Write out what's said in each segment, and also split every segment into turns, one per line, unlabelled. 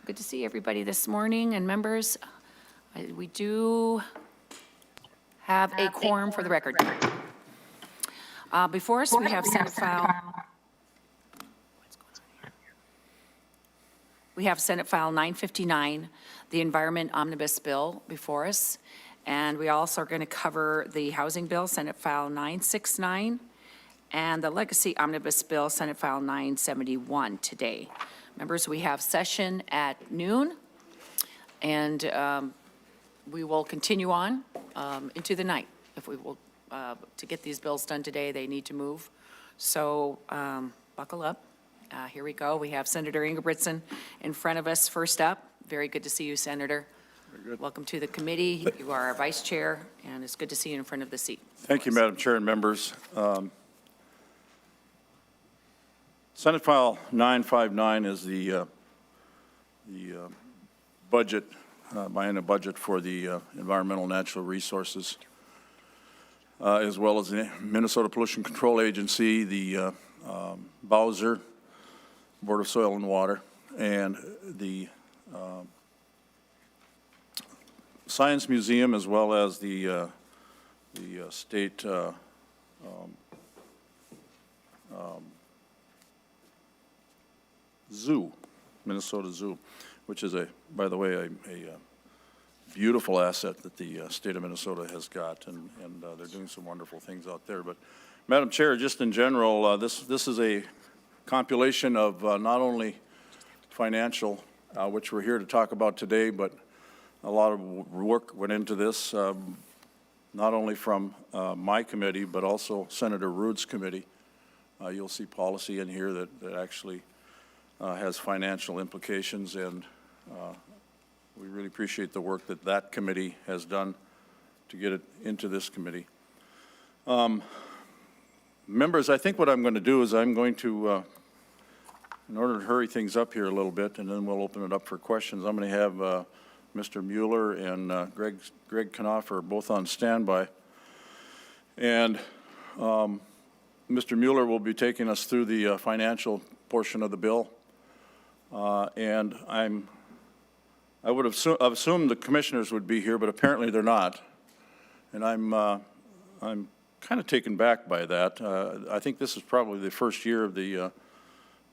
Good to see everybody this morning, and members, we do have a quorum for the record. Before us, we have Senate File. We have Senate File 959, the Environment Omnibus Bill before us. And we also are going to cover the Housing Bill, Senate File 969, and the Legacy Omnibus Bill, Senate File 971 today. Members, we have session at noon, and we will continue on into the night. If we will, to get these bills done today, they need to move. So buckle up. Here we go. We have Senator Ingebrigtsen in front of us first up. Very good to see you, Senator.
Very good.
Welcome to the committee. You are our vice chair, and it's good to see you in front of the seat.
Thank you, Madam Chair and members. Senate File 959 is the budget, biennial budget for the Environmental Natural Resources, as well as the Minnesota Pollution Control Agency, the BOWSR, Board of Soil and Water, and the Science Museum, as well as the state zoo, Minnesota Zoo, which is by the way, a beautiful asset that the state of Minnesota has got, and they're doing some wonderful things out there. But Madam Chair, just in general, this is a compilation of not only financial, which we're here to talk about today, but a lot of work went into this, not only from my committee, but also Senator Ruud's committee. You'll see policy in here that actually has financial implications, and we really appreciate the work that that committee has done to get it into this committee. Members, I think what I'm going to do is I'm going to, in order to hurry things up here a little bit, and then we'll open it up for questions, I'm going to have Mr. Mueller and Greg Knopfer both on standby. And Mr. Mueller will be taking us through the financial portion of the bill. And I would have assumed the commissioners would be here, but apparently they're not. And I'm kind of taken back by that. I think this is probably the first year of the,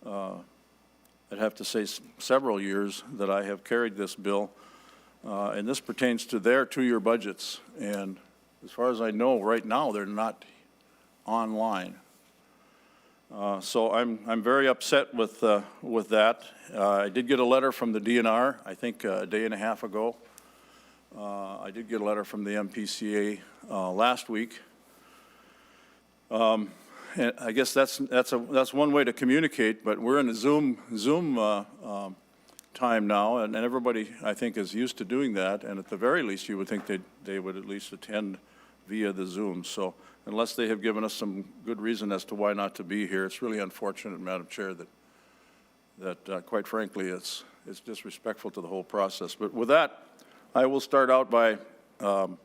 I'd have to say several years that I have carried this bill. And this pertains to their two-year budgets. And as far as I know, right now, they're not online. So I'm very upset with that. I did get a letter from the DNR, I think a day and a half ago. I did get a letter from the MPCA last week. And I guess that's one way to communicate, but we're in a Zoom time now, and everybody, I think, is used to doing that, and at the very least, you would think they would at least attend via the Zoom. So unless they have given us some good reason as to why not to be here, it's really unfortunate, Madam Chair, that quite frankly, it's disrespectful to the whole process. But with that, I will start out by Mr.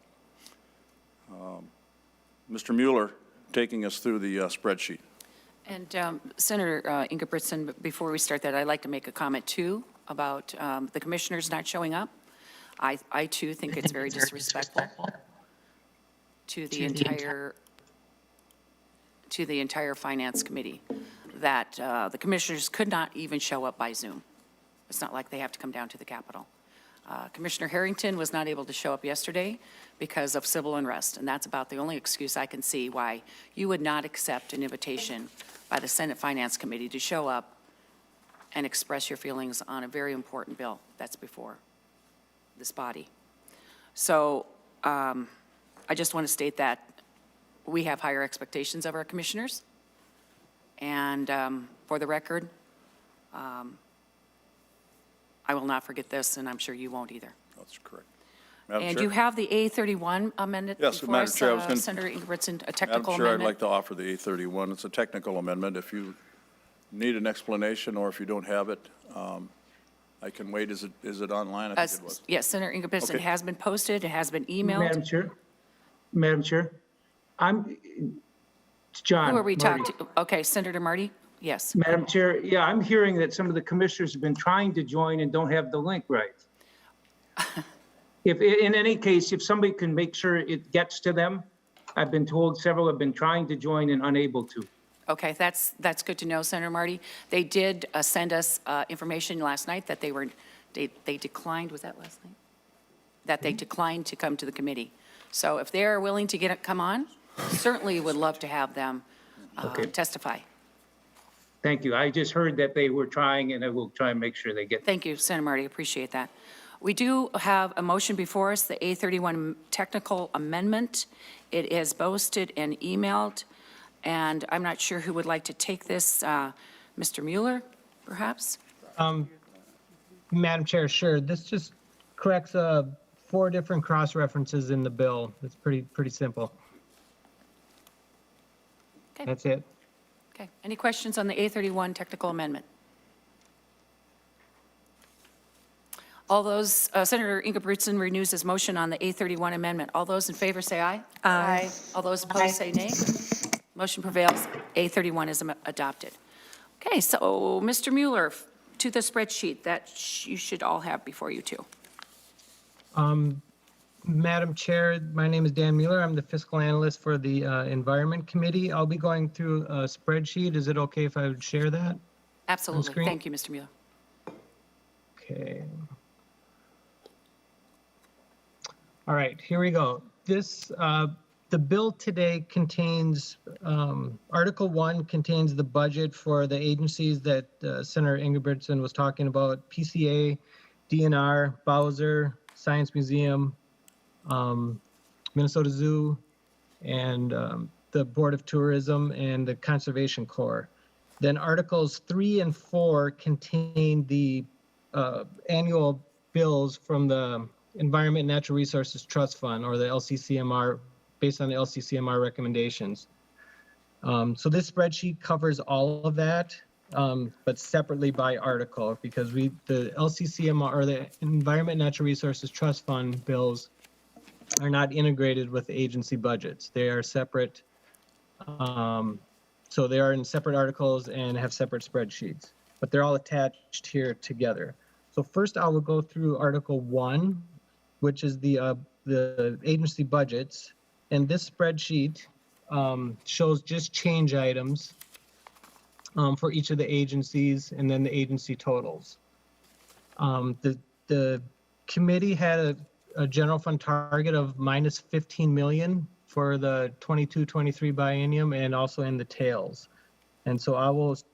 Mueller taking us through the spreadsheet.
And Senator Ingebrigtsen, before we start that, I'd like to make a comment too about the commissioners not showing up. I too think it's very disrespectful to the entire finance committee that the commissioners could not even show up by Zoom. It's not like they have to come down to the Capitol. Commissioner Harrington was not able to show up yesterday because of civil unrest, and that's about the only excuse I can see why you would not accept an invitation by the Senate Finance Committee to show up and express your feelings on a very important bill that's before this body. So I just want to state that we have higher expectations of our commissioners, and for the record, I will not forget this, and I'm sure you won't either.
That's correct. Madam
And
Chair?
you have the A31 amendment
Yes,
before
Madam
us,
Chair, I was gonna-
Senator Ingebrigtsen, a
Madam
technical
Chair,
amendment.
I'd like to offer the A31. It's a technical amendment. If you need an explanation or if you don't have it, I can wait. Is it online? I think it was.
Yes, Senator Ingebrigtsen
Okay.
has been posted, it has been emailed.
Madam Chair, it's John.
Who are we
Marty.
talking to? Okay, Senator Marty, Yes.
Madam Chair, yeah, I'm hearing that some of the commissioners have been trying to join and don't have the link right. If, in any case, if somebody can make sure it gets to them, I've been told several have been trying to join and unable to.
Okay, that's good to know, Senator Marty. They did send us information last night that they declined, was that last night? That they declined to come to the committee. So if they're willing to come on, certainly would love to have them
Okay.
testify.
Thank you. I just heard that they were trying, and I will try and make sure they get.
Thank you, Senator Marty, appreciate that. We do have a motion before us, the A31 technical amendment. It is posted and emailed, and I'm not sure who would like to take this. Mr. Mueller, perhaps?
Madam Chair, sure. This just corrects 4 different cross-references in the bill. It's pretty simple.
Okay.
That's it.
Okay, any questions on the A31 technical amendment? All those, Senator Ingebrigtsen renews his motion on the A31 amendment. All those in favor say aye. Aye. All those opposed say nay. Motion prevails. A31 is adopted. Okay, so Mr. Mueller, to the spreadsheet that you should all have before you too.
Madam Chair, my name is Dan Mueller. I'm the fiscal analyst for the Environment Committee. I'll be going through a spreadsheet. Is it okay if I would share that?
Absolutely.
screen?
Thank you, Mr. Mueller.
Okay. All right, here we go. This, the bill today contains, Article 1 contains the budget for the agencies that Senator Ingebrigtsen was talking about: PCA, DNR, BOWSR, Science Museum, Minnesota Zoo, and the Board of Tourism and the Conservation Corps. Then Articles 3 and 4 contain the annual bills from the Environment and Natural Resources Trust Fund, or the LCCMR, based on the LCCMR recommendations. So this spreadsheet covers all of that, but separately by article, because the LCCMR, or the Environment and Natural Resources Trust Fund bills, are not integrated with agency budgets. They are separate. So they are in separate articles and have separate spreadsheets, but they're all attached here together. So first I will go through Article 1, which is the agency budgets. And this spreadsheet shows just change items for each of the agencies, and then the agency totals. The committee had a general fund target of minus 15 million for the 22-23 biennium, and also in the tails. And so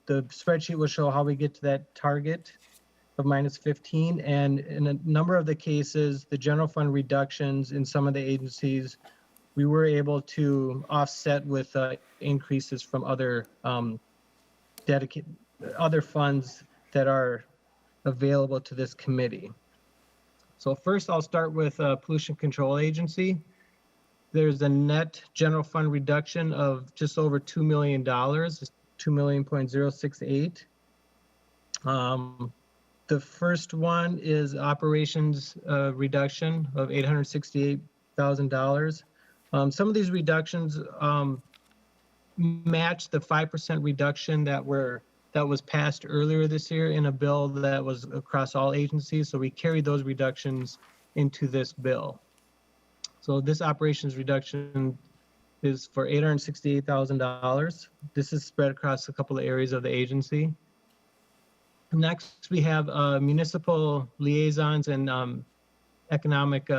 the spreadsheet will show how we get to that target of minus 15. And in a number of the cases, the general fund reductions in some of the agencies, we were able to offset with increases from other other funds that are available to this committee. So first I'll start with Pollution Control Agency. There's a net general fund reduction of just over $2 million, $2.068 million. The first one is operations reduction of $868,000. Some of these reductions match the 5% reduction that was passed earlier this year in a bill that was across all agencies. So we carried those reductions into this bill. So this operations reduction is for $868,000. This is spread across a couple of areas of the agency. Next, we have municipal liaisons and economic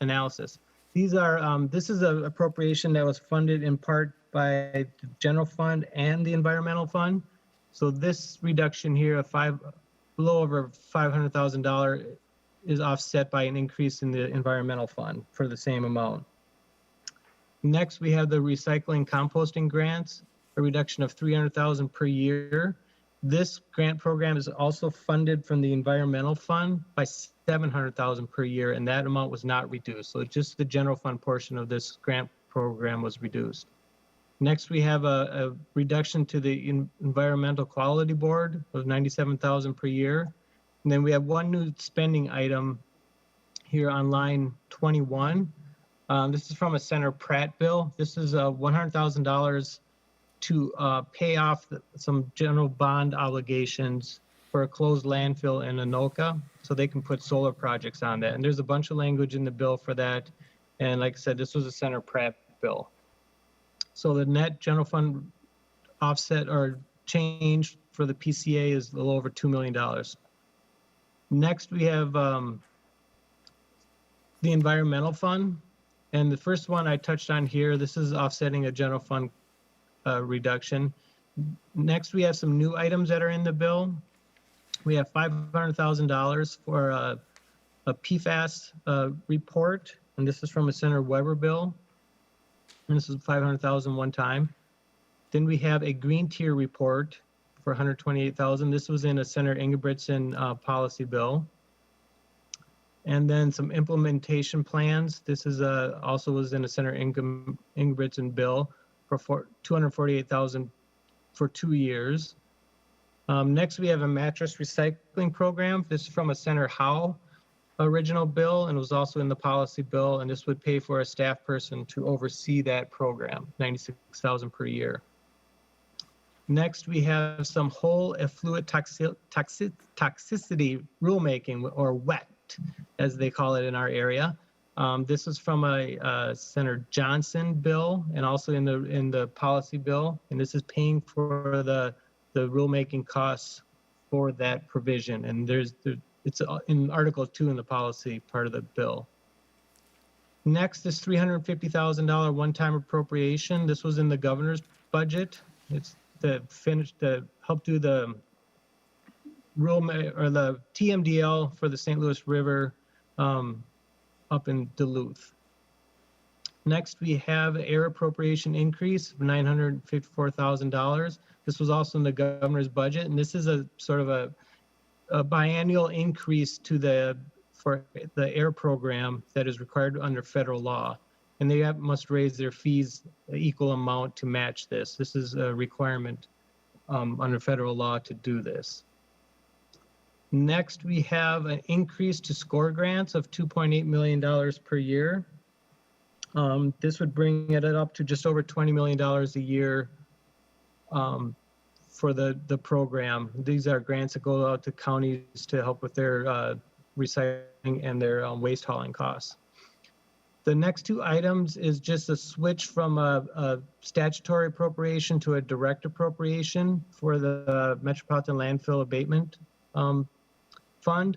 analysis. These are, this is an appropriation that was funded in part by the general fund and the environmental fund. So this reduction here of a little over $500,000 is offset by an increase in the environmental fund for the same amount. Next, we have the recycling composting grants, a reduction of $300,000 per year. This grant program is also funded from the environmental fund by $700,000 per year, and that amount was not reduced. So just the general fund portion of this grant program was reduced. Next, we have a reduction to the Environmental Quality Board of $97,000 per year. And then we have one new spending item here on line 21. This is from a Senator Pratt bill. This is $100,000 to pay off some general bond obligations for a closed landfill in Anoka, so they can put solar projects on that. And there's a bunch of language in the bill for that. And like I said, this was a Senator Pratt bill. So the net general fund offset or change for the PCA is a little over $2 million. Next, we have the environmental fund. And the first one I touched on here, this is offsetting a general fund reduction. Next, we have some new items that are in the bill. We have $500,000 for a PFAS report, and this is from a Senator Weber bill. And this is $500,000 one time. Then we have a green tier report for $128,000. This was in a Senator Ingebrigtsen policy bill. And then some implementation plans. This is also was in a Senator Ingebrigtsen bill for $248,000 for 2 years. Next, we have a mattress recycling program. This is from a Senator Howe original bill, and it was also in the policy bill. And this would pay for a staff person to oversee that program, $96,000 per year. Next, we have some whole effluent toxicity rulemaking, or WET, as they call it in our area. This is from a Senator Johnson bill, and also in the policy bill. And this is paying for the rulemaking costs for that provision. And it's in Article 2 in the policy part of the bill. Next is $350,000 one-time appropriation. This was in the governor's budget. It's to help do the the TMDL for the St. Louis River up in Duluth. Next, we have air appropriation increase of $954,000. This was also in the governor's budget, and this is a sort of a biennial increase for the air program that is required under federal law. And they must raise their fees an equal amount to match this. This is a requirement under federal law to do this. Next, we have an increase to SCORE grants of $2.8 million per year. This would bring it up to just over $20 million a year for the program. These are grants that go out to counties to help with their recycling and their waste hauling costs. The next two items is just a switch from a statutory appropriation to a direct appropriation for the Metropolitan Landfill Abatement Fund.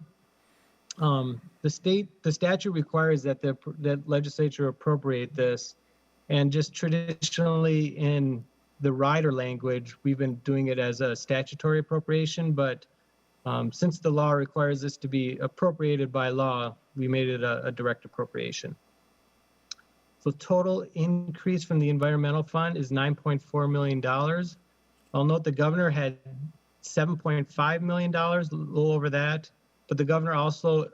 The statute requires that the legislature appropriate this, and just traditionally in the rider language, we've been doing it as a statutory appropriation, but since the law requires this to be appropriated by law, we made it a direct appropriation. So total increase from the environmental fund is $9.4 million. I'll note the governor had $7.5 million, a little over that, but the governor also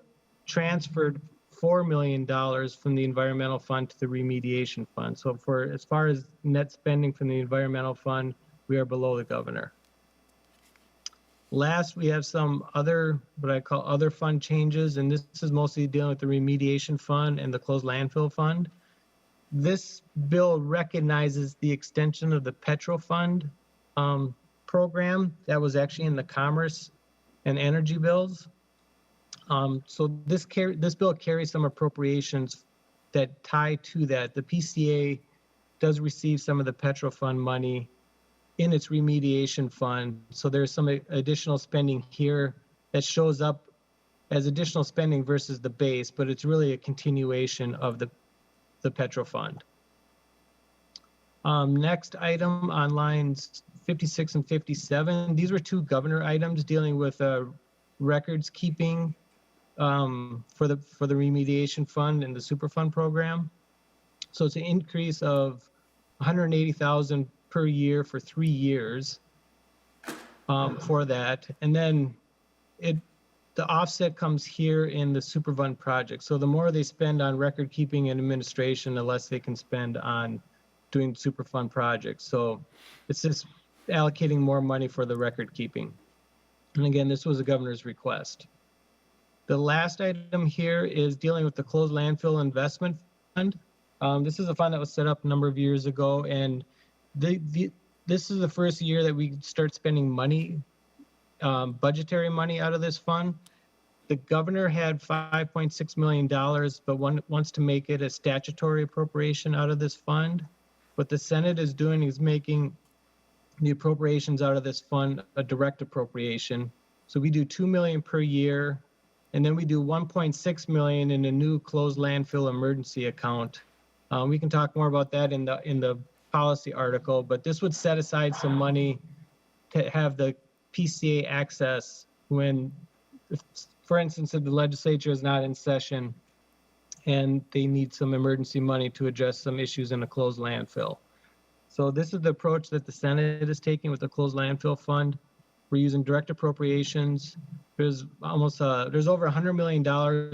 transferred $4 million from the environmental fund to the remediation fund. So as far as net spending from the environmental fund, we are below the governor. Last, we have some other, what I call other fund changes, and this is mostly dealing with the remediation fund and the closed landfill fund. This bill recognizes the extension of the Petro Fund program that was actually in the Commerce and Energy bills. So this bill carries some appropriations that tie to that. The PCA does receive some of the Petro Fund money in its remediation fund. So there's some additional spending here that shows up as additional spending versus the base, but it's really a continuation of the Petro Fund. Next item on lines 56 and 57. These were two governor items dealing with records keeping for the remediation fund and the Superfund program. So it's an increase of $180,000 per year for 3 years for that. And then the offset comes here in the Superfund project. So the more they spend on record keeping and administration, the less they can spend on doing Superfund projects. So it's just allocating more money for the record keeping. And again, this was the governor's request. The last item here is dealing with the closed landfill investment fund. This is a fund that was set up a number of years ago, and the this is the first year that we start spending money, budgetary money out of this fund. The governor had $5.6 million, but wants to make it a statutory appropriation out of this fund. What the Senate is doing is making the appropriations out of this fund a direct appropriation. So we do $2 million per year, and then we do $1.6 million in a new closed landfill emergency account. We can talk more about that in the policy article, but this would set aside some money to have the PCA access when, for instance, if the legislature is not in session and they need some emergency money to address some issues in a closed landfill. So this is the approach that the Senate is taking with the closed landfill fund. We're using direct appropriations. There's over $100 million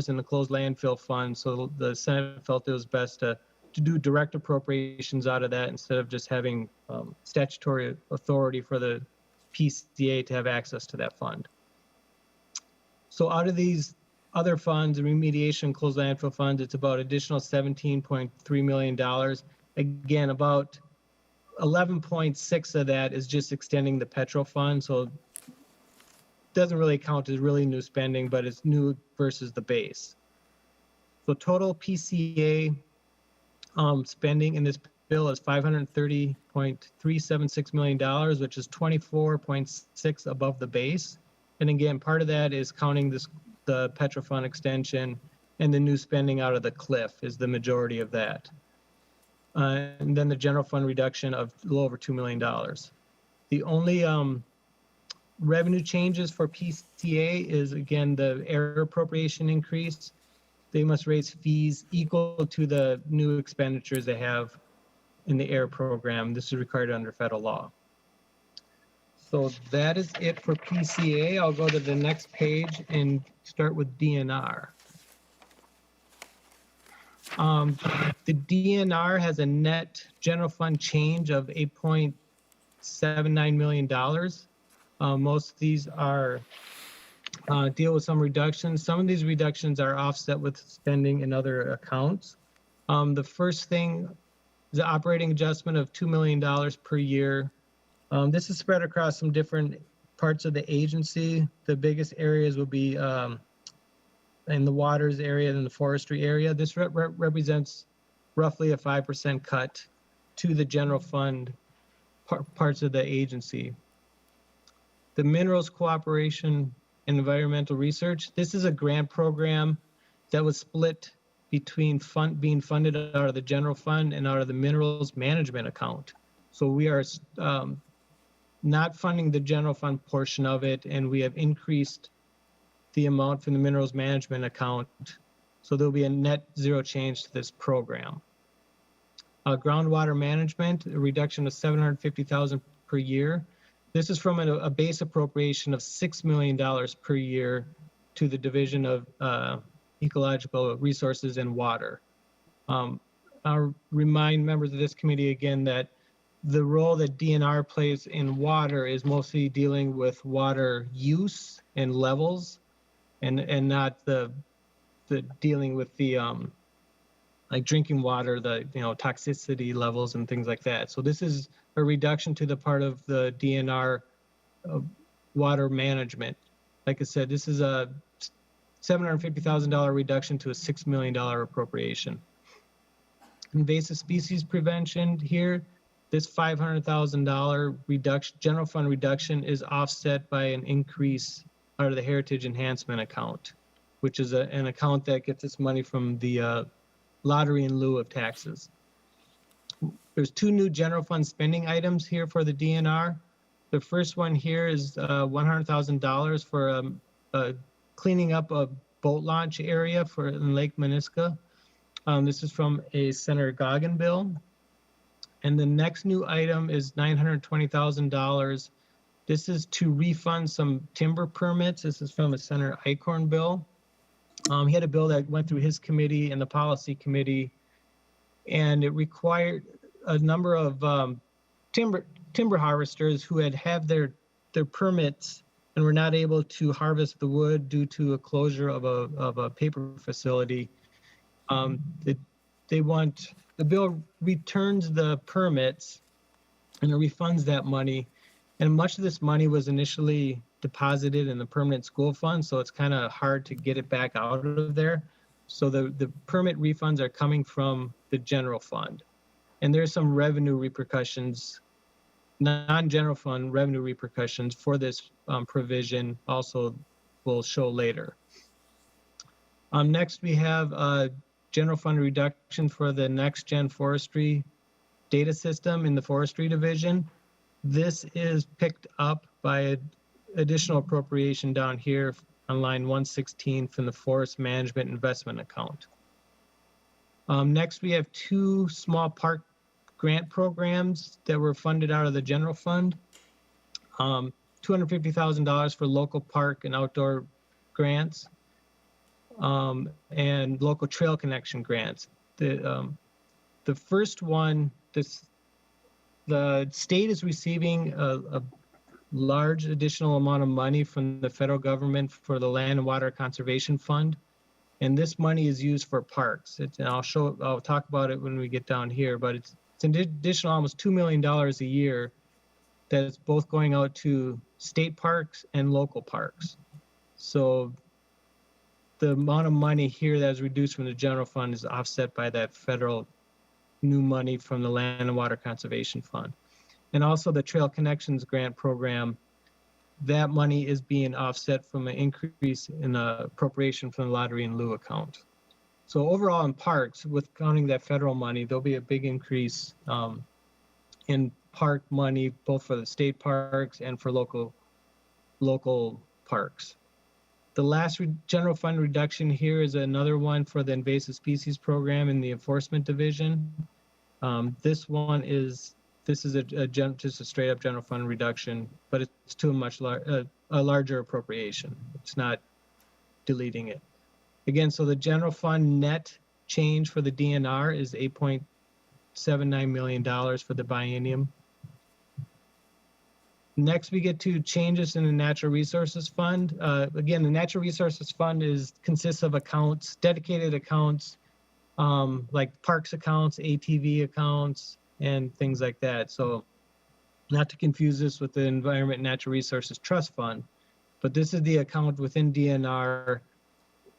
in the closed landfill fund. So the Senate felt it was best to do direct appropriations out of that instead of just having statutory authority for the PCA to have access to that fund. So out of these other funds, the remediation closed landfill funds, it's about additional $17.3 million. Again, about 11.6 of that is just extending the petrol fund. So it doesn't really count as really new spending, but it's new versus the base. So total PCA spending in this bill is $530.376 million, which is 24.6 above the base. And again, part of that is counting the petrol fund extension, and the new spending out of the cliff is the majority of that. And then the general fund reduction of a little over $2 million. The only revenue changes for PCA is, again, the air appropriation increase. They must raise fees equal to the new expenditures they have in the air program. This is required under federal law. So that is it for PCA. I'll go to the next page and start with DNR. The DNR has a net general fund change of $8.79 million. Most of these are deal with some reductions. Some of these reductions are offset with spending in other accounts. The first thing is the operating adjustment of $2 million per year. This is spread across some different parts of the agency. The biggest areas will be in the waters area and the forestry area. This represents roughly a 5% cut to the general fund parts of the agency. The Minerals Cooperation and Environmental Research, this is a grant program that was split between being funded out of the general fund and out of the minerals management account. So we are not funding the general fund portion of it, and we have increased the amount from the minerals management account. So there'll be a net zero change to this program. Groundwater management, a reduction of $750,000 per year. This is from a base appropriation of $6 million per year to the Division of Ecological Resources and Water. I'll remind members of this committee again that the role that DNR plays in water is mostly dealing with water use and levels, and not the dealing with the like drinking water, the toxicity levels and things like that. So this is a reduction to the part of the DNR water management. Like I said, this is a $750,000 reduction to a $6 million appropriation. Invasive species prevention here, this $500,000 reduction, general fund reduction, is offset by an increase out of the Heritage Enhancement account, which is an account that gets its money from the lottery in lieu of taxes. There's two new general fund spending items here for the DNR. The first one here is $100,000 for cleaning up a boat launch area in Lake Meniska. This is from a Senator Goggin bill. And the next new item is $920,000. This is to refund some timber permits. This is from a Senator Eichhorn bill. He had a bill that went through his committee and the policy committee, and it required a number of timber harvesters who had their permits and were not able to harvest the wood due to a closure of a paper facility. The bill returns the permits and it refunds that money. And much of this money was initially deposited in the permanent school fund, so it's kind of hard to get it back out of there. So the permit refunds are coming from the general fund. And there's some revenue repercussions, non-general fund revenue repercussions for this provision also will show later. Next, we have a general fund reduction for the next gen forestry data system in the forestry division. This is picked up by additional appropriation down here on line 116 from the forest management investment account. Next, we have two small park grant programs that were funded out of the general fund. $250,000 for local park and outdoor grants, and local trail connection grants. The first one, the state is receiving a large additional amount of money from the federal government for the Land and Water Conservation Fund. And this money is used for parks. And I'll talk about it when we get down here, but it's an additional almost $2 million a year that's both going out to state parks and local parks. So the amount of money here that is reduced from the general fund is offset by that federal new money from the Land and Water Conservation Fund. And also the Trail Connections Grant Program, that money is being offset from an increase in the appropriation from the Lottery in Lieu account. So overall in parks, with counting that federal money, there'll be a big increase in park money, both for the state parks and for local parks. The last general fund reduction here is another one for the invasive species program in the enforcement division. This is just a straight up general fund reduction, but it's to a larger appropriation. It's not deleting it. Again, so the general fund net change for the DNR is $8.79 million for the biennium. Next, we get to changes in the Natural Resources Fund. Again, the Natural Resources Fund consists of accounts, dedicated accounts, like parks accounts, ATV accounts, and things like that. So not to confuse this with the Environment and Natural Resources Trust Fund, but this is the account within DNR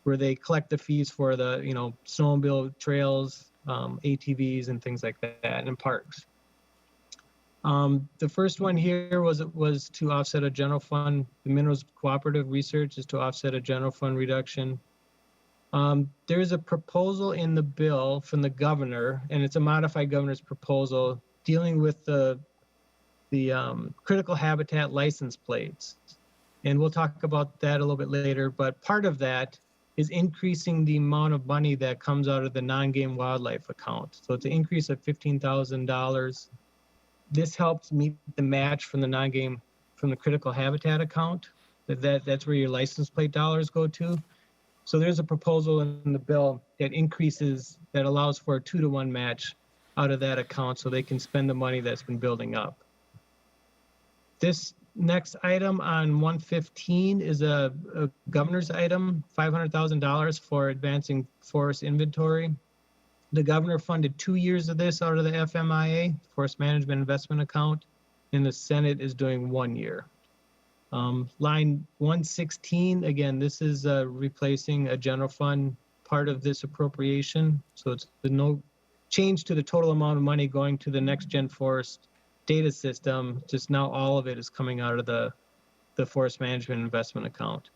where they collect the fees for the, snowmobile trails, ATVs and things like that, and parks. The first one here was to offset a general fund. The Minerals Cooperative Research is to offset a general fund reduction. There is a proposal in the bill from the governor, and it's a modified governor's proposal dealing with the critical habitat license plates. And we'll talk about that a little bit later, but part of that is increasing the amount of money that comes out of the non-game wildlife account. So it's an increase of $15,000. This helps meet the match from the critical habitat account. That's where your license plate dollars go to. So there's a proposal in the bill that allows for a 2-to-1 match out of that account so they can spend the money that's been building up. This next item on 115 is a governor's item, $500,000 for advancing forest inventory. The governor funded 2 years of this out of the FMIA, Forest Management Investment Account, and the Senate is doing 1 year. Line 116, again, this is replacing a general fund part of this appropriation. So it's no change to the total amount of money going to the next gen forest data system, just now all of it is coming out of the Forest Management Investment Account.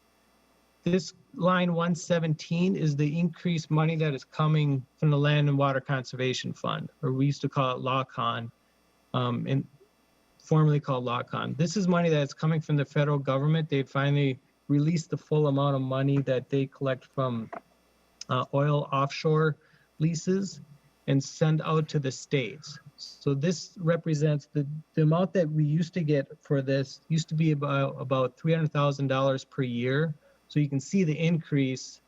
This line 117 is the increased money that is coming from the Land and Water Conservation Fund, or we used to call it LawCon, and formerly called LawCon. This is money that's coming from the federal government. They finally released the full amount of money that they collect from oil offshore leases and send out to the states. So this represents the amount that we used to get for this used to be about $300,000 per year. So you can see the increase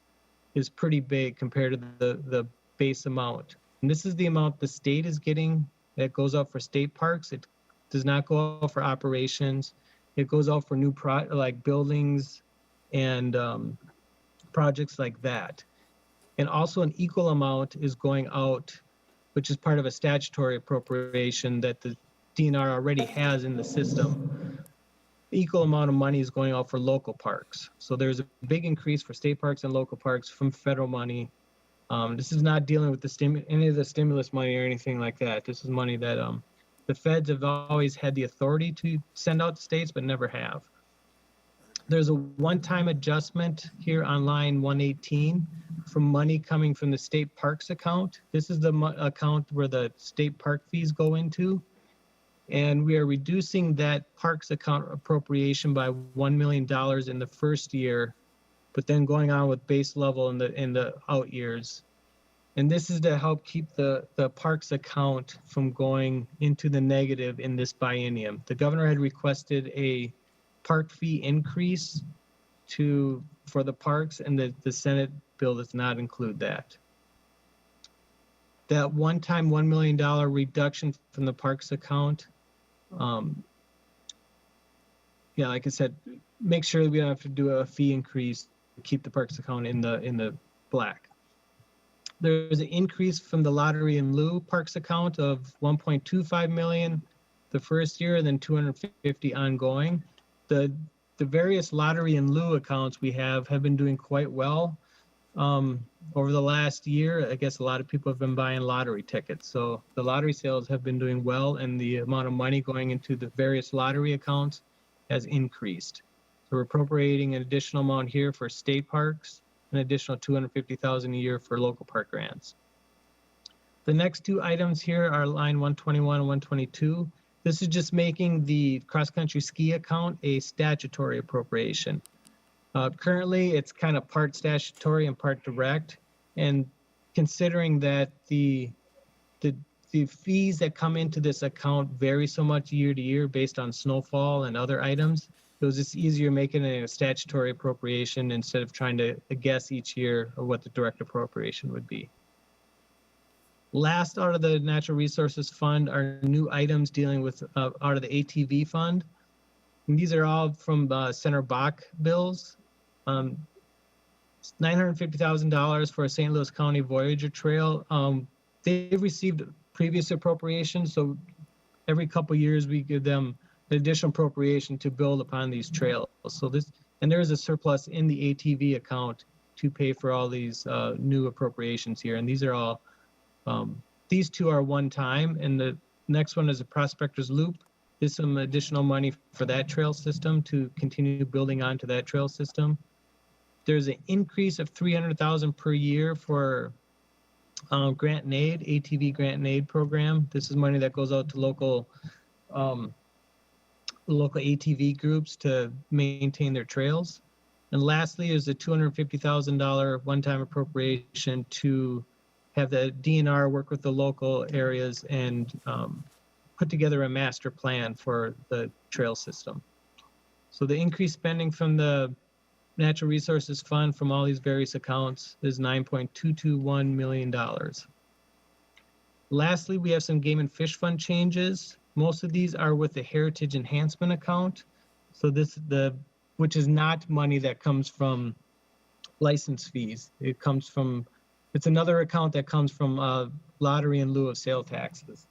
is pretty big compared to the base amount. And this is the amount the state is getting that goes out for state parks. It does not go out for operations. It goes out for new like buildings and projects like that. And also an equal amount is going out, which is part of a statutory appropriation that the DNR already has in the system. Equal amount of money is going out for local parks. So there's a big increase for state parks and local parks from federal money. This is not dealing with any of the stimulus money or anything like that. This is money that the feds have always had the authority to send out to states, but never have. There's a one-time adjustment here on line 118 from money coming from the state parks account. This is the account where the state park fees go into. And we are reducing that parks account appropriation by $1 million in the first year, but then going on with base level in the out years. And this is to help keep the parks account from going into the negative in this biennium. The governor had requested a park fee increase for the parks, and the Senate bill does not include that. That one-time $1 million reduction from the parks account, yeah, like I said, make sure that we don't have to do a fee increase to keep the parks account in the black. There's an increase from the lottery in lieu parks account of 1.25 million the first year, and then 250 ongoing. The various lottery in lieu accounts we have been doing quite well. Over the last year, I guess a lot of people have been buying lottery tickets. So the lottery sales have been doing well, and the amount of money going into the various lottery accounts has increased. So we're appropriating an additional amount here for state parks, an additional $250,000 a year for local park grants. The next two items here are line 121 and 122. This is just making the cross-country ski account a statutory appropriation. Currently, it's kind of part statutory and part direct. And considering that the fees that come into this account vary so much year to year based on snowfall and other items, it was just easier making it a statutory appropriation instead of trying to guess each year of what the direct appropriation would be. Last out of the Natural Resources Fund are new items dealing with out of the ATV fund. And these are all from Senator Bach bills. $950,000 for a St. Louis County Voyager Trail. They've received previous appropriations, so every couple years we give them an additional appropriation to build upon these trails. So and there is a surplus in the ATV account to pay for all these new appropriations here. And these are all, these two are one time, and the next one is a Prospector's Loop. There's some additional money for that trail system to continue building onto that trail system. There's an increase of $300,000 per year for grant and aid, ATV grant and aid program. This is money that goes out to local ATV groups to maintain their trails. And lastly is a $250,000 one-time appropriation to have the DNR work with the local areas and put together a master plan for the trail system. So the increased spending from the Natural Resources Fund from all these various accounts is $9.221 million. Lastly, we have some Game and Fish Fund changes. Most of these are with the Heritage Enhancement account. So which is not money that comes from license fees. It's another account that comes from lottery in lieu of sale taxes.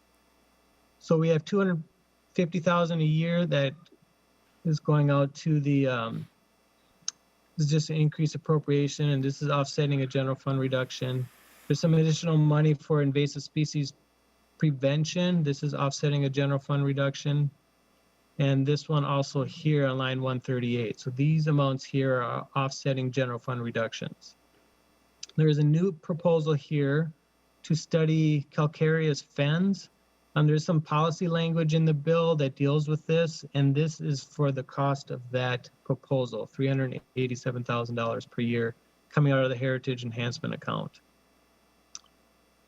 So we have $250,000 a year that is going out to the, this is just an increased appropriation, and this is offsetting a general fund reduction. There's some additional money for invasive species prevention. This is offsetting a general fund reduction. And this one also here on line 138. So these amounts here are offsetting general fund reductions. There is a new proposal here to study calcareous fens. There's some policy language in the bill that deals with this, and this is for the cost of that proposal, $387,000 per year coming out of the Heritage Enhancement account.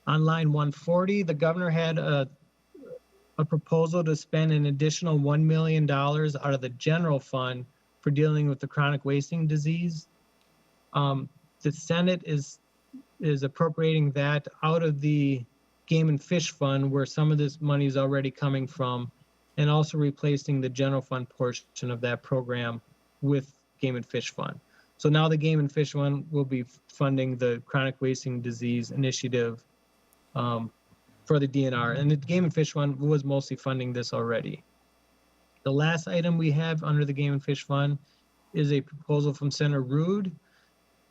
On line 140, the governor had a proposal to spend an additional $1 million out of the general fund for dealing with the chronic wasting disease. The Senate is appropriating that out of the Game and Fish Fund, where some of this money is already coming from, and also replacing the general fund portion of that program with Game and Fish Fund. So now the Game and Fish Fund will be funding the chronic wasting disease initiative for the DNR. And the Game and Fish Fund was mostly funding this already. The last item we have under the Game and Fish Fund is a proposal from Senator Ruud,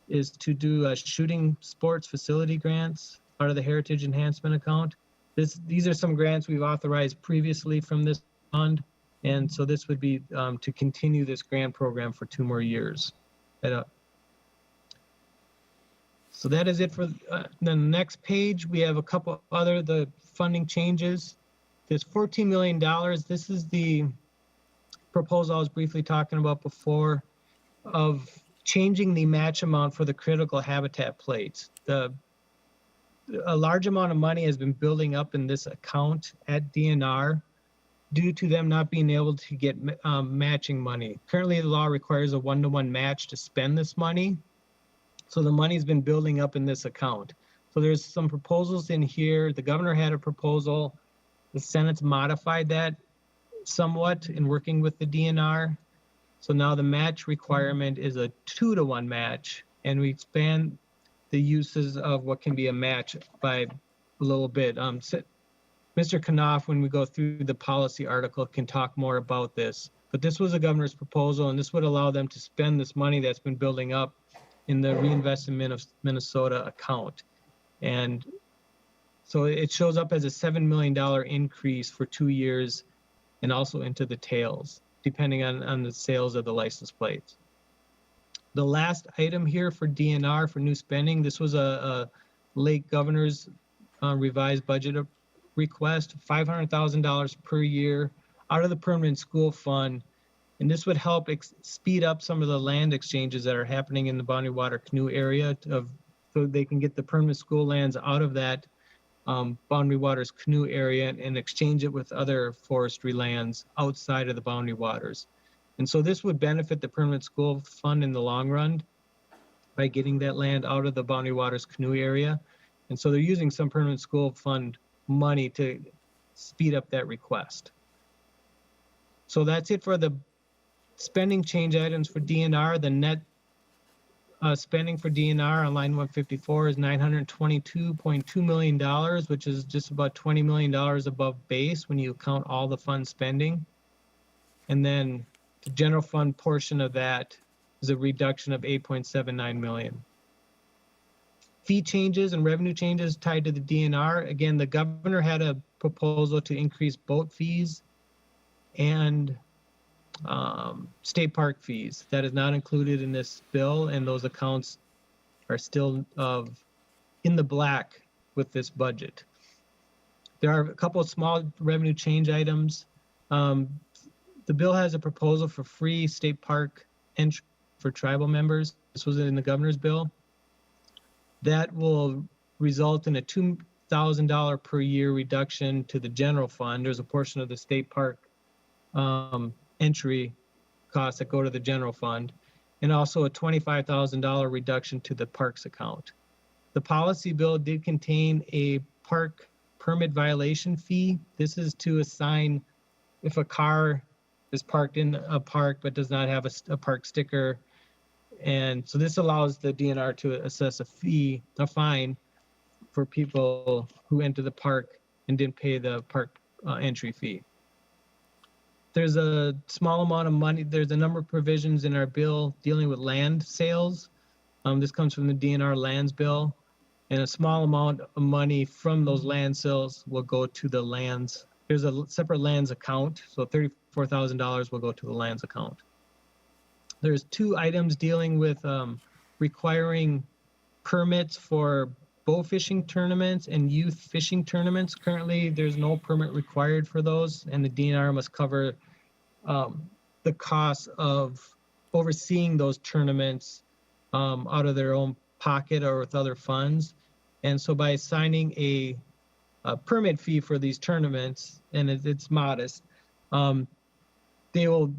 is to do shooting sports facility grants out of the Heritage Enhancement Account. These are some grants we've authorized previously from this fund, and so this would be to continue this grant program for 2 more years. So that is it for the next page. We have a couple other the funding changes. There's $14 million. This is the proposal I was briefly talking about before of changing the match amount for the critical habitat plates. A large amount of money has been building up in this account at DNR due to them not being able to get matching money. Currently, the law requires a 1-to-1 match to spend this money. So the money's been building up in this account. So there's some proposals in here. The governor had a proposal. The Senate's modified that somewhat in working with the DNR. So now the match requirement is a 2-to-1 match, and we expand the uses of what can be a match by a little bit. Mr. Knopf, when we go through the policy article, can talk more about this. But this was a governor's proposal, and this would allow them to spend this money that's been building up in the Reinvest in Minnesota account. And so it shows up as a $7 million increase for 2 years and also into the tails, depending on the sales of the license plates. The last item here for DNR for new spending, this was a late governor's revised budget request, $500,000 per year out of the permanent school fund. And this would help speed up some of the land exchanges that are happening in the Boundary Water Canoe area so they can get the permanent school lands out of that Boundary Waters Canoe area and exchange it with other forestry lands outside of the Boundary Waters. And so this would benefit the permanent school fund in the long run by getting that land out of the Boundary Waters Canoe area. And so they're using some permanent school fund money to speed up that request. So that's it for the spending change items for DNR. The net spending for DNR on line 154 is $922.2 million, which is just about $20 million above base when you count all the fund spending. And then the general fund portion of that is a reduction of $8.79 million. Fee changes and revenue changes tied to the DNR. Again, the governor had a proposal to increase boat fees and state park fees. That is not included in this bill, and those accounts are still in the black with this budget. There are a couple of small revenue change items. The bill has a proposal for free state park entry for tribal members. This was in the governor's bill. That will result in a $2,000 per year reduction to the general fund. There's a portion of the state park entry costs that go to the general fund, and also a $25,000 reduction to the parks account. The policy bill did contain a park permit violation fee. This is to assign if a car is parked in a park but does not have a park sticker. And so this allows the DNR to assess a fine for people who enter the park and didn't pay the park entry fee. There's a small amount of money. There's a number of provisions in our bill dealing with land sales. This comes from the DNR lands bill, and a small amount of money from those land sales will go to the lands. There's a separate lands account, so $34,000 will go to the lands account. There's 2 items dealing with requiring permits for bow fishing tournaments and youth fishing tournaments. Currently, there's no permit required for those, and the DNR must cover the cost of overseeing those tournaments out of their own pocket or with other funds. And so by assigning a permit fee for these tournaments, and it's modest, they will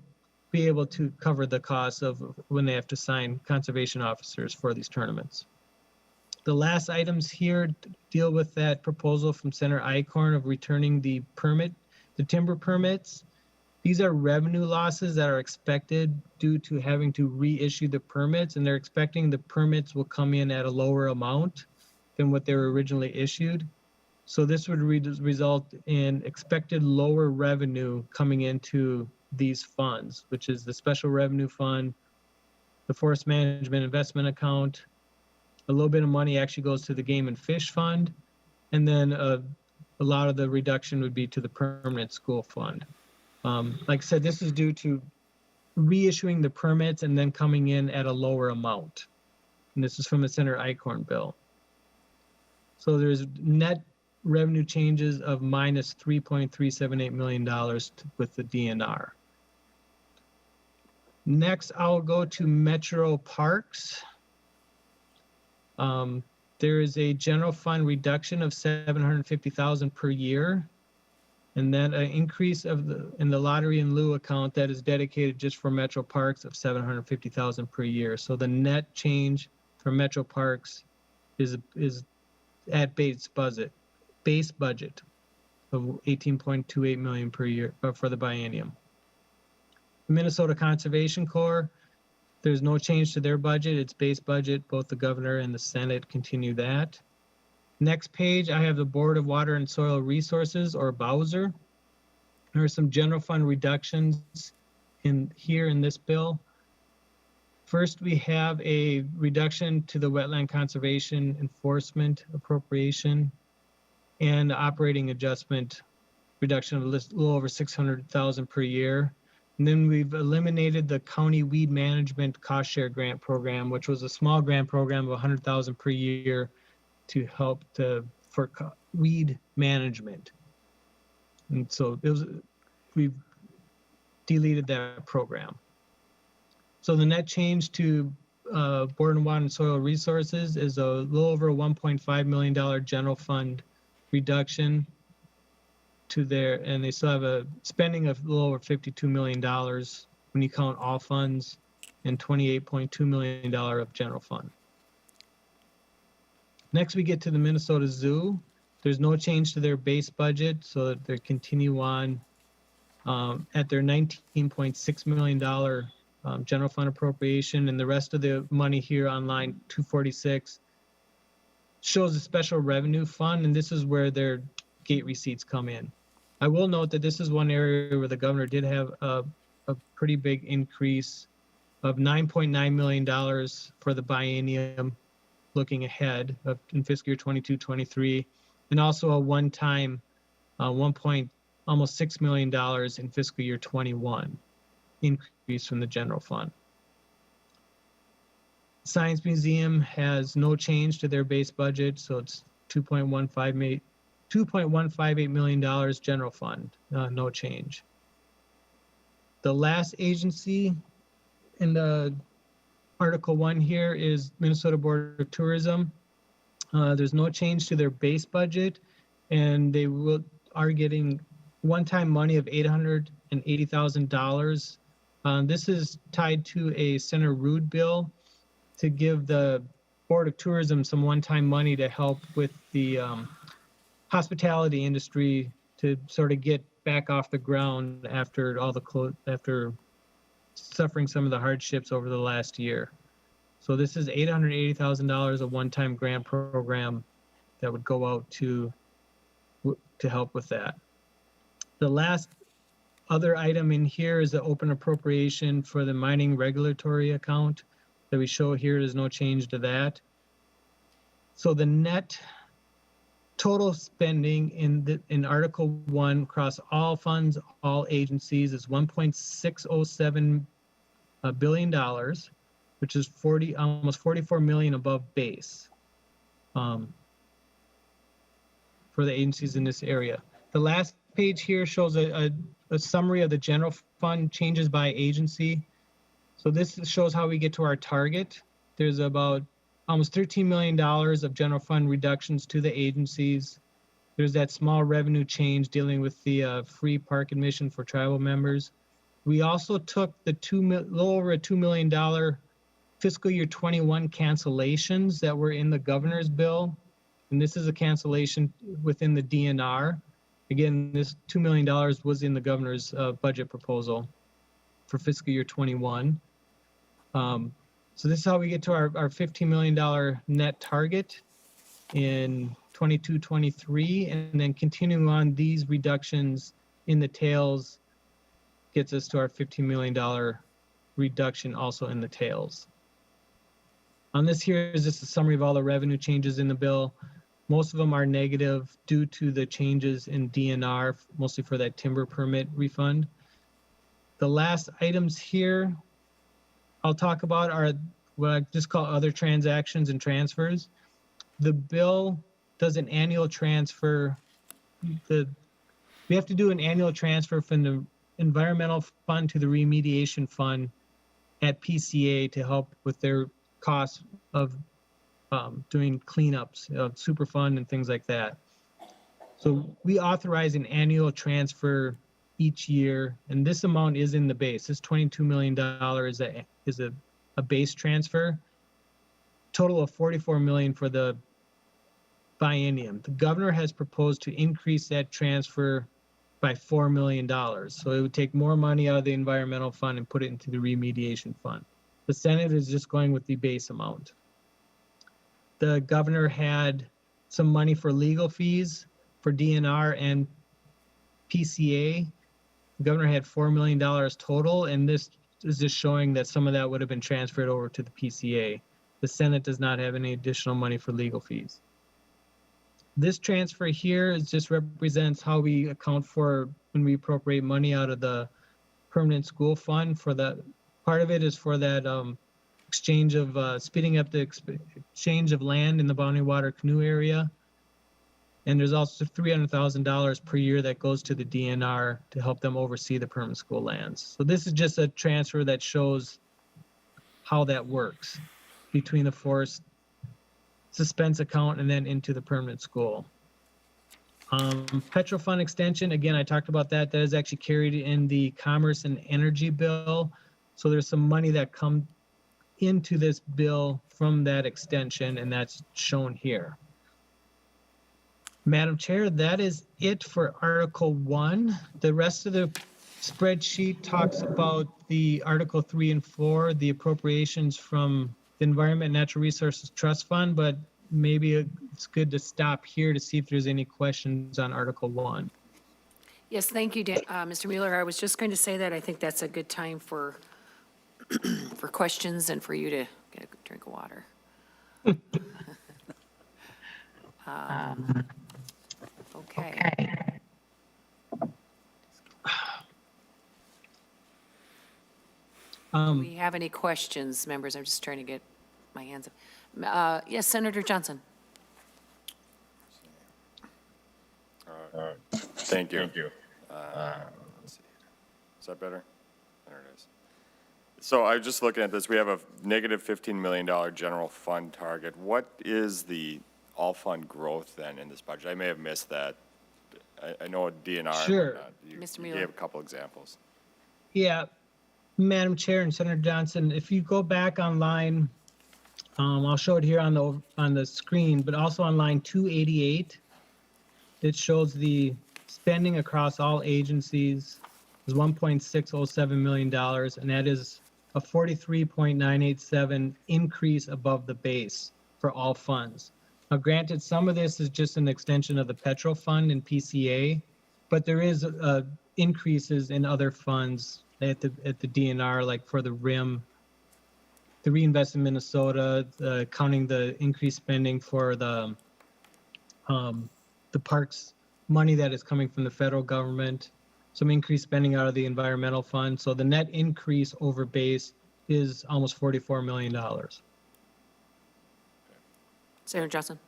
be able to cover the costs of when they have to sign conservation officers for these tournaments. The last items here deal with that proposal from Senator Eichhorn of returning the timber permits. These are revenue losses that are expected due to having to reissue the permits, and they're expecting the permits will come in at a lower amount than what they were originally issued. So this would result in expected lower revenue coming into these funds, which is the special revenue fund, the forest management investment account. A little bit of money actually goes to the game and fish fund. And then a lot of the reduction would be to the permanent school fund. Like I said, this is due to reissuing the permits and then coming in at a lower amount. And this is from the Senator Eichhorn bill. So there's net revenue changes of minus $3.378 million with the DNR. Next, I'll go to Metro Parks. There is a general fund reduction of $750,000 per year, and then an increase in the lottery in lieu account that is dedicated just for Metro Parks of $750,000 per year. So the net change for Metro Parks is at base budget of $18.28 million per year for the biennium. Minnesota Conservation Corps, there's no change to their budget. It's base budget. Both the governor and the Senate continue that. Next page, I have the Board of Water and Soil Resources, or BOWSR. There are some general fund reductions in this bill. First, we have a reduction to the wetland conservation enforcement appropriation and operating adjustment reduction of a little over $600,000 per year. And then we've eliminated the county weed management cost share grant program, which was a small grant program of $100,000 per year to help for weed management. And so we've deleted that program. So the net change to Board of Water and Soil Resources is a little over a $1.5 million general fund reduction to their, and they still have a spending of a little over $52 million when you count all funds, and $28.2 million of general fund. Next, we get to the Minnesota Zoo. There's no change to their base budget, so that they continue on at their $19.6 million general fund appropriation, and the rest of the money here on line 246 shows a special revenue fund, and this is where their gate receipts come in. I will note that this is one area where the governor did have a pretty big increase of $9.9 million for the biennium looking ahead in fiscal year 22-23, and also a one-time almost $6 million in fiscal year 21 increase from the general fund. Science Museum has no change to their base budget, so it's $2.158 million general fund, no change. The last agency in the Article 1 here is Minnesota Board of Tourism. There's no change to their base budget, and they are getting one-time money of $880,000. This is tied to a Senator Ruud bill to give the Board of Tourism some one-time money to help with the hospitality industry to sort of get back off the ground after after suffering some of the hardships over the last year. So this is $880,000, a one-time grant program that would go out to help with that. The last other item in here is the open appropriation for the mining regulatory account that we show here. There's no change to that. So the net total spending in Article 1 across all funds, all agencies is $1.607 billion, which is almost $44 million above base for the agencies in this area. The last page here shows a summary of the general fund changes by agency. So this shows how we get to our target. There's about almost $13 million of general fund reductions to the agencies. There's that small revenue change dealing with the free park admission for tribal members. We also took the little over a $2 million fiscal year 21 cancellations that were in the governor's bill. And this is a cancellation within the DNR. Again, this $2 million was in the governor's budget proposal for fiscal year 21. So this is how we get to our $15 million net target in 22, 23, and then continuing on these reductions in the tails gets us to our $15 million reduction also in the tails. On this here is just a summary of all the revenue changes in the bill. Most of them are negative due to the changes in DNR, mostly for that timber permit refund. The last items here I'll talk about are what I just call other transactions and transfers. The bill does an annual transfer. We have to do an annual transfer from the environmental fund to the remediation fund at PCA to help with their costs of doing cleanups of Superfund and things like that. So we authorize an annual transfer each year, and this amount is in the base. This $22 million is a base transfer. Total of $44 million for the biennium. The governor has proposed to increase that transfer by $4 million. So it would take more money out of the environmental fund and put it into the remediation fund. The Senate is just going with the base amount. The governor had some money for legal fees for DNR and PCA. The governor had $4 million total, and this is just showing that some of that would have been transferred over to the PCA. The Senate does not have any additional money for legal fees. This transfer here is just represents how we account for when we appropriate money out of the permanent school fund. For the part of it is for that exchange of speeding up the exchange of land in the Boundary Water Canoe area. And there's also $300,000 per year that goes to the DNR to help them oversee the permanent school lands. So this is just a transfer that shows how that works between the forest suspense account and then into the permanent school. Petro fund extension, again, I talked about that. That is actually carried in the commerce and energy bill. So there's some money that comes into this bill from that extension, and that's shown here. Madam Chair, that is it for Article 1. The rest of the spreadsheet talks about the Article 3 and 4, the appropriations from the Environment and Natural Resources Trust Fund, but maybe it's good to stop here to see if there's any questions on Article 1.
Yes, thank you, Mr. Mueller. I was just going to say that I think that's a good time for for questions and for you to get a drink of water. Okay. Do we have any questions, members? I'm just trying to get my hands up. Yes, Senator Johnson.
Thank you. Let's see. Is that better? There it is. So I was just looking at this. We have a negative $15 million general fund target. What is the all-fund growth then in this budget? I may have missed that. I know DNR.
Sure.
Mr.
You
Mueller.
gave a couple examples.
Yeah, Madam Chair and Senator Johnson, if you go back on line, I'll show it here on the screen, but also on line 288, it shows the spending across all agencies is $1.607 million, and that is a 43.987 increase above the base for all funds. Now, granted, some of this is just an extension of the Petro Fund and PCA, but there is increases in other funds at the DNR, like for the RIM, the Reinvest in Minnesota, counting the increased spending for the parks money that is coming from the federal government, some increased spending out of the environmental fund. So the net increase over base is almost $44 million.
Senator Johnson.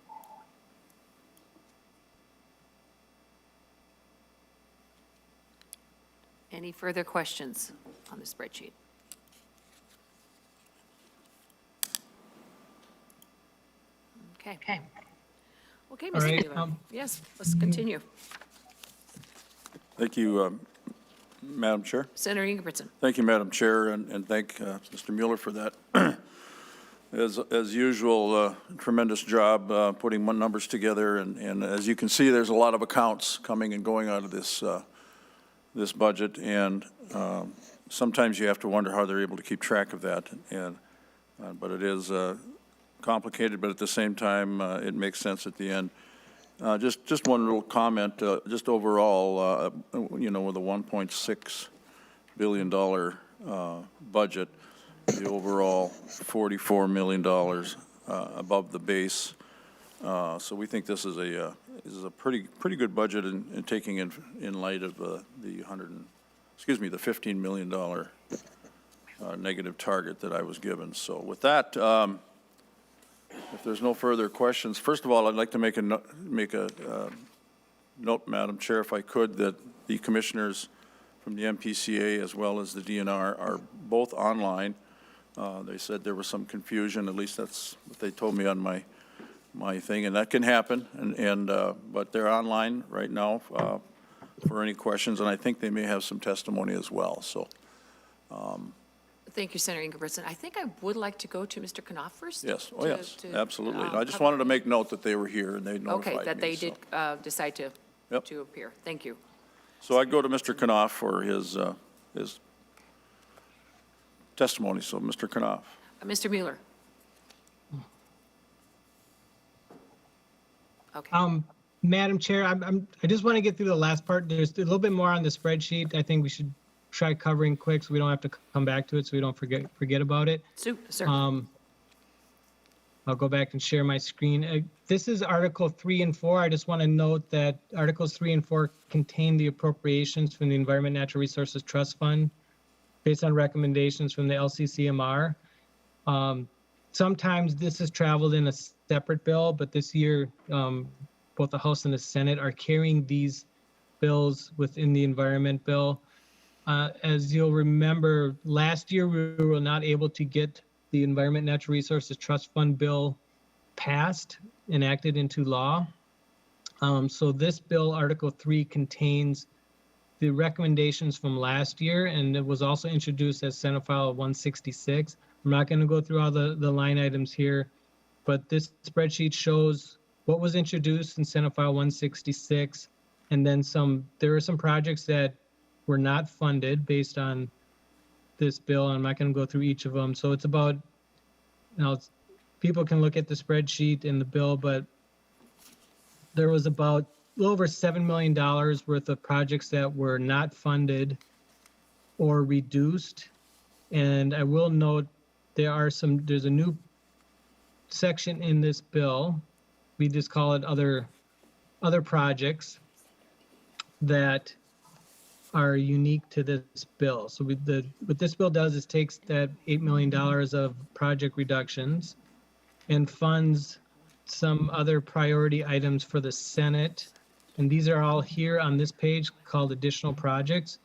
Any further questions on the spreadsheet? Okay. Okay,
All
Mr.
right,
Mueller. Yes, let's continue.
Thank you, Madam Chair.
Senator Ingebrigtsen.
Thank you, Madam Chair, and thank Mr. Mueller for that. As usual, tremendous job putting numbers together, and as you can see, there's a lot of accounts coming and going out of this this budget, and sometimes you have to wonder how they're able to keep track of that. And but it is complicated, but at the same time, it makes sense at the end. Just one little comment, just overall, you know, with a $1.6 billion budget, the overall $44 million above the base. So we think this is a pretty good budget in taking in light of the $15 million negative target that I was given. So with that, if there's no further questions, first of all, I'd like to make a note, Madam Chair, if I could, that the commissioners from the MPCA as well as the DNR are both online. They said there was some confusion, at least that's what they told me on my thing, and that can happen, but they're online right now for any questions, and I think they may have some testimony as well, so.
Thank you, Senator Ingebrigtsen. I think I would like to go to Mr. Knopf first.
Yes,
to
absolutely. I just wanted to make note that they were here and they notified me.
Okay, that they
so.
did decide to appear. Thank you.
So I'd go to Mr. Knopf for his testimony. So, Mr. Knopf.
Mr. Mueller. Okay.
Madam Chair, I just want to get through the last part. There's a little bit more on the spreadsheet. I think we should try covering quick so we don't have to come back to it, so we don't forget about it.
Sir.
I'll go back and share my screen. This is Article 3 and 4. I just want to note that Articles 3 and 4 contain the appropriations from the Environment Natural Resources Trust Fund based on recommendations from the LCCMR. Sometimes this has traveled in a separate bill, but this year, both the House and the Senate are carrying these bills within the Environment Bill. As you'll remember, last year we were not able to get the Environment Natural Resources Trust Fund bill passed, enacted into law. So this bill, Article 3, contains the recommendations from last year, and it was also introduced as Senate File 166. I'm not going to go through all the line items here, but this spreadsheet shows what was introduced in Senate File 166, and then there are some projects that were not funded based on this bill. I'm not going to go through each of them. So it's about, people can look at the spreadsheet in the bill, but there was about a little over $7 million worth of projects that were not funded or reduced. And I will note there's a new section in this bill. We just call it other projects that are unique to this bill. So what this bill does is takes that $8 million of project reductions and funds some other priority items for the Senate. And these are all here on this page called additional projects.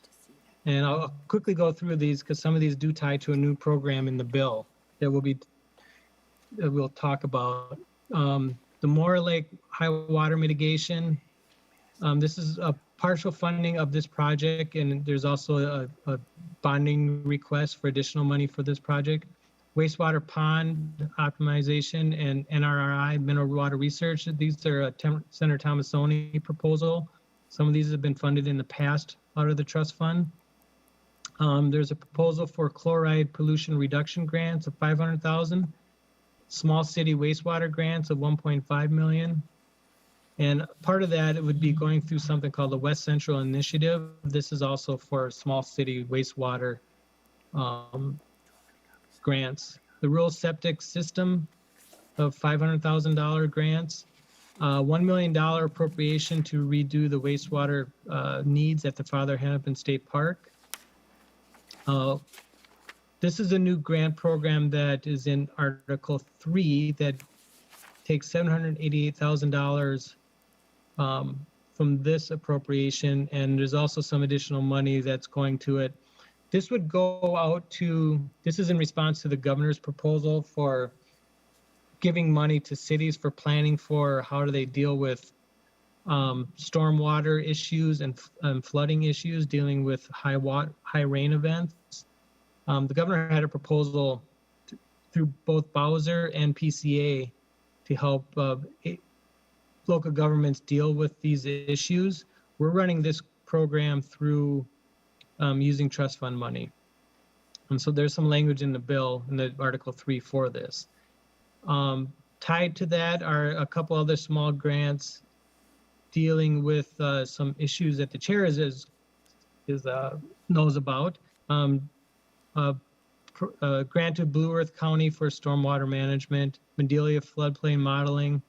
And I'll quickly go through these because some of these do tie to a new program in the bill that we'll talk about. The Moore Lake high water mitigation. This is a partial funding of this project, and there's also a bonding request for additional money for this project. Wastewater pond optimization and NRRI, mineral water research. These are a Senator Thomasoni proposal. Some of these have been funded in the past out of the trust fund. There's a proposal for chloride pollution reduction grants of $500,000, small city wastewater grants of $1.5 million. And part of that, it would be going through something called the West Central Initiative. This is also for small city wastewater grants. The rural septic system of $500,000 grants, $1 million appropriation to redo the wastewater needs at the Father Hennepin State Park. This is a new grant program that is in Article 3 that takes $788,000 from this appropriation, and there's also some additional money that's going to it. This would go out this is in response to the governor's proposal for giving money to cities for planning for how do they deal with stormwater issues and flooding issues, dealing with high rain events. The governor had a proposal through both BOWSR and PCA to help local governments deal with these issues. We're running this program through using trust fund money. And so there's some language in the bill in the Article 3 for this. Tied to that are a couple other small grants dealing with some issues that the chair knows about. Grant to Blue Earth County for stormwater management, Medelia floodplain modeling,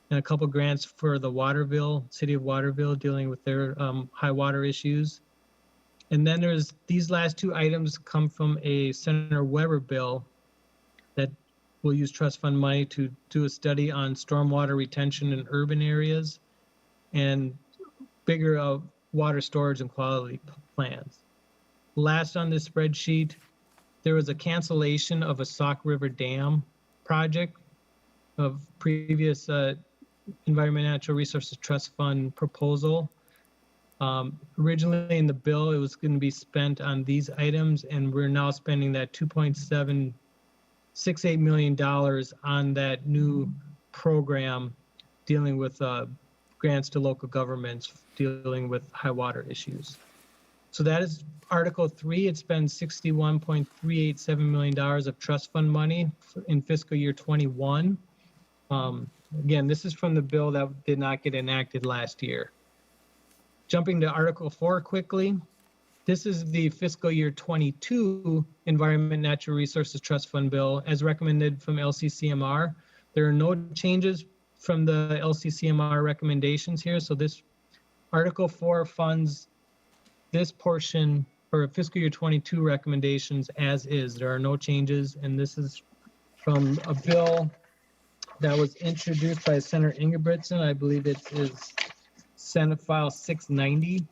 and a couple grants for the Waterville, city of Waterville, dealing with their high water issues. And then there's these last two items come from a Senator Weber bill that will use trust fund money to do a study on stormwater retention in urban areas and bigger water storage and quality plans. Last on this spreadsheet, there was a cancellation of a Sauk River Dam project of previous Environment and Natural Resources Trust Fund proposal. Originally in the bill, it was going to be spent on these items, and we're now spending that $2.768 million on that new program dealing with grants to local governments dealing with high water issues. So that is Article 3. It spends $61.387 million of trust fund money in fiscal year 21. Again, this is from the bill that did not get enacted last year. Jumping to Article 4 quickly, this is the fiscal year 22 Environment Natural Resources Trust Fund bill as recommended from LCCMR. There are no changes from the LCCMR recommendations here. So this Article 4 funds this portion for fiscal year 22 recommendations as is. There are no changes. And this is from a bill that was introduced by Senator Ingebrigtsen. I believe it is Senate File 690.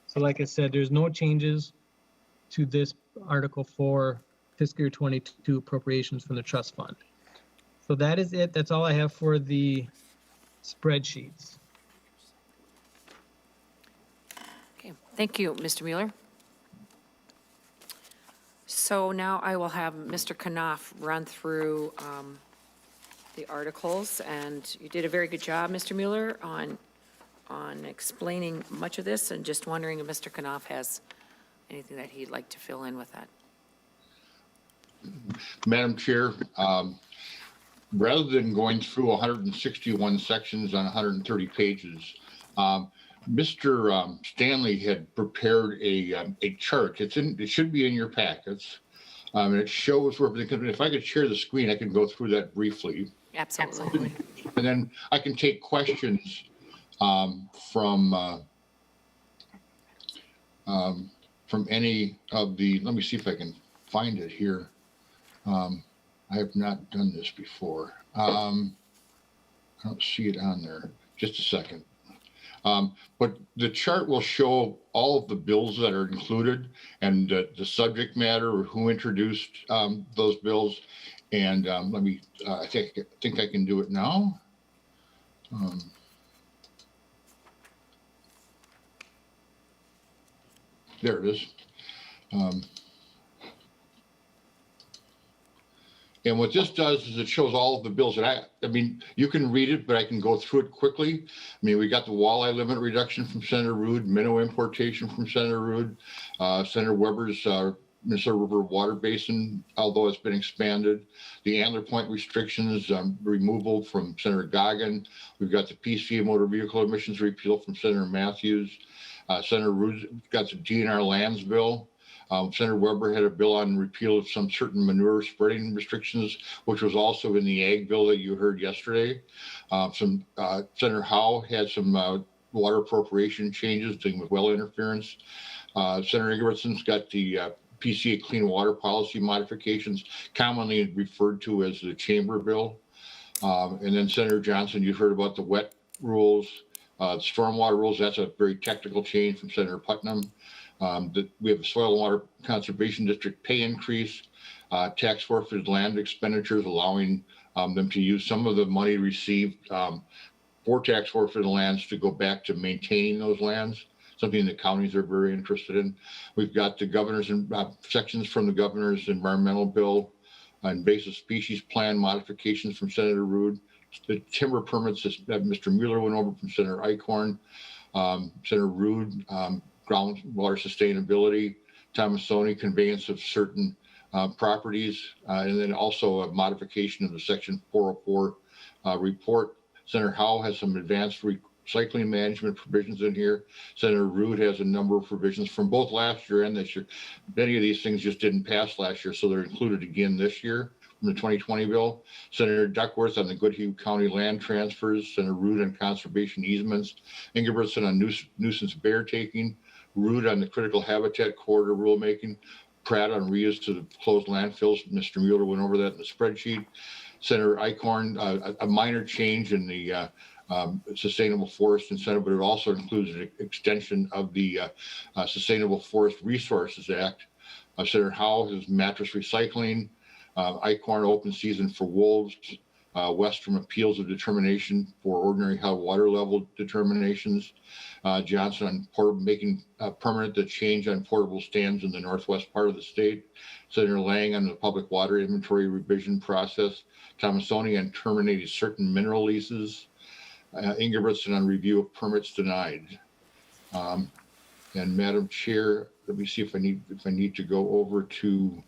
So like I said, there's no changes to this Article 4 fiscal year 22 appropriations from the trust fund. So that is it. That's all I have for the spreadsheets.
Okay, thank you, Mr. Mueller. So now I will have Mr. Knopf run through the articles, and you did a very good job, Mr. Mueller, on explaining much of this, and just wondering if Mr. Knopf has anything that he'd like to fill in with that.
Madam Chair, rather than going through 161 sections on 130 pages, Mr. Stanley had prepared a chart. It should be in your packets. And it shows where, if I could share the screen, I can go through that briefly.
Absolutely.
And then I can take questions from any of the, let me see if I can find it here. I have not done this before. I don't see it on there. Just a second. But the chart will show all of the bills that are included and the subject matter or who introduced those bills. And let me, I think I can do it now. There it is. And what this does is it shows all of the bills that I mean, you can read it, but I can go through it quickly. I mean, we got the walleye limit reduction from Senator Ruud, minnow importation from Senator Ruud, Senator Weber's Minnesota River Water Basin, although it's been expanded. The antler point restrictions removal from Senator Goggin. We've got the PCA motor vehicle emissions repeal from Senator Matthews. Senator Ruud got the DNR lands bill. Senator Weber had a bill on repeal of some certain manure spreading restrictions, which was also in the ag bill that you heard yesterday. Senator Howe had some water appropriation changes dealing with well interference. Senator Ingebrigtsen's got the PCA clean water policy modifications, commonly referred to as the chamber bill. And then Senator Johnson, you heard about the wet rules, stormwater rules. That's a very technical change from Senator Putnam. We have a soil and water conservation district pay increase, tax forfeited land expenditures, allowing them to use some of the money received for tax forfeited lands to go back to maintaining those lands, something the counties are very interested in. We've got the governor's sections from the governor's environmental bill, invasive species plan modifications from Senator Ruud, the timber permits that Mr. Mueller went over from Senator Eichhorn, Senator Ruud, groundwater sustainability, Thomasoni, conveyance of certain properties, and then also a modification of the Section 404 report. Senator Howe has some advanced recycling management provisions in here. Senator Ruud has a number of provisions from both last year and this year. Many of these things just didn't pass last year, so they're included again this year from the 2020 bill. Senator Duckworth on the Goodhue County land transfers, Senator Ruud on conservation easements, Ingebrigtsen on nuisance bear taking, Ruud on the critical habitat corridor rulemaking, Pratt on reuse to the closed landfills. Mr. Mueller went over that in the spreadsheet. Senator Eichhorn, a minor change in the sustainable forest incentive, but it also includes an extension of the Sustainable Forest Resources Act. Senator Howe has mattress recycling, Eichhorn open season for wolves, Western appeals of determination for ordinary high water level determinations, Johnson on making permanent the change on portable stands in the northwest part of the state, Senator Lang on the public water inventory revision process, Thomasoni on terminating certain mineral leases, Ingebrigtsen on review of permits denied. And Madam Chair, let me see if I need to go over to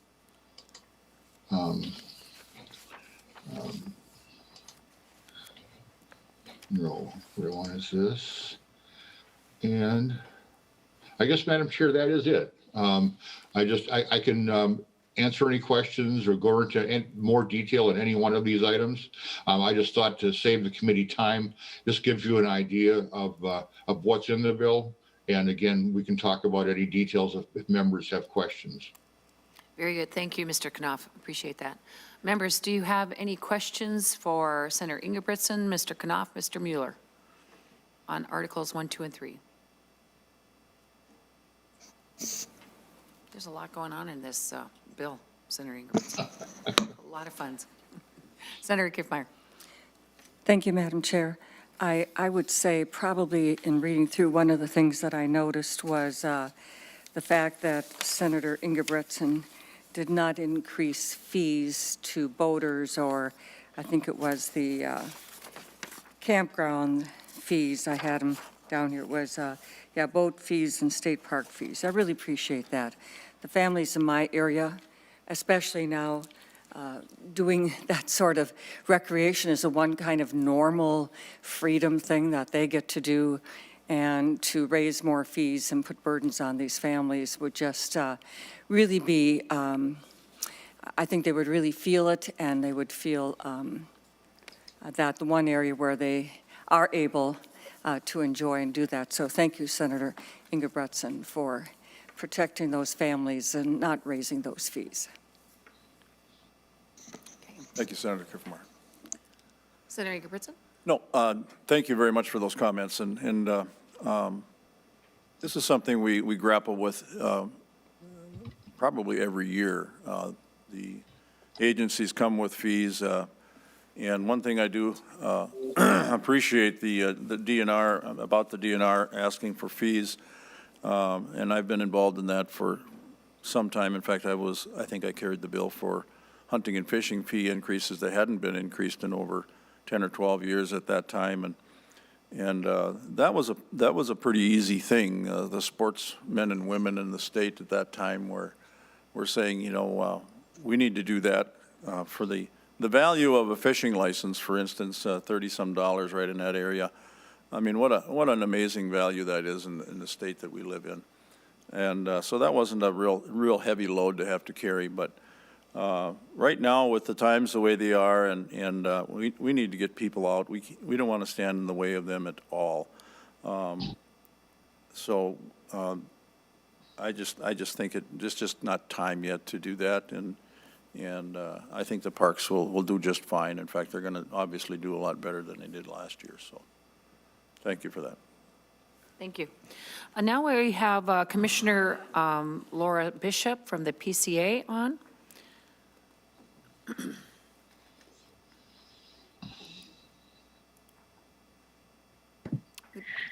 no, what one is this? And I guess, Madam Chair, that is it. I can answer any questions or go into more detail in any one of these items. I just thought to save the committee time, this gives you an idea of what's in the bill. And again, we can talk about any details if members have questions.
Very good. Thank you, Mr. Knopf. Appreciate that. Members, do you have any questions for Senator Ingebrigtsen, Mr. Knopf, Mr. Mueller on Articles 1, 2, and 3? There's a lot going on in this bill, Senator Ingebrigtsen. A lot of funds. Senator Kiffmeyer.
Thank you, Madam Chair. I would say probably in reading through, one of the things that I noticed was the fact that Senator Ingebrigtsen did not increase fees to boaters, or I think it was the campground fees. I had them down here. It was, boat fees and state park fees. I really appreciate that. The families in my area, especially now, doing that sort of recreation is a one kind of normal freedom thing that they get to do, and to raise more fees and put burdens on these families would just really be, I think they would really feel it, and they would feel that the one area where they are able to enjoy and do that. So thank you, Senator Ingebrigtsen, for protecting those families and not raising those fees.
Thank you, Senator Kiffmeyer.
Senator Ingebrigtsen?
No, thank you very much for those comments. And this is something we grapple with probably every year. The agencies come with fees, and one thing I do appreciate the DNR, about the DNR asking for fees, and I've been involved in that for some time. In fact, I think I carried the bill for hunting and fishing fee increases that hadn't been increased in over 10 or 12 years at that time, and that was a pretty easy thing. The sportsmen and women in the state at that time were saying, you know, we need to do that for the value of a fishing license, for instance, $30-some right in that area. I mean, what an amazing value that is in the state that we live in, and so that wasn't a real heavy load to have to carry, but. Right now, with the times the way they are, and we need to get people out. We don't want to stand in the way of them at all. So I just think it's just not time yet to do that, and I think the parks will do just fine. In fact, they're going to obviously do a lot better than they did last year. So thank you for that.
Thank you. Now we have Commissioner Laura Bishop from the PCA on.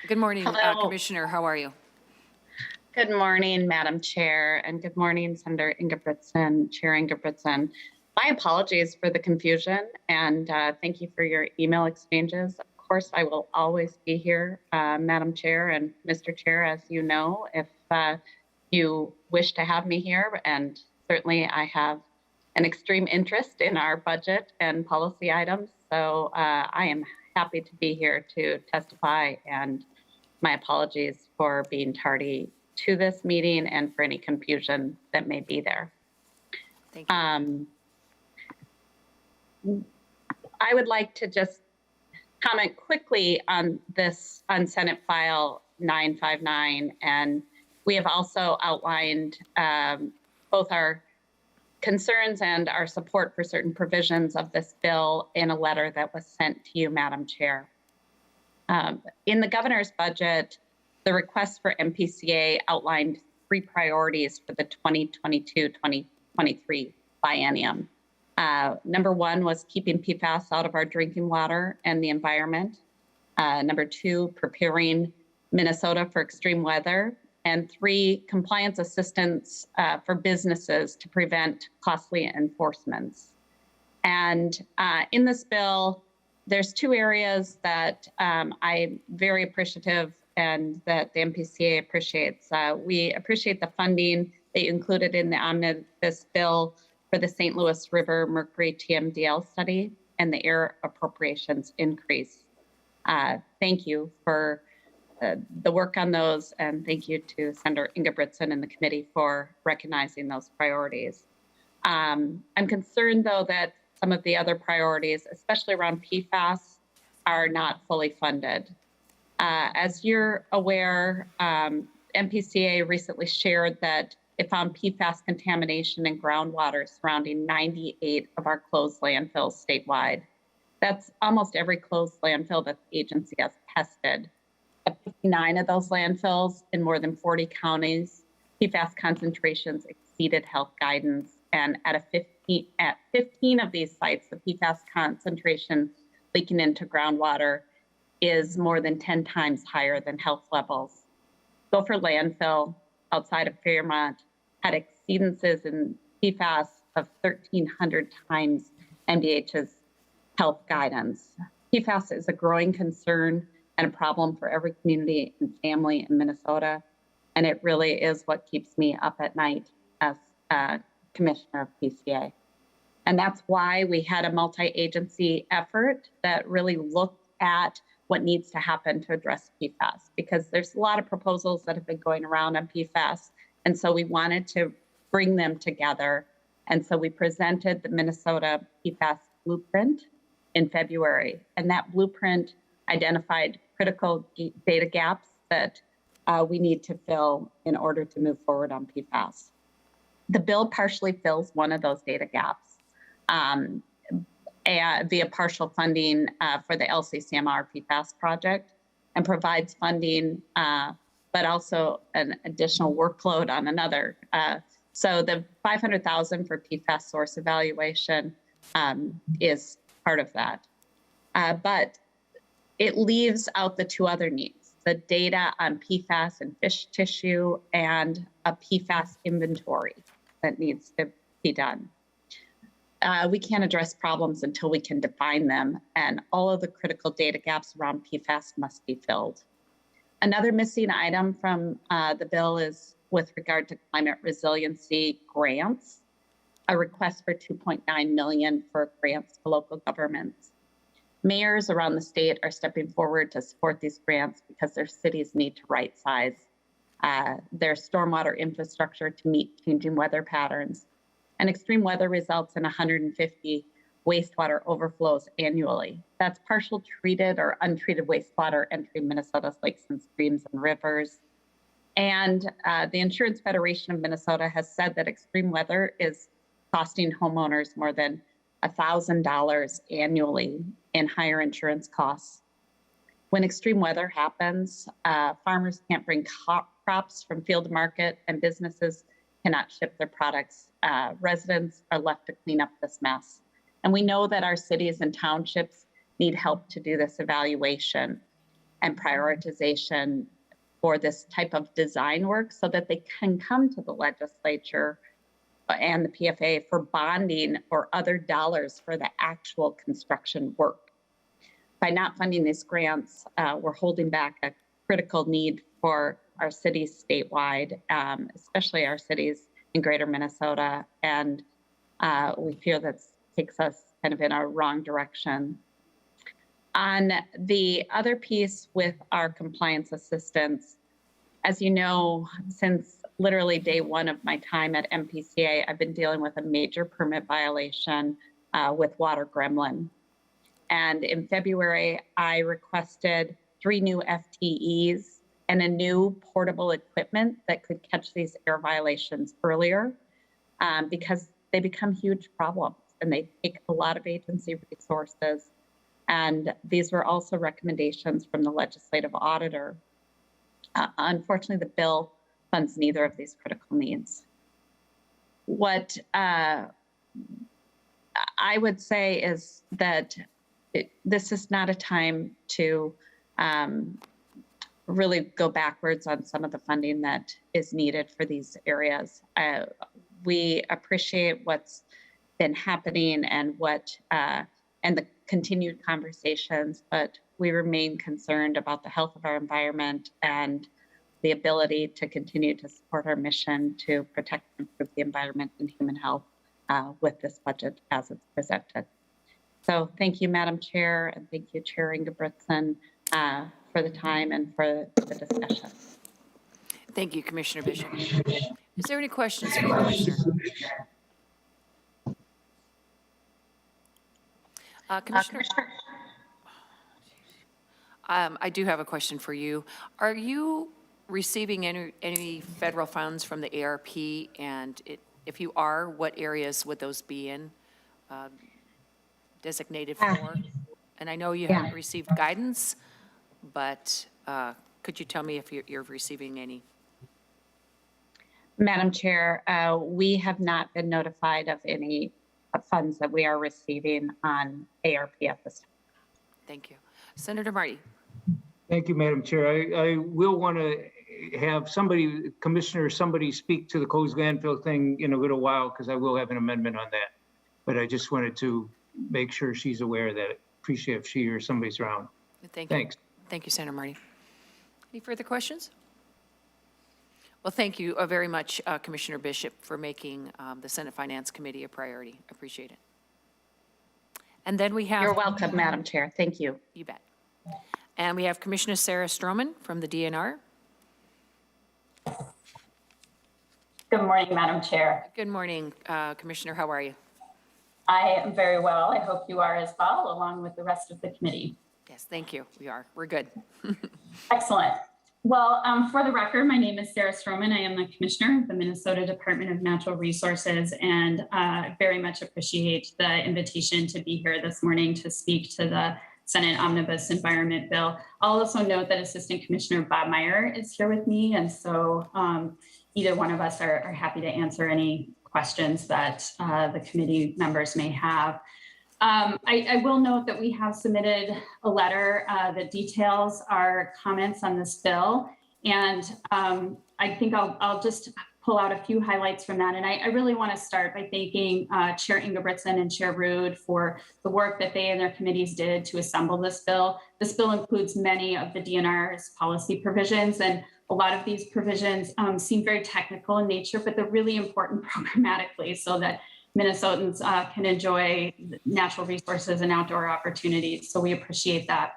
Good morning, Commissioner. How are you?
Good morning, Madam Chair, and good morning, Senator Ingebrigtsen, Chair Ingebrigtsen. My apologies for the confusion, and thank you for your email exchanges. Of course, I will always be here, Madam Chair and Mr. Chair, as you know, if you wish to have me here, and certainly I have an extreme interest in our budget and policy items. So I am happy to be here to testify, and my apologies for being tardy to this meeting and for any confusion that may be there.
Thank you.
I would like to just comment quickly on this, on Senate File 959, and we have also outlined both our concerns and our support for certain provisions of this bill in a letter that was sent to you, Madam Chair. In the governor's budget, the request for MPCA outlined 3 priorities for the 2022-2023 biennium. Number 1 was keeping PFAS out of our drinking water and the environment. Number 2, preparing Minnesota for extreme weather. And 3, compliance assistance for businesses to prevent costly enforcements. And in this bill, there's 2 areas that I'm very appreciative and that the MPCA appreciates. We appreciate the funding that you included in the Omnibus bill for the St. Louis River Mercury TMDL study and the air appropriations increase. Thank you for the work on those, and thank you to Senator Ingebrigtsen and the committee for recognizing those priorities. I'm concerned, though, that some of the other priorities, especially around PFAS, are not fully funded. As you're aware, MPCA recently shared that it found PFAS contamination in groundwater surrounding 98 of our closed landfills statewide. That's almost every closed landfill that the agency has tested. At 59 of those landfills in more than 40 counties, PFAS concentrations exceeded health guidance, and at 15 of these sites, the PFAS concentration leaking into groundwater is more than 10 times higher than health levels. Gopher Landfill outside of Fairmont had exceedances in PFAS of 1,300 times NBH's health guidance. PFAS is a growing concern and a problem for every community and family in Minnesota, and it really is what keeps me up at night as Commissioner of PCA. And that's why we had a multi-agency effort that really looked at what needs to happen to address PFAS, because there's a lot of proposals that have been going around on PFAS, and so we wanted to bring them together. And so we presented the Minnesota PFAS blueprint in February, and that blueprint identified critical data gaps that we need to fill in order to move forward on PFAS. The bill partially fills one of those data gaps via partial funding for the LCCMR PFAS project, and provides funding, but also an additional workload on another. So the $500,000 for PFAS source evaluation is part of that. But it leaves out the 2 other needs, the data on PFAS and fish tissue and a PFAS inventory that needs to be done. We can't address problems until we can define them, and all of the critical data gaps around PFAS must be filled. Another missing item from the bill is with regard to climate resiliency grants, a request for $2.9 million for grants to local governments. Mayors around the state are stepping forward to support these grants because their cities need to right-size their stormwater infrastructure to meet changing weather patterns. And extreme weather results in 150 wastewater overflows annually. That's partial treated or untreated wastewater entering Minnesota's lakes and streams and rivers. And the Insurance Federation of Minnesota has said that extreme weather is costing homeowners more than $1,000 annually in higher insurance costs. When extreme weather happens, farmers can't bring crops from field to market, and businesses cannot ship their products. Residents are left to clean up this mess. And we know that our cities and townships need help to do this evaluation and prioritization for this type of design work so that they can come to the legislature and the PFA for bonding or other dollars for the actual construction work. By not funding these grants, we're holding back a critical need for our cities statewide, especially our cities in greater Minnesota. And we feel that takes us kind of in a wrong direction. On the other piece with our compliance assistance, as you know, since literally day one of my time at MPCA, I've been dealing with a major permit violation with water gremlin. And in February, I requested 3 new FTEs and a new portable equipment that could catch these air violations earlier because they become huge problems and they take a lot of agency resources. And these were also recommendations from the legislative auditor. Unfortunately, the bill funds neither of these critical needs. What I would say is that this is not a time to really go backwards on some of the funding that is needed for these areas. We appreciate what's been happening and and the continued conversations, but we remain concerned about the health of our environment and the ability to continue to support our mission to protect and improve the environment and human health with this budget as it's presented. So thank you, Madam Chair, and thank you, Chair Ingebrigtsen, for the time and for the discussion.
Thank you, Commissioner Bishop. Is there any questions for the Commissioner? Commissioner, I do have a question for you. Are you receiving any federal funds from the ARP? And if you are, what areas would those be in, designated for? And I know you haven't received guidance, but could you tell me if you're receiving any?
Madam Chair, we have not been notified of any funds that we are receiving on ARP at this time.
Thank you. Senator Marty.
Thank you, Madam Chair. I will want to have somebody, Commissioner, somebody speak to the closed landfill thing in a little while, because I will have an amendment on that. But I just wanted to make sure she's aware of that. Appreciate if she or somebody's around.
Thank you.
Thanks.
Thank you, Senator Marty. Any further questions? Well, thank you very much, Commissioner Bishop, for making the Senate Finance Committee a priority. Appreciate it. And then we have—
You're welcome, Madam Chair. Thank you.
You bet. And we have Commissioner Sarah Stroman from the DNR.
Good morning, Madam Chair.
Good morning, Commissioner. How are you?
I am very well. I hope you are as well, along with the rest of the committee.
Yes, thank you. We are. We're good.
Excellent. Well, for the record, my name is Sarah Stroman. I am the Commissioner of the Minnesota Department of Natural Resources, and very much appreciate the invitation to be here this morning to speak to the Senate Omnibus Environment Bill. I'll also note that Assistant Commissioner Bob Meyer is here with me, and so either one of us are happy to answer any questions that the committee members may have. I will note that we have submitted a letter that details our comments on this bill. And I think I'll just pull out a few highlights from that. And I really want to start by thanking Chair Ingebrigtsen and Chair Ruud for the work that they and their committees did to assemble this bill. This bill includes many of the DNR's policy provisions, and a lot of these provisions seem very technical in nature, but they're really important programmatically so that Minnesotans can enjoy natural resources and outdoor opportunities. So we appreciate that.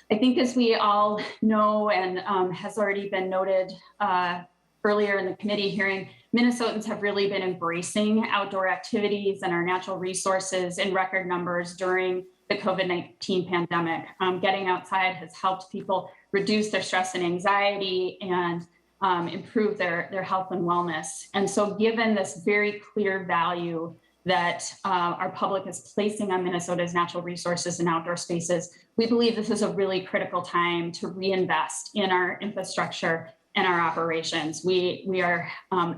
I think, as we all know and has already been noted earlier in the committee hearing, Minnesotans have really been embracing outdoor activities and our natural resources in record numbers during the COVID-19 pandemic. Getting outside has helped people reduce their stress and anxiety and improve their health and wellness. And so given this very clear value that our public is placing on Minnesota's natural resources and outdoor spaces, we believe this is a really critical time to reinvest in our infrastructure and our operations. We are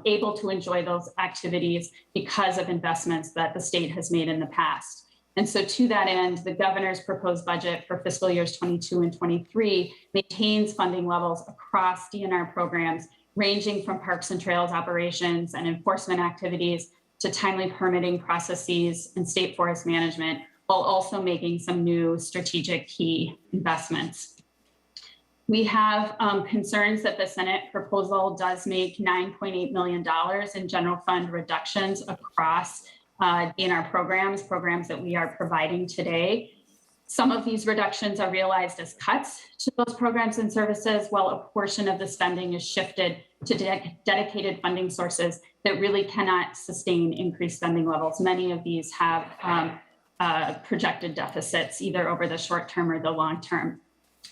able to enjoy those activities because of investments that the state has made in the past. And so to that end, the governor's proposed budget for fiscal years 22 and 23 maintains funding levels across DNR programs, ranging from parks and trails operations and enforcement activities to timely permitting processes and state forest management, while also making some new strategic key investments. We have concerns that the Senate proposal does make $9.8 million in general fund reductions across DNR programs that we are providing today. Some of these reductions are realized as cuts to those programs and services, while a portion of the spending is shifted to dedicated funding sources that really cannot sustain increased spending levels. Many of these have projected deficits either over the short term or the long term.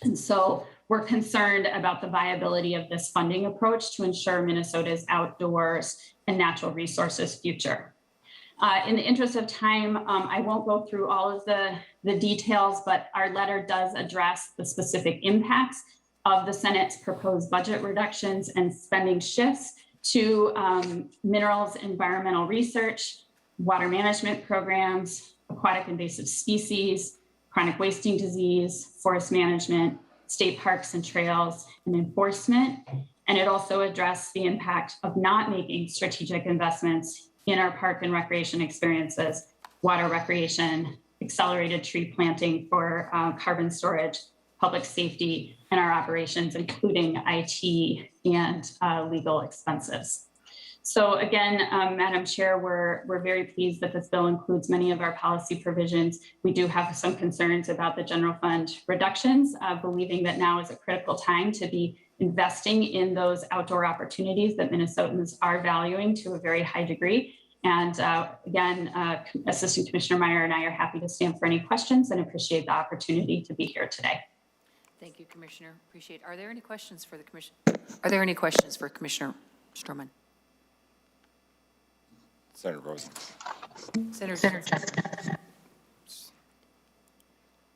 And so we're concerned about the viability of this funding approach to ensure Minnesota's outdoors and natural resources future. In the interest of time, I won't go through all of the details, but our letter does address the specific impacts of the Senate's proposed budget reductions and spending shifts to minerals, environmental research, water management programs, aquatic invasive species, chronic wasting disease, forest management, state parks and trails, and enforcement. And it also addressed the impact of not making strategic investments in our park and recreation experiences, water recreation, accelerated tree planting for carbon storage, public safety, and our operations, including IT and legal expenses. So again, Madam Chair, we're very pleased that this bill includes many of our policy provisions. We do have some concerns about the general fund reductions, believing that now is a critical time to be investing in those outdoor opportunities that Minnesotans are valuing to a very high degree. And again, Assistant Commissioner Meyer and I are happy to stand for any questions and appreciate the opportunity to be here today.
Thank you, Commissioner. Appreciate it. Are there any questions for the commission? Are there any questions for Commissioner Stroman?
Senator Rosen.
Senator.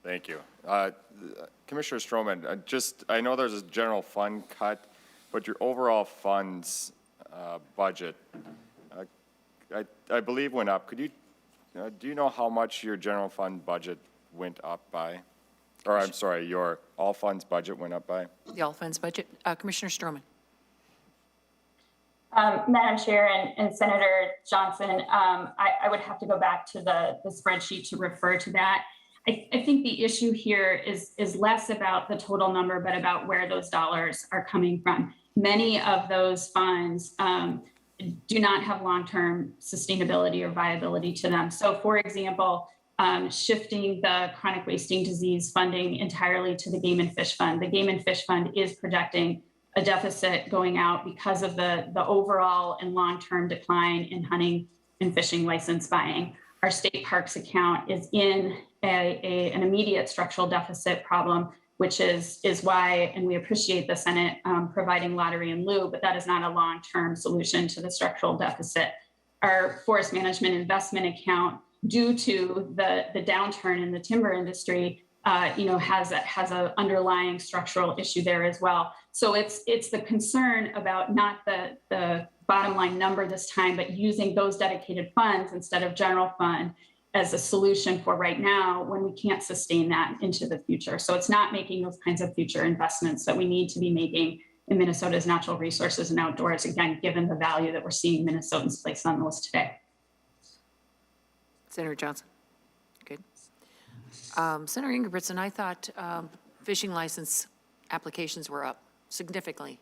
Thank you. Commissioner Stroman, I know there's a general fund cut, but your overall funds budget, I believe went up. Could you, do you know how much your general fund budget went up by? Or I'm sorry, your all funds budget went up by?
The all funds budget. Commissioner Stroman.
Madam Chair and Senator Johnson, I would have to go back to the spreadsheet to refer to that. I think the issue here is less about the total number, but about where those dollars are coming from. Many of those funds do not have long-term sustainability or viability to them. So for example, shifting the chronic wasting disease funding entirely to the Game and Fish Fund. The Game and Fish Fund is projecting a deficit going out because of the overall and long-term decline in hunting and fishing license buying. Our state parks account is in an immediate structural deficit problem, which is why, and we appreciate the Senate providing lottery in lieu, but that is not a long-term solution to the structural deficit. Our forest management investment account, due to the downturn in the timber industry, has an underlying structural issue there as well. So it's the concern about not the bottom line number this time, but using those dedicated funds instead of general fund as a solution for right now when we can't sustain that into the future. So it's not making those kinds of future investments that we need to be making in Minnesota's natural resources and outdoors, again, given the value that we're seeing Minnesotans place on those today.
Senator Johnson. Good. Senator Ingebrigtsen, I thought fishing license applications were up significantly.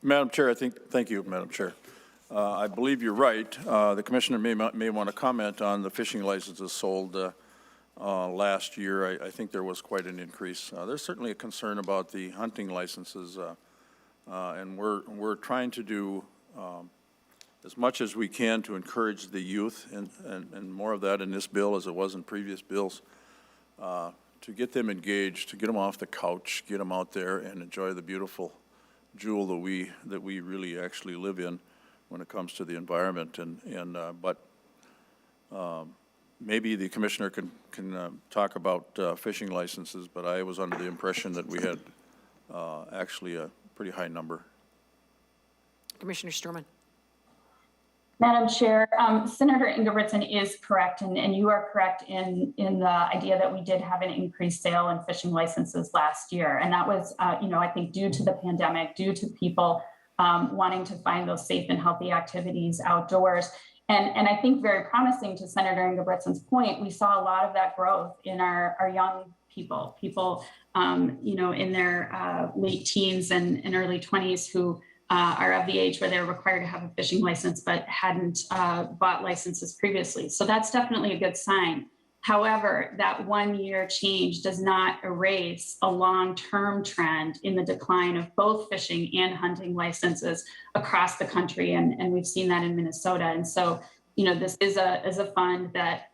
Madam Chair, thank you, Madam Chair. I believe you're right. The commissioner may want to comment on the fishing licenses sold last year. I think there was quite an increase. There's certainly a concern about the hunting licenses, and we're trying to do as much as we can to encourage the youth, and more of that in this bill as it was in previous bills, to get them engaged, to get them off the couch, get them out there and enjoy the beautiful jewel that we really actually live in when it comes to the environment. But maybe the commissioner can talk about fishing licenses, but I was under the impression that we had actually a pretty high number.
Commissioner Sturman.
Madam Chair, Senator Ingebrigtsen is correct, and you are correct in the idea that we did have an increased sale in fishing licenses last year. And that was, I think due to the pandemic, due to people wanting to find those safe and healthy activities outdoors. And I think very promising to Senator Ingebrigtsen's point, we saw a lot of that growth in our young people, in their late teens and early 20s who are of the age where they're required to have a fishing license but hadn't bought licenses previously. So that's definitely a good sign. However, that 1 year change does not erase a long-term trend in the decline of both fishing and hunting licenses across the country. And we've seen that in Minnesota. And so, this is a fund that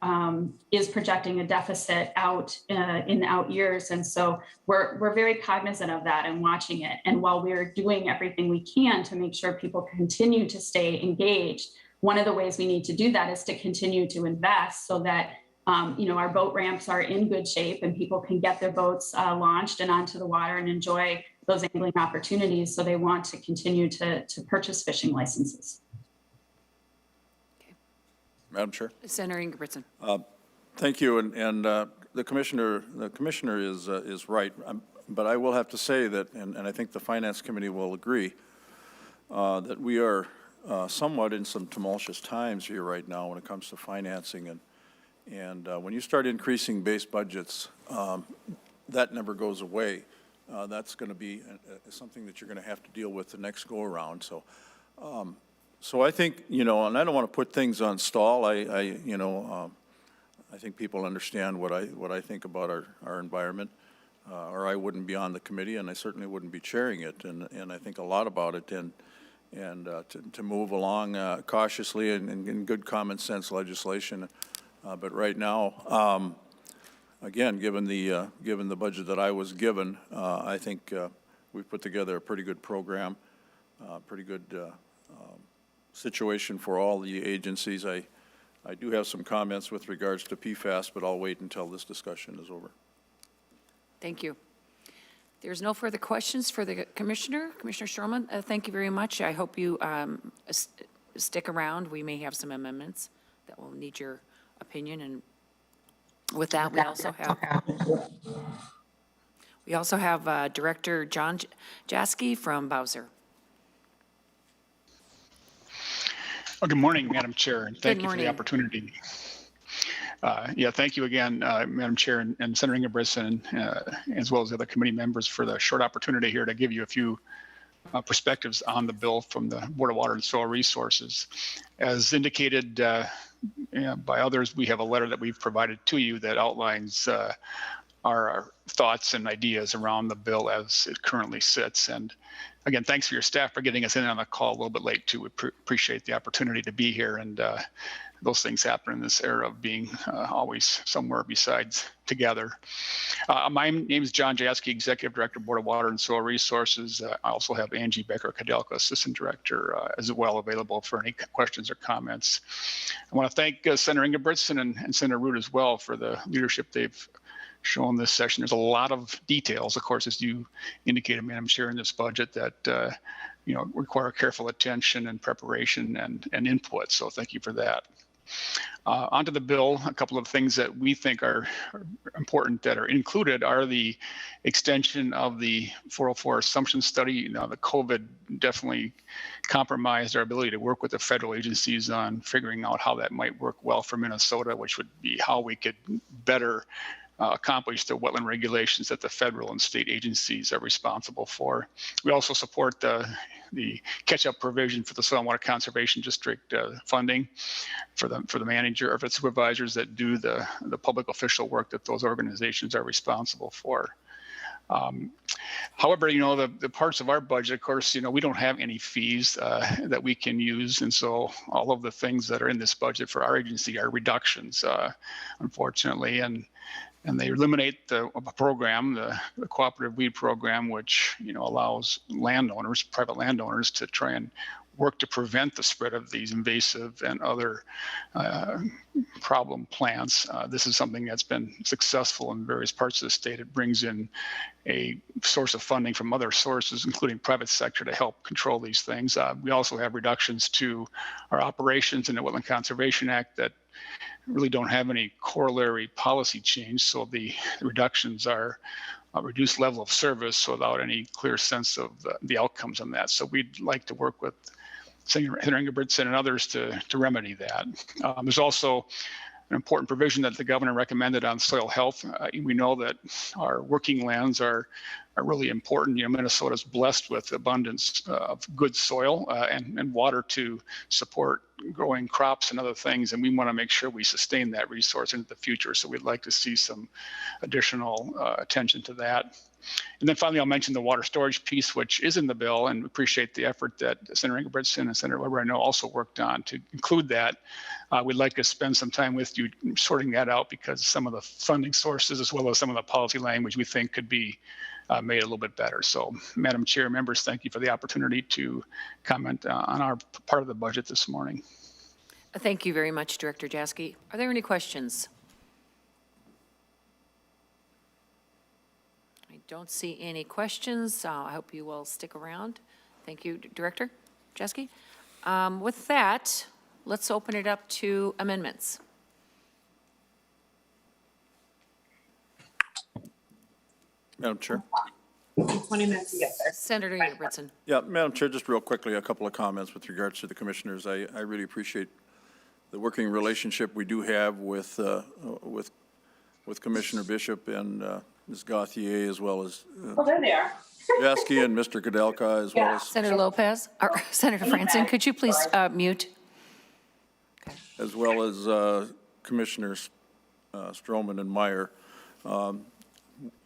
is projecting a deficit out in the out years. And so we're very cognizant of that and watching it. And while we're doing everything we can to make sure people continue to stay engaged, one of the ways we need to do that is to continue to invest so that our boat ramps are in good shape and people can get their boats launched and onto the water and enjoy those angling opportunities. So they want to continue to purchase fishing licenses.
Madam Chair?
Senator Ingebrigtsen.
Thank you, and the commissioner is right, but I will have to say that, and I think the Finance Committee will agree, that we are somewhat in some tumultuous times here right now when it comes to financing, and when you start increasing base budgets, that never goes away. That's going to be something that you're going to have to deal with the next go around. So I think, and I don't want to put things on stall. I think people understand what I think about our environment, or I wouldn't be on the committee, and I certainly wouldn't be chairing it. And I think a lot about it, and to move along cautiously and in good common sense legislation. But right now, again, given the budget that I was given, I think we've put together a pretty good program, pretty good situation for all the agencies. I do have some comments with regards to PFAS, but I'll wait until this discussion is over.
Thank you. There's no further questions for the Commissioner. Commissioner Stroman, thank you very much. I hope you stick around. We may have some amendments that will need your opinion. And with that, we also have Director John Jaski from BOWSR.
Well, good morning, Madam Chair, and thank
Good
you for the
morning.
opportunity. Thank you again, Madam Chair and Senator Ingebrigtsen, as well as the other committee members for the short opportunity here to give you a few perspectives on the bill from the Board of Water and Soil Resources. As indicated by others, we have a letter that we've provided to you that outlines our thoughts and ideas around the bill as it currently sits. And again, thanks for your staff for getting us in on the call a little bit late too. We appreciate the opportunity to be here, and those things happen in this era of being always somewhere besides together. My name is John Jaski, Executive Director, Board of Water and Soil Resources. I also have Angie Becker-Kadelka, Assistant Director, as well, available for any questions or comments. I want to thank Senator Ingebrigtsen and Senator Ruud as well for the leadership they've shown this session. There's a lot of details, of course, as you indicated, Madam Chair, in this budget that require careful attention and preparation and input. So thank you for that. Onto the bill, a couple of things that we think are important that are included are the extension of the 404 assumption study. The COVID definitely compromised our ability to work with the federal agencies on figuring out how that might work well for Minnesota, which would be how we could better accomplish the wetland regulations that the federal and state agencies are responsible for. We also support the catch-up provision for the Soil and Water Conservation District funding for the manager or for the supervisors that do the public official work that those organizations are responsible for. However, the parts of our budget, of course, we don't have any fees that we can use. And so all of the things that are in this budget for our agency are reductions, unfortunately. And they eliminate the program, the cooperative weed program, which allows landowners, private landowners, to try and work to prevent the spread of these invasive and other problem plants. This is something that's been successful in various parts of the state. It brings in a source of funding from other sources, including private sector, to help control these things. We also have reductions to our operations in the Wetland Conservation Act that really don't have any corollary policy change. So the reductions are a reduced level of service without any clear sense of the outcomes on that. So we'd like to work with Senator Ingebrigtsen and others to remedy that. There's also an important provision that the governor recommended on soil health. We know that our working lands are really important. You know, Minnesota's blessed with abundance of good soil and water to support growing crops and other things, and we want to make sure we sustain that resource into the future. So we'd like to see some additional attention to that. And then finally, I'll mention the water storage piece, which is in the bill, and appreciate the effort that Senator Ingebrigtsen and Senator Weber, I know, also worked on to include that. We'd like to spend some time with you sorting that out, because some of the funding sources, as well as some of the policy language, we think could be made a little bit better. So, Madam Chair, members, thank you for the opportunity to comment on our part of the budget this morning.
Thank you very much, Director Jaski. Are there any questions? I don't see any questions. I hope you will stick around. Thank you, Director Jaski. With that, let's open it up to amendments.
Madam Chair?
20 minutes to get there.
Senator Ingebrigtsen.
Yeah, Madam Chair, just real quickly, a couple of comments with regards to the commissioners. I really appreciate the working relationship we do have with Commissioner Bishop and Ms. Gauthier, as well as
Oh, there they are.
Jaski and Mr. Kudelka, as well as
Senator Lopez, or Senator Franson, could you please mute?
Commissioners Stroman and Meyer.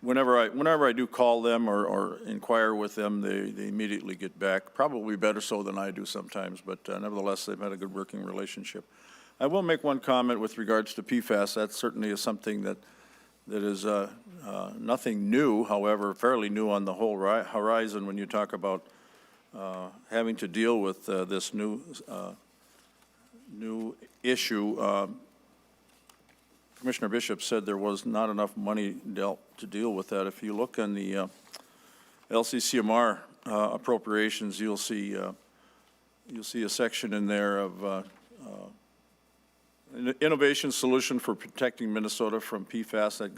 Whenever I do call them or inquire with them, they immediately get back, probably better so than I do sometimes, but nevertheless, they've had a good working relationship. I will make one comment with regards to PFAS. That certainly is something that is nothing new, however, fairly new on the whole horizon when you talk about having to deal with this new issue. Commissioner Bishop said there was not enough money dealt to deal with that. If you look in the LCCMR appropriations, you'll see a section in there of an innovation solution for protecting Minnesota from PFAS that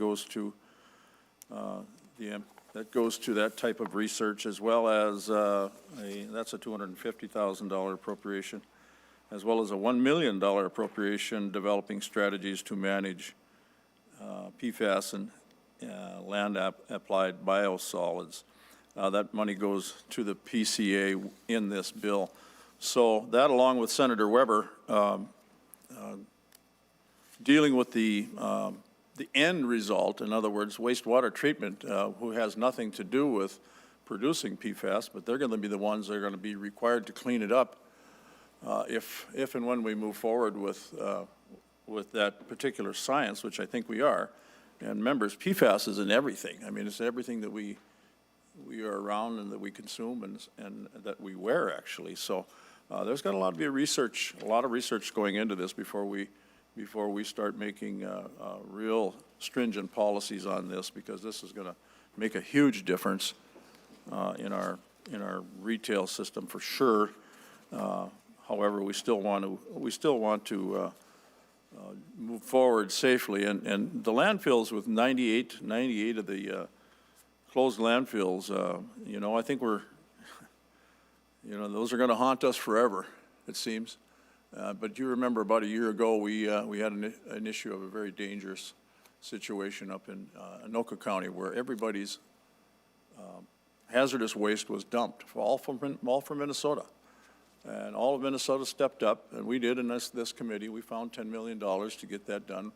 goes to that type of research, as well as that's a $250,000 appropriation, as well as a $1 million appropriation developing strategies to manage PFAS and land-applied biosolids. That money goes to the PCA in this bill. So that, along with Senator Weber, dealing with the end result, in other words, wastewater treatment, who has nothing to do with producing PFAS, but they're going to be the ones that are going to be required to clean it up if and when we move forward with that particular science, which I think we are. And members, PFAS is in everything. I mean, it's everything that we are around and that we consume and that we wear, actually. So there's got a lot of research going into this before we start making real stringent policies on this, because this is going to make a huge difference in our retail system for sure. However, we still want to move forward safely, and the landfills with 98 of the closed landfills. I think those are going to haunt us forever, it seems. But you remember about a year ago, we had an issue of a very dangerous situation up in Anoka County, where everybody's hazardous waste was dumped, all from Minnesota. And all of Minnesota stepped up, and we did in this committee. We found $10 million to get that done.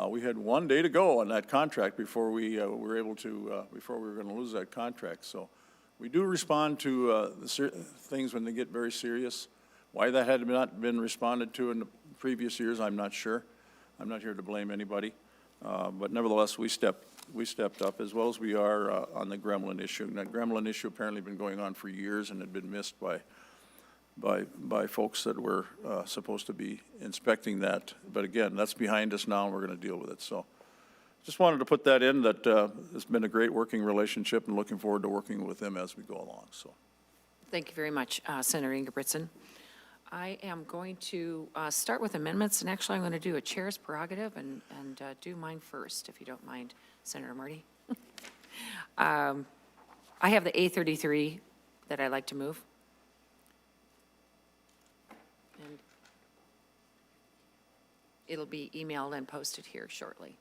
We had 1 day to go on that contract before we were going to lose that contract. So we do respond to things when they get very serious. Why that had not been responded to in the previous years, I'm not sure. I'm not here to blame anybody. But nevertheless, we stepped up, as well as we are on the gremlin issue. And that gremlin issue apparently been going on for years and had been missed by folks that were supposed to be inspecting that. But again, that's behind us now, and we're going to deal with it. So just wanted to put that in, that it's been a great working relationship, and looking forward to working with them as we go along. So
Thank you very much, Senator Ingebrigtsen. I am going to start with amendments, and actually I'm going to do a chair's prerogative and do mine first, if you don't mind, Senator Marty. I have the A33 that I'd like to move. It'll be emailed and posted here shortly.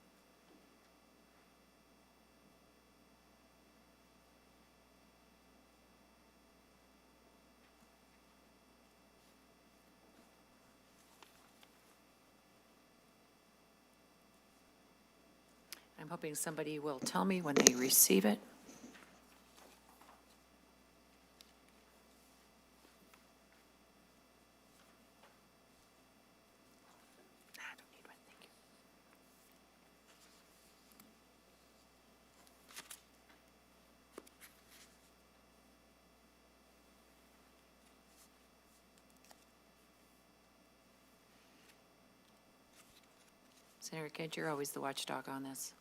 I'm hoping somebody will tell me when they receive it. I don't need one, thank you. Senator Kent, you're always the watchdog on this.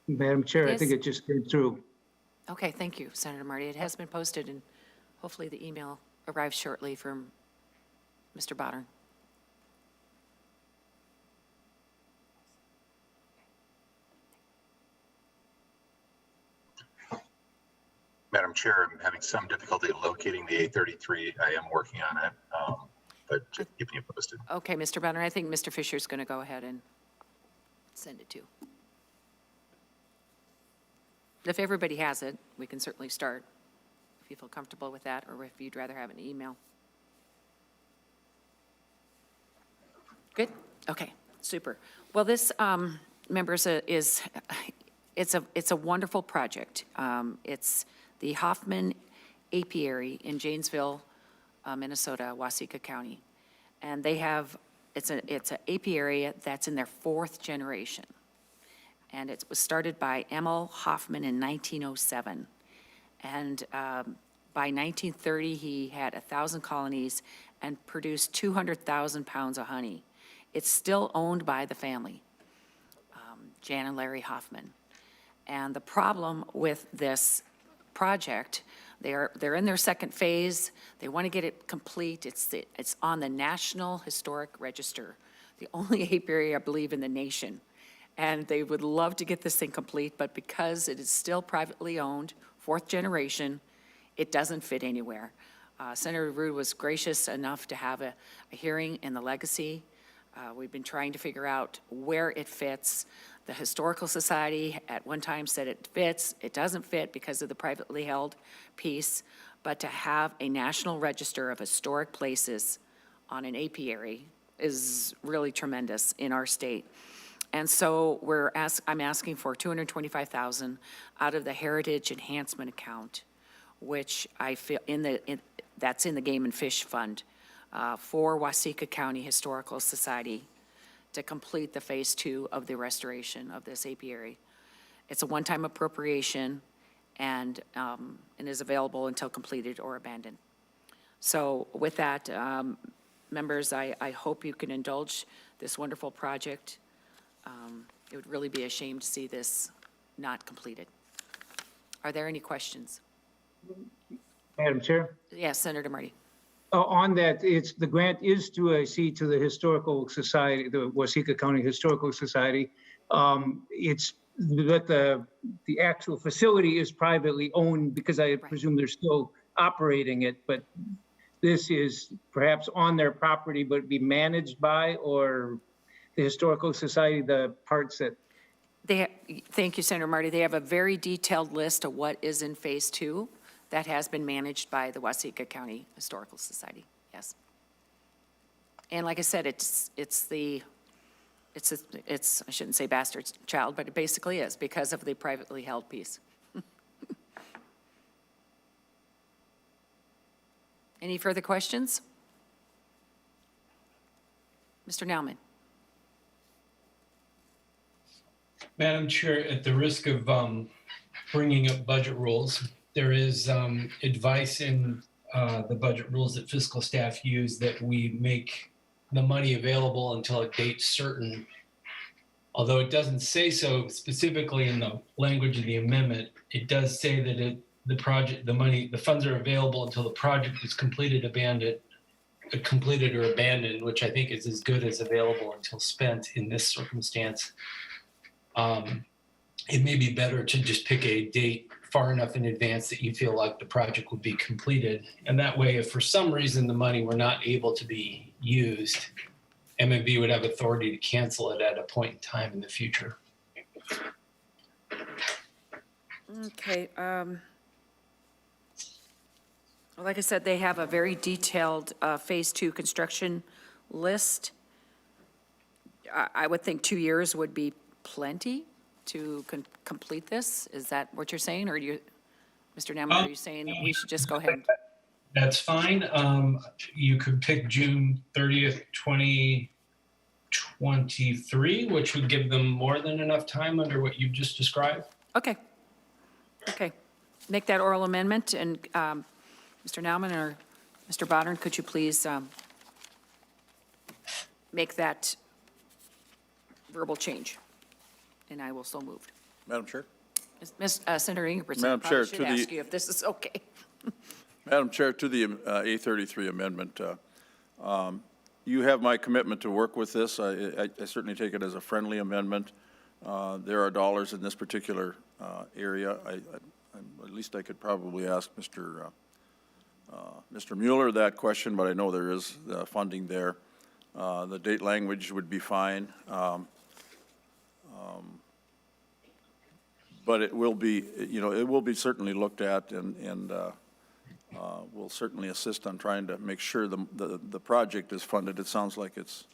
Madam Chair, I think
Yes.
it just came through.
Okay, thank you, Senator Marty. It has been posted, and hopefully the email arrives shortly from Mr. Botter.
Madam Chair, I'm having some difficulty locating the A33. I am working on it, but just keep me posted.
Okay, Mr. Botter, I think Mr. Fisher's going to go ahead and send it to you. If everybody has it, we can certainly start, if you feel comfortable with that, or if you'd rather have an email. Good? Okay, super. Well, this, members, it's a wonderful project. It's the Hoffman Apiary in Janesville, Minnesota, Waseca County. And they have, it's an apiary that's in their 4th generation. And it was started by Emil Hoffman in 1907. And by 1930, he had 1,000 colonies and produced 200,000 pounds of honey. It's still owned by the family, Jan and Larry Hoffman. And the problem with this project, they're in their 2nd phase. They want to get it complete. It's on the National Historic Register, the only apiary, I believe, in the nation. And they would love to get this thing complete, but because it is still privately owned, 4th generation, it doesn't fit anywhere. Senator Ruud was gracious enough to have a hearing in the Legacy. We've been trying to figure out where it fits. The Historical Society at one time said it fits. It doesn't fit because of the privately held piece. But to have a National Register of Historic Places on an apiary is really tremendous in our state. And so I'm asking for $225,000 out of the Heritage Enhancement Account, which I feel that's in the Game and Fish Fund for Waseca County Historical Society to complete the phase 2 of the restoration of this apiary. It's a one-time appropriation and is available until completed or abandoned. So with that, members, I hope you can indulge this wonderful project. It would really be a shame to see this not completed. Are there any questions?
Madam Chair?
Yes, Senator Marty.
On that, the grant is to, I see, to the Historical Society, the Waseca County Historical Society. It's that the actual facility is privately owned because I presume they're still operating it, but this is perhaps on their property, but be managed by, or the Historical Society, the parts that.
Thank you, Senator Marty. They have a very detailed list of what is in phase 2 that has been managed by the Waseca County Historical Society, yes. And like I said, it's I shouldn't say bastard child, but it basically is because of the privately held piece. Any further questions? Mr. Nauman.
Madam Chair, at the risk of bringing up budget rules, there is advice in the budget rules that fiscal staff use that we make the money available until a date certain although it doesn't say so specifically in the language of the amendment, it does say that the funds are available until the project is completed or abandoned, which I think is as good as available until spent in this circumstance. It may be better to just pick a date far enough in advance that you feel like the project will be completed. And that way, if for some reason the money were not able to be used, MMB would have authority to cancel it at a point in time in the future.
Okay. Like I said, they have a very detailed Phase 2 construction list. I would think 2 years would be plenty to complete this. Is that what you're saying? Or do you, Mr. Nemeth, are you saying that we should just go ahead?
That's fine. You could pick June 30th, 2023, which would give them more than enough time under what you've just described.
Okay. Okay. Make that oral amendment, and Mr. Nauman or Mr. Bodnar, could you please make that verbal change? And I will so move.
Madam Chair?
Senator Ingebrigtsen,
Madam
I
Chair,
should
to the-
ask you if this is okay.
Madam Chair, to the A33 amendment, you have my commitment to work with this. I certainly take it as a friendly amendment. There are dollars in this particular area. At least I could probably ask Mr. Mueller that question, but I know there is funding there. The date language would be fine. But it will be, it will be certainly looked at, and we'll certainly assist on trying to make sure the project is funded. It sounds like it's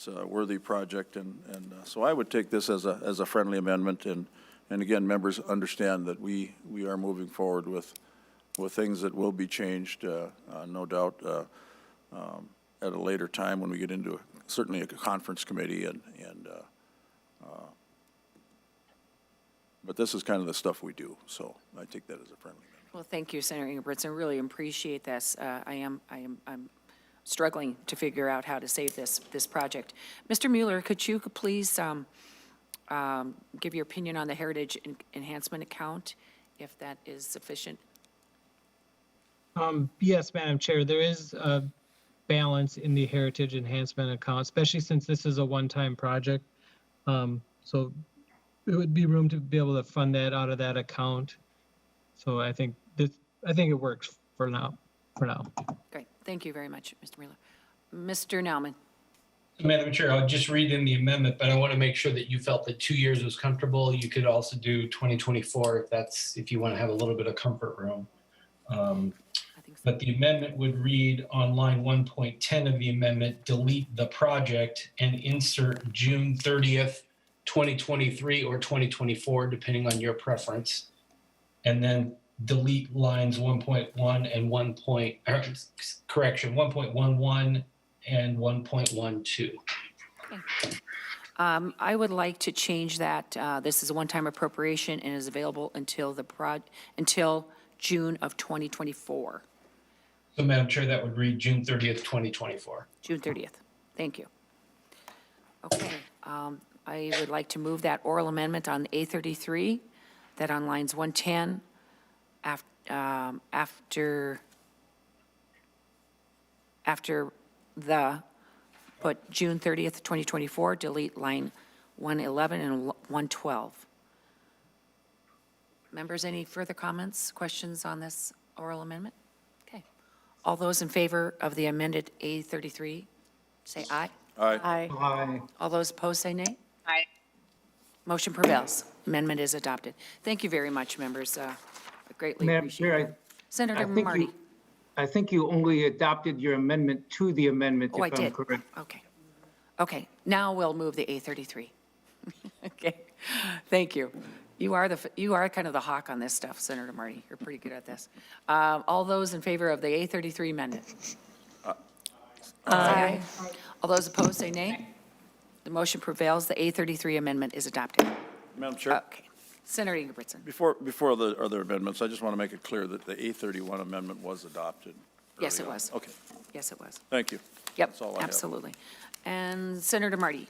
a worthy project, and so I would take this as a friendly amendment, and again, members understand that we are moving forward with things that will be changed, no doubt, at a later time when we get into certainly a conference committee, but this is kind of the stuff we do, so I take that as a friendly amendment.
Well, thank you, Senator Ingebrigtsen. Really appreciate this. I'm struggling to figure out how to save this project. Mr. Mueller, could you please give your opinion on the Heritage Enhancement account, if that is sufficient?
Yes, Madam Chair, there is a balance in the Heritage Enhancement account, especially since this is a one-time project. So it would be room to be able to fund that out of that account. So I think it works for now.
Great. Thank you very much, Mr. Mueller. Mr. Nauman.
Madam Chair, I'll just read in the amendment, but I want to make sure that you felt that 2 years was comfortable. You could also do 2024 if you want to have a little bit of comfort room. But the amendment would read on line 1.10 of the amendment, delete the project and insert June 30th, 2023 or 2024, depending on your preference. And then delete lines 1.1 and 1.11 and 1.12.
I would like to change that. This is a one-time appropriation and is available until June of 2024.
So, Madam Chair, that would read June 30th, 2024.
June 30th. Thank you. Okay. I would like to move that oral amendment on A33, that on lines 110, after put June 30th, 2024, delete line 111 and 112. Members, any further comments, questions on this oral amendment? Okay. All those in favor of the amended A33, say aye.
Aye.
Aye.
All those opposed, say nay.
Aye.
Motion prevails. Amendment is adopted. Thank you very much, members. I greatly
Madam
appreciate
Chair,
it. Senator
I think
Marty.
I think you only adopted your amendment to the amendment,
Oh, I
if I'm
did.
correct.
Okay. Okay, now we'll move the A33. Okay, thank you. You are kind of the hawk on this stuff, Senator Marty. You're pretty good at this. All those in favor of the A33 amendment? Aye. All those opposed, say nay. The motion prevails. The A33 amendment is adopted.
Madam Chair?
Okay. Senator Ingebrigtsen.
Before the other amendments, I just want to make it clear that the A31 amendment was adopted.
Yes, it
early on.
was.
Okay,
Yes, it was.
thank you.
Yep,
That's all I have.
absolutely. And Senator Marty.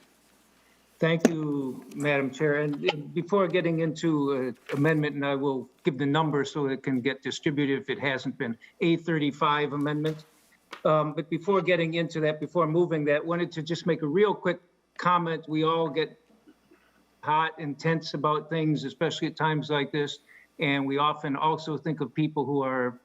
Thank you, Madam Chair. And before getting into amendment, and I will give the number so it can get distributed if it hasn't been, A35 amendment. But before getting into that, before moving that, wanted to just make a real quick comment. We all get hot and tense about things, especially at times like this. And we often also think of people who are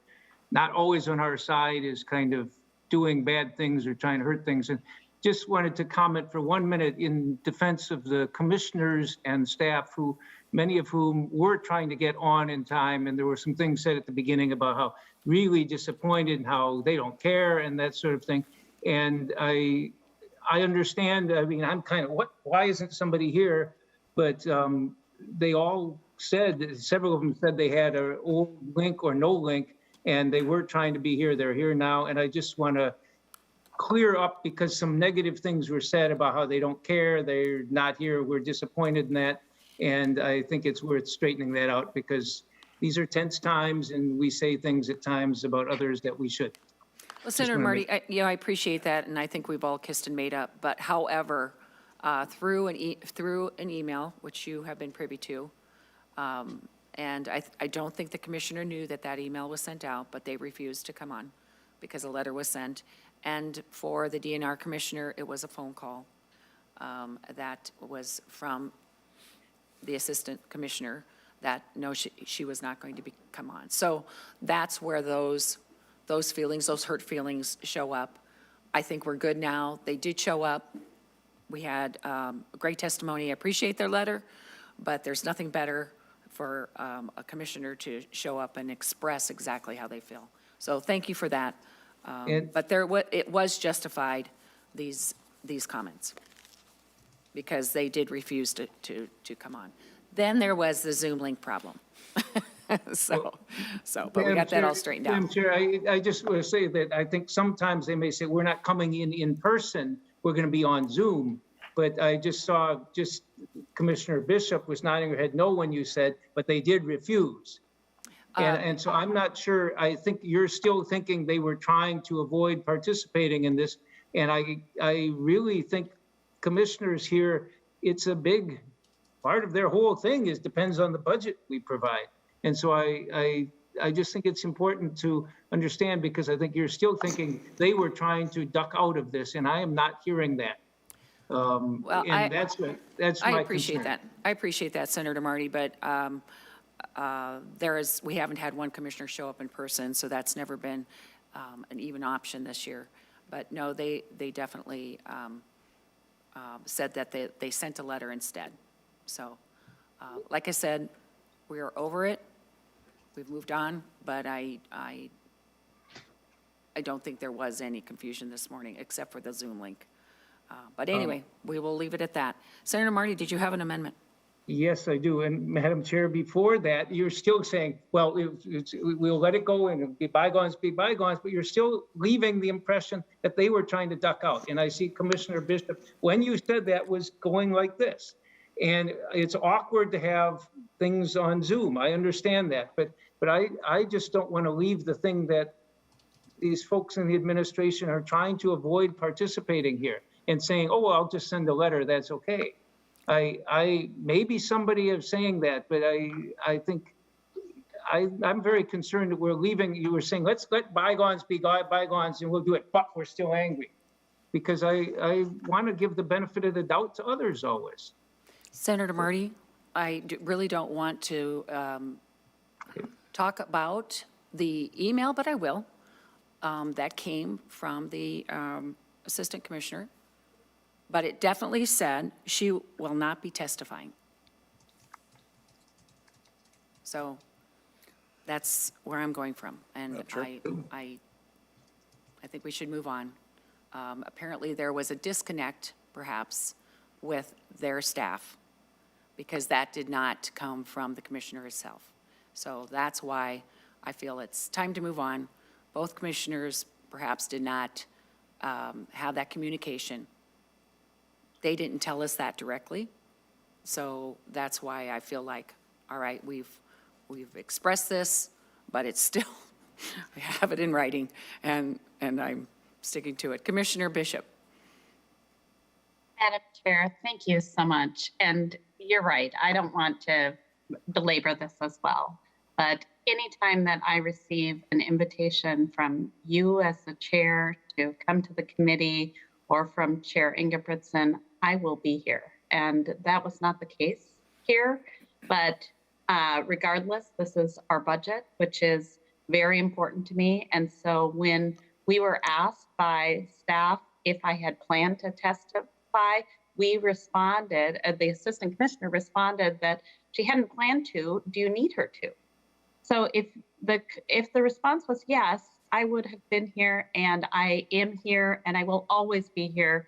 not always on our side as kind of doing bad things or trying to hurt things. And just wanted to comment for 1 minute in defense of the commissioners and staff who, many of whom were trying to get on in time. And there were some things said at the beginning about how really disappointed and how they don't care and that sort of thing. And I understand, I mean, I'm kind of, why isn't somebody here? But they all said, several of them said they had an old link or no link, and they were trying to be here. They're here now. And I just want to clear up because some negative things were said about how they don't care, they're not here, we're disappointed in that. And I think it's worth straightening that out because these are tense times and we say things at times about others that we should.
Well, Senator Marty, I appreciate that, and I think we've all kissed and made up. But however, through an email, which you have been privy to, and I don't think the commissioner knew that that email was sent out, but they refused to come on because a letter was sent. And for the DNR commissioner, it was a phone call that was from the assistant commissioner that no, she was not going to come on. So that's where those feelings, those hurt feelings show up. I think we're good now. They did show up. We had great testimony. I appreciate their letter, but there's nothing better for a commissioner to show up and express exactly how they feel. So thank you for that. But it was justified, these comments, because they did refuse to come on. Then there was the Zoom link problem. But we got that all straightened out.
Madam Chair, I just want to say that I think sometimes they may say, we're not coming in person, we're going to be on Zoom. But I just saw, Commissioner Bishop was nodding her head no when you said, but they did refuse. And so I'm not sure, I think you're still thinking they were trying to avoid participating in this. And I really think commissioners here, it's a big part of their whole thing is depends on the budget we provide. And so I just think it's important to understand because I think you're still thinking they were trying to duck out of this and I am not hearing that.
Well,
and that's
I
my
appreciate
concern.
that. I appreciate that, Senator Marty, but we haven't had one commissioner show up in person, so that's never been an even option this year. But no, they definitely said that they sent a letter instead. So, like I said, we are over it. We've moved on, but I don't think there was any confusion this morning except for the Zoom link. But anyway, we will leave it at that. Senator Marty, did you have an amendment?
Yes, I do. And Madam Chair, before that, you're still saying, well, we'll let it go and be bygones, but you're still leaving the impression that they were trying to duck out. And I see Commissioner Bishop, when you said that was going like this. And it's awkward to have things on Zoom. I understand that. But I just don't want to leave the thing that these folks in the administration are trying to avoid participating here and saying, oh, well, I'll just send a letter, that's okay. I maybe somebody is saying that, but I think I'm very concerned that we're leaving. You were saying, let's let bygones be bygones and we'll do it, but we're still angry. Because I want to give the benefit of the doubt to others always.
Senator Marty, I really don't want to talk about the email, but I will. That came from the assistant commissioner. But it definitely said she will not be testifying. So that's where I'm going from. And I think we should move on. Apparently there was a disconnect, perhaps, with their staff because that did not come from the commissioner herself. So that's why I feel it's time to move on. Both commissioners perhaps did not have that communication. They didn't tell us that directly. So that's why I feel like, all right, we've expressed this, but it's still, we have it in writing, and I'm sticking to it. Commissioner Bishop.
Madam Chair, thank you so much. And you're right, I don't want to belabor this as well. But anytime that I receive an invitation from you as the chair to come to the committee or from Chair Ingebrigtsen, I will be here. And that was not the case here. But regardless, this is our budget, which is very important to me. And so when we were asked by staff if I had planned to testify, we responded, the assistant commissioner responded that she hadn't planned to. Do you need her to? So if the response was yes, I would have been here, and I am here, and I will always be here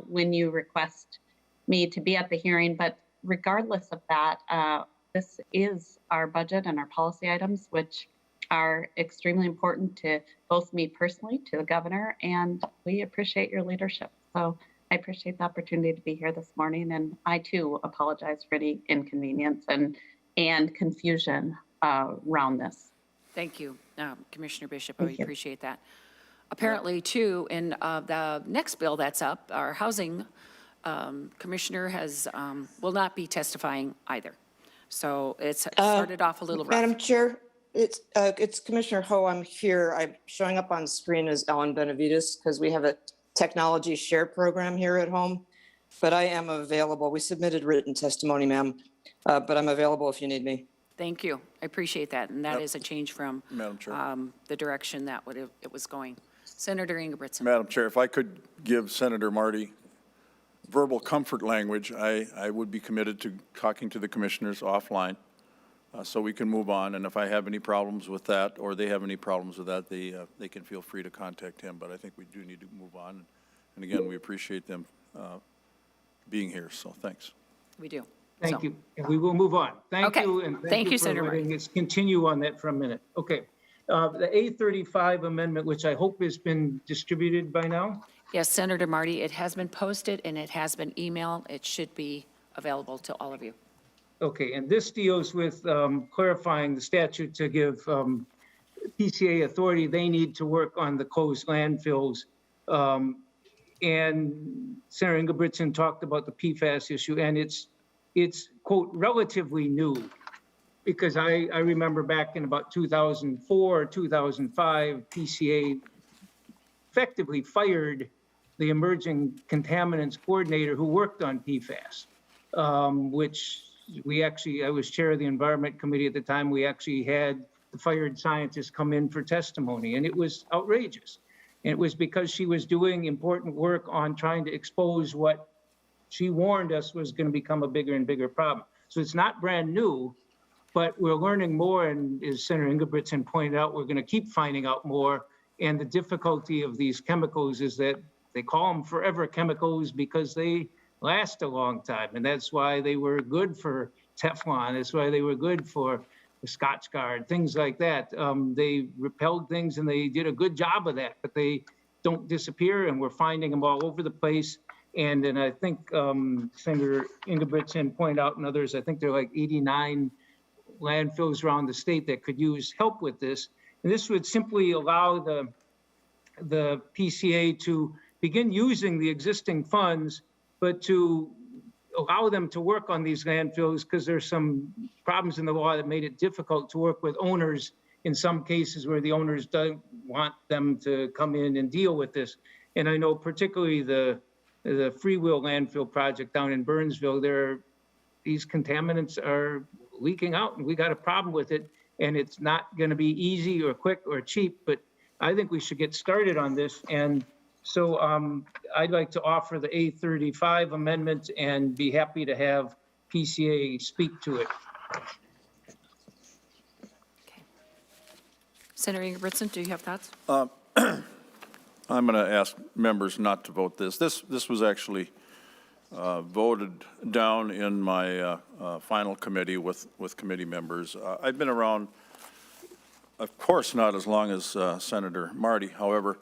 when you request me to be at the hearing. But regardless of that, this is our budget and our policy items, which are extremely important to both me personally, to the governor, and we appreciate your leadership. So I appreciate the opportunity to be here this morning, and I too apologize for any inconvenience and confusion around this.
Thank you, Commissioner Bishop. I appreciate that. Apparently, too, in the next bill that's up, our housing commissioner will not be testifying either. So it's started off a little rough.
Madam Chair, it's Commissioner Ho. I'm here. I'm showing up on screen as Ellen Benavides because we have a technology share program here at home, but I am available. We submitted written testimony, ma'am, but I'm available if you need me.
Thank you. I appreciate that. And that is a change from
Madam Chair.
the direction that it was going. Senator Ingebrigtsen.
Madam Chair, if I could give Senator Marty verbal comfort language, I would be committed to talking to the commissioners offline so we can move on. And if I have any problems with that, or they have any problems with that, they can feel free to contact him. But I think we do need to move on. And again, we appreciate them being here, so thanks.
We do.
Thank you. And we will move on. Thank
Okay.
you. And
Thank you,
for
Senator
letting
Martin.
us continue on that for a minute. Okay. The A35 amendment, which I hope has been distributed by now.
Yes, Senator Marty, it has been posted and it has been emailed. It should be available to all of you.
Okay, and this deals with clarifying the statute to give PCA authority. They need to work on the closed landfills. And Senator Ingebrigtsen talked about the PFAS issue, and it's quote, relatively new, because I remember back in about 2004 or 2005, PCA effectively fired the emerging contaminants coordinator who worked on PFAS, which I was chair of the Environment Committee at the time. We actually had the fired scientist come in for testimony, and it was outrageous. And it was because she was doing important work on trying to expose what she warned us was going to become a bigger and bigger problem. So it's not brand new, but we're learning more. And as Senator Ingebrigtsen pointed out, we're going to keep finding out more. And the difficulty of these chemicals is that they call them forever chemicals because they last a long time. And that's why they were good for Teflon. That's why they were good for the Scotch Guard, things like that. They repelled things and they did a good job of that, but they don't disappear, and we're finding them all over the place. And I think Senator Ingebrigtsen pointed out, and others, I think there are like 89 landfills around the state that could use help with this. And this would simply allow the PCA to begin using the existing funds, but to allow them to work on these landfills, because there's some problems in the law that made it difficult to work with owners in some cases where the owners don't want them to come in and deal with this. And I know particularly the Freewheel landfill project down in Burnsville, these contaminants are leaking out, and we got a problem with it. And it's not going to be easy or quick or cheap, but I think we should get started on this. And so I'd like to offer the A35 amendment and be happy to have PCA speak to it.
Okay. Senator Ingebrigtsen, do you have thoughts?
I'm going to ask members not to vote this. This was actually voted down in my final committee with committee members. I've been around, of course, not as long as Senator Marty. However,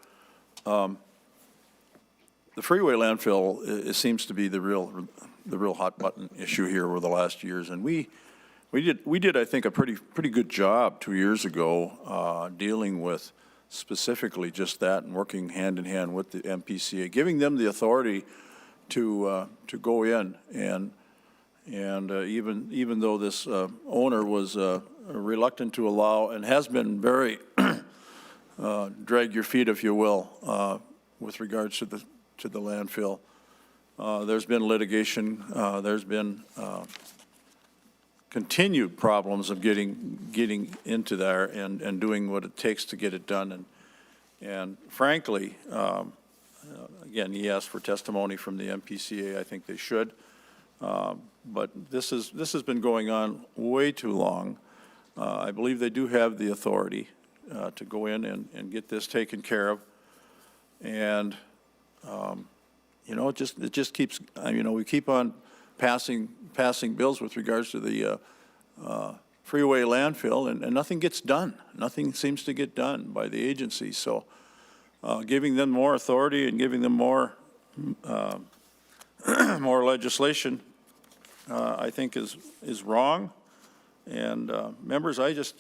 the freeway landfill, it seems to be the real hot button issue here over the last years, and we did I think a pretty good job 2 years ago dealing with specifically just that and working hand in hand with the MPCA, giving them the authority to go in, and even though this owner was reluctant to allow, and has been very drag your feet, if you will, with regards to the landfill. There's been litigation. There's been continued problems of getting into there and doing what it takes to get it done. And frankly, again, he asked for testimony from the MPCA. I think they should. But this has been going on way too long. I believe they do have the authority to go in and get this taken care of. And, it just keeps, we keep on passing bills with regards to the freeway landfill, and nothing gets done. Nothing seems to get done by the agency. So giving them more authority and giving them more more legislation, I think is wrong. And members, it's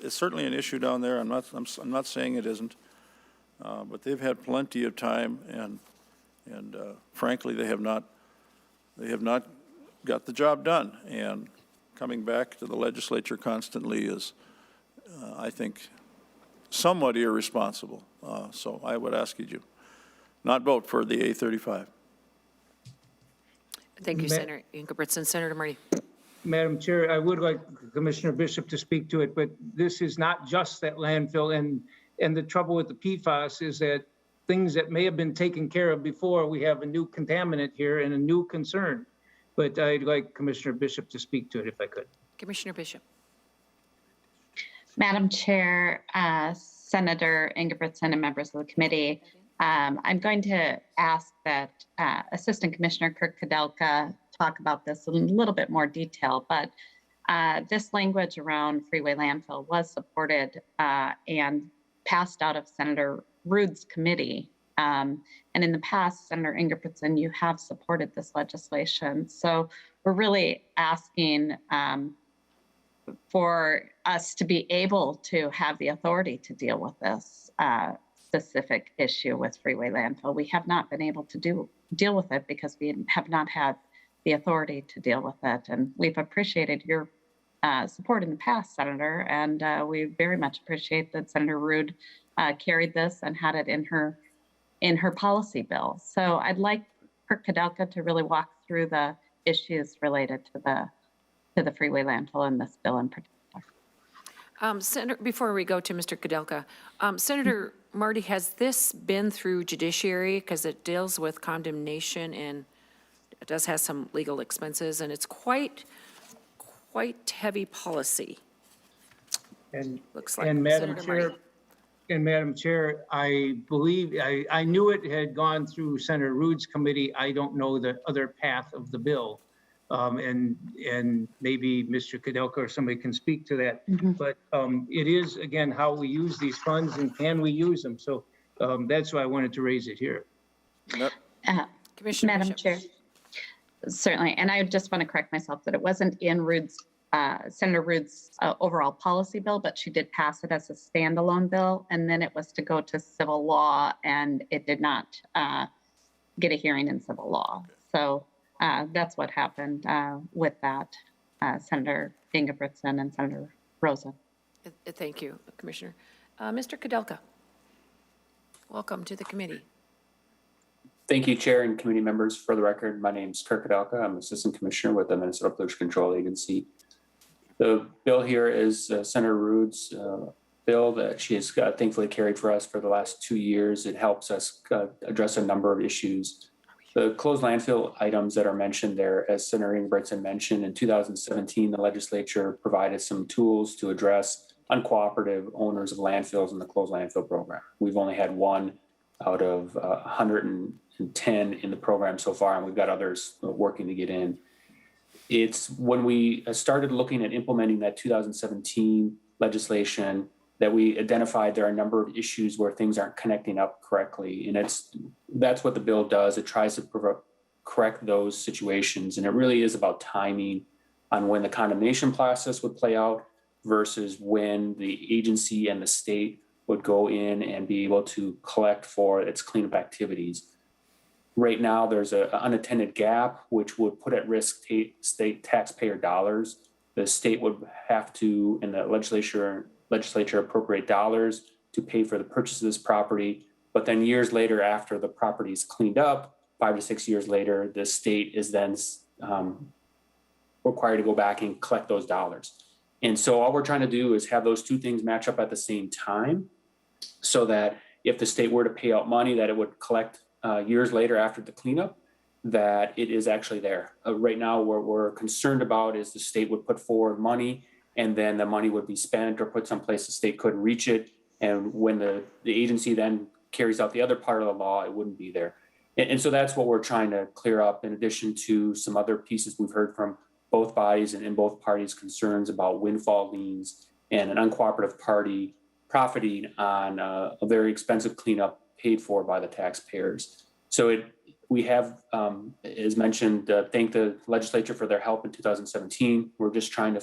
certainly an issue down there. I'm not saying it isn't, but they've had plenty of time, and frankly, they have not got the job done. And coming back to the legislature constantly is, I think, somewhat irresponsible. So I would ask you to not vote for the A35.
Thank you, Senator Ingebrigtsen. Senator Marty.
Madam Chair, I would like Commissioner Bishop to speak to it, but this is not just that landfill, and the trouble with the PFAS is that things that may have been taken care of before, we have a new contaminant here and a new concern. But I'd like Commissioner Bishop to speak to it if I could.
Commissioner Bishop.
Madam Chair, Senator Ingebrigtsen and members of the committee, I'm going to ask that Assistant Commissioner Kirk Kadelka talk about this in a little bit more detail, but this language around freeway landfill was supported and passed out of Senator Ruud's committee. And in the past, Senator Ingebrigtsen, you have supported this legislation. So we're really asking for us to be able to have the authority to deal with this specific issue with freeway landfill. We have not been able to deal with it because we have not had the authority to deal with it. And we've appreciated your support in the past, Senator, and we very much appreciate that Senator Ruud carried this and had it in her policy bill. So I'd like Kirk Kadelka to really walk through the issues related to the freeway landfill in this bill in particular.
Senator, before we go to Mr. Kadelka, Senator Marty, has this been through judiciary? Because it deals with condemnation and it does have some legal expenses, and it's quite heavy policy.
And
looks like.
and Madam
Senator
Chair,
Marty.
and Madam Chair, I believe I knew it had gone through Senator Ruud's committee. I don't know the other path of the bill. And maybe Mr. Kadelka or somebody can speak to that. But it is, again, how we use these funds and can we use them? So that's why I wanted to raise it here.
Commissioner
Madam
Bishop.
Chair, certainly. And I just want to correct myself that it wasn't in Senator Ruud's overall policy bill, but she did pass it as a standalone bill. And then it was to go to civil law, and it did not get a hearing in civil law. So that's what happened with that, Senator Ingebrigtsen and Senator Rosen.
Thank you, Commissioner. Mr. Kadelka, welcome to the committee.
Thank you, Chair and committee members. For the record, my name is Kirk Kadelka. I'm Assistant Commissioner with the Minnesota Pollution Control Agency. The bill here is Senator Ruud's bill that she has thankfully carried for us for the last 2 years. It helps us address a number of issues. The closed landfill items that are mentioned there, as Senator Ingebrigtsen mentioned, in 2017, the legislature provided some tools to address uncooperative owners of landfills in the closed landfill program. We've only had one out of 110 in the program so far, and we've got others working to get in. It's when we started looking at implementing that 2017 legislation that we identified there are a number of issues where things aren't connecting up correctly. And that's what the bill does. It tries to correct those situations. And it really is about timing on when the condemnation process would play out versus when the agency and the state would go in and be able to collect for its cleanup activities. Right now, there's an unattended gap, which would put at risk state taxpayer dollars. The state would have to, and the legislature appropriate dollars to pay for the purchase of this property. But then years later, after the property is cleaned up, 5 to 6 years later, the state is then required to go back and collect those dollars. And so all we're trying to do is have those two things match up at the same time, so that if the state were to pay out money that it would collect years later after the cleanup, that it is actually there. Right now, what we're concerned about is the state would put forward money, and then the money would be spent or put someplace the state couldn't reach it. And when the agency then carries out the other part of the law, it wouldn't be there. And so that's what we're trying to clear up, in addition to some other pieces we've heard from both bodies and in both parties, concerns about windfall liens and an uncooperative party profiting on a very expensive cleanup paid for by the taxpayers. So we have, as mentioned, thank the legislature for their help in 2017. We're just trying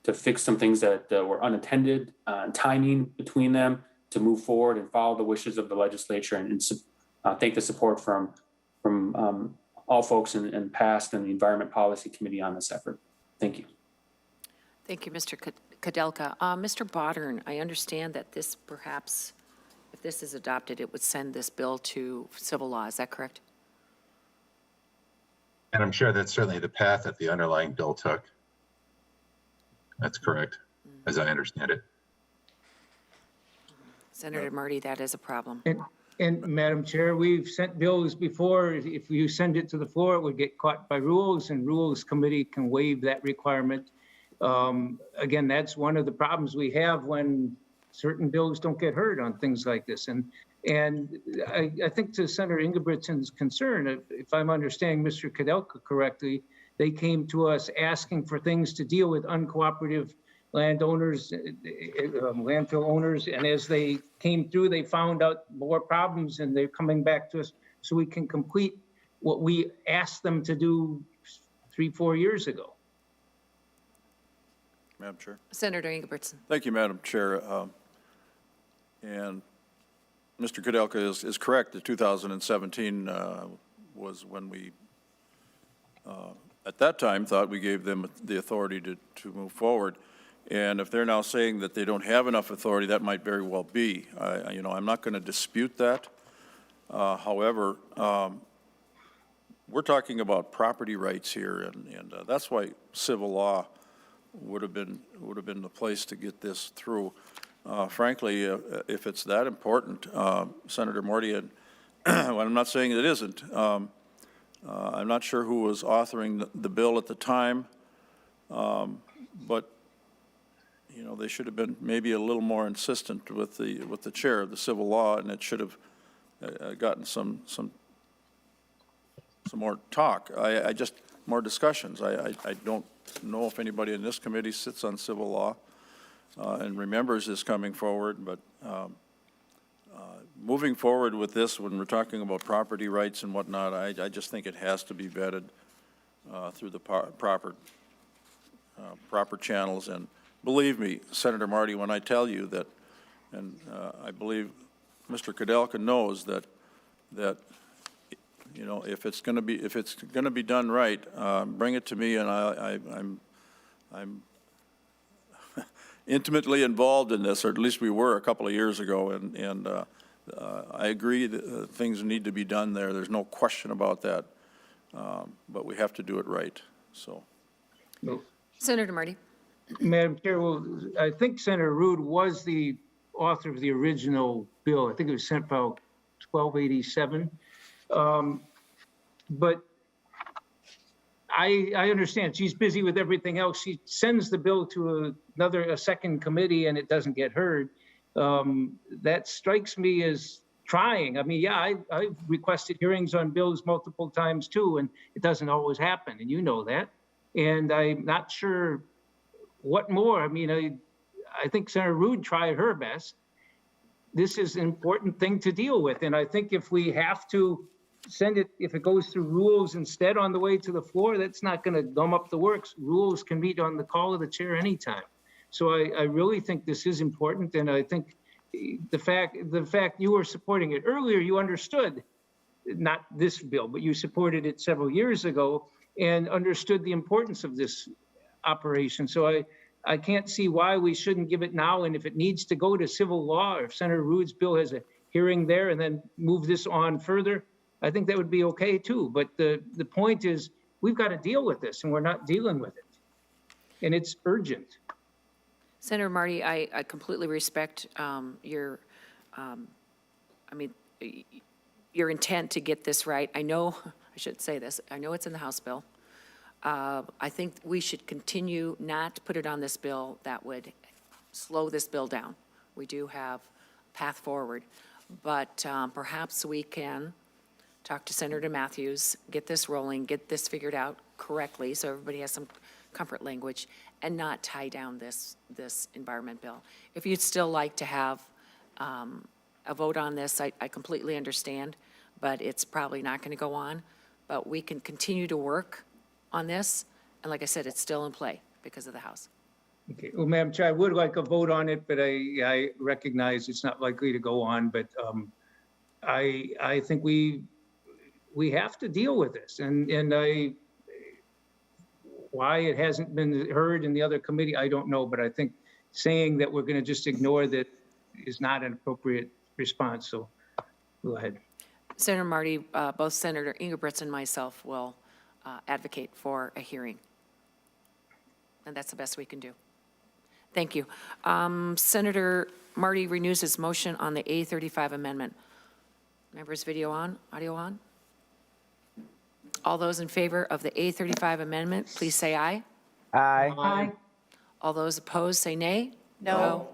to fix some things that were unattended, timing between them, to move forward and follow the wishes of the legislature, and thank the support from all folks in past and the Environment Policy Committee on this effort. Thank you.
Thank you, Mr. Kudelka. Mr. Bodern, I understand that this perhaps, if this is adopted, it would send this bill to civil law. Is that correct?
And I'm sure that's certainly the path that the underlying bill took. That's correct, as I understand it.
Senator Marty, that is a problem.
And Madam Chair, we've sent bills before. If you send it to the floor, it would get caught by rules, and Rules Committee can waive that requirement. Again, that's one of the problems we have when certain bills don't get heard on things like this. And I think, to Senator Ingebrigtsen's concern, if I'm understanding Mr. Kudelka correctly, they came to us asking for things to deal with uncooperative landowners, landfill owners, and as they came through, they found out more problems, and they're coming back to us so we can complete what we asked them to do 3-4 years ago.
Madam Chair.
Senator Ingebrigtsen.
Thank you, Madam Chair. And Mr. Kudelka is correct. The 2017 was when we, at that time, thought we gave them the authority to move forward. And if they're now saying that they don't have enough authority, that might very well be. I'm not going to dispute that. However, we're talking about property rights here, and that's why civil law would have been the place to get this through. Frankly, if it's that important, Senator Morty, and well, I'm not saying it isn't. I'm not sure who was authoring the bill at the time, but they should have been maybe a little more insistent with the chair of the civil law, and it should have gotten some more talk. I just more discussions. I don't know if anybody in this committee sits on civil law and remembers this coming forward, but moving forward with this, when we're talking about property rights and whatnot, I just think it has to be vetted through the proper channels. And believe me, Senator Marty, when I tell you that, and I believe Mr. Kudelka knows that if it's going to be done right, bring it to me, and I'm intimately involved in this, or at least we were a couple of years ago, and I agree that things need to be done there. There's no question about that, but we have to do it right. So,
Senator Marty.
Madam Chair, well, I think Senator Ruud was the author of the original bill. I think it was Senate File 1287. But I understand she's busy with everything else. She sends the bill to a second committee, and it doesn't get heard. That strikes me as trying. I mean, yeah, I've requested hearings on bills multiple times too, and it doesn't always happen, and you know that. And I'm not sure what more. I mean, I think Senator Ruud tried her best. This is an important thing to deal with, and I think if we have to send it, if it goes through rules instead on the way to the floor, that's not going to gum up the works. Rules can meet on the call of the chair anytime. So I really think this is important, and I think the fact you were supporting it earlier, you understood not this bill, but you supported it several years ago and understood the importance of this operation. So I can't see why we shouldn't give it now. And if it needs to go to civil law, or if Senator Ruud's bill has a hearing there and then move this on further, I think that would be okay too. But the point is, we've got to deal with this, and we're not dealing with it. And it's urgent.
Senator Marty, I completely respect your intent to get this right. I know, I should say this, I know it's in the House bill. I think we should continue not to put it on this bill that would slow this bill down. We do have a path forward, but perhaps we can talk to Senator Matthews, get this rolling, get this figured out correctly so everybody has some comfort language, and not tie down this environment bill. If you'd still like to have a vote on this, I completely understand, but it's probably not going to go on. But we can continue to work on this, and like I said, it's still in play because of the House.
Okay, well, Madam Chair, I would like a vote on it, but I recognize it's not likely to go on. But I think we have to deal with this, and why it hasn't been heard in the other committee, I don't know. But I think saying that we're going to just ignore that is not an appropriate response. So go ahead.
Senator Marty, both Senator Ingebrigtsen and myself will advocate for a hearing. And that's the best we can do. Thank you. Senator Marty renews his motion on the A35 amendment. Members, video on, audio on. All those in favor of the A35 amendment, please say aye.
Aye.
Aye.
All those opposed, say nay. No.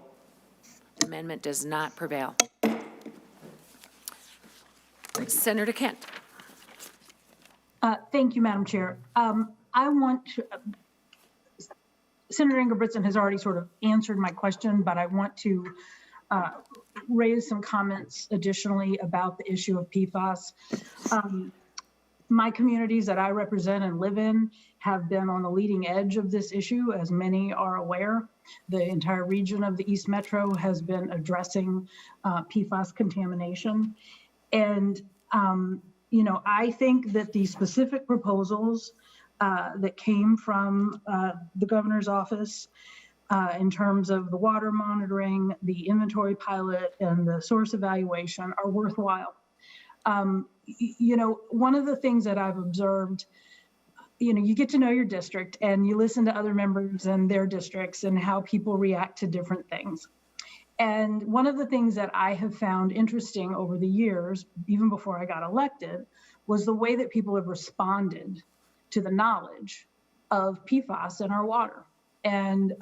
The amendment does not prevail. Senator Kent.
Thank you, Madam Chair. I want to, Senator Ingebrigtsen has already sort of answered my question, but I want to raise some comments additionally about the issue of PFAS. My communities that I represent and live in have been on the leading edge of this issue, as many are aware. The entire region of the East Metro has been addressing PFAS contamination. And, you know, I think that the specific proposals that came from the governor's office in terms of the water monitoring, the inventory pilot, and the source evaluation are worthwhile. You know, one of the things that I've observed, you know, you get to know your district and you listen to other members and their districts and how people react to different things. And one of the things that I have found interesting over the years, even before I got elected, was the way that people have responded to the knowledge of PFAS in our water. And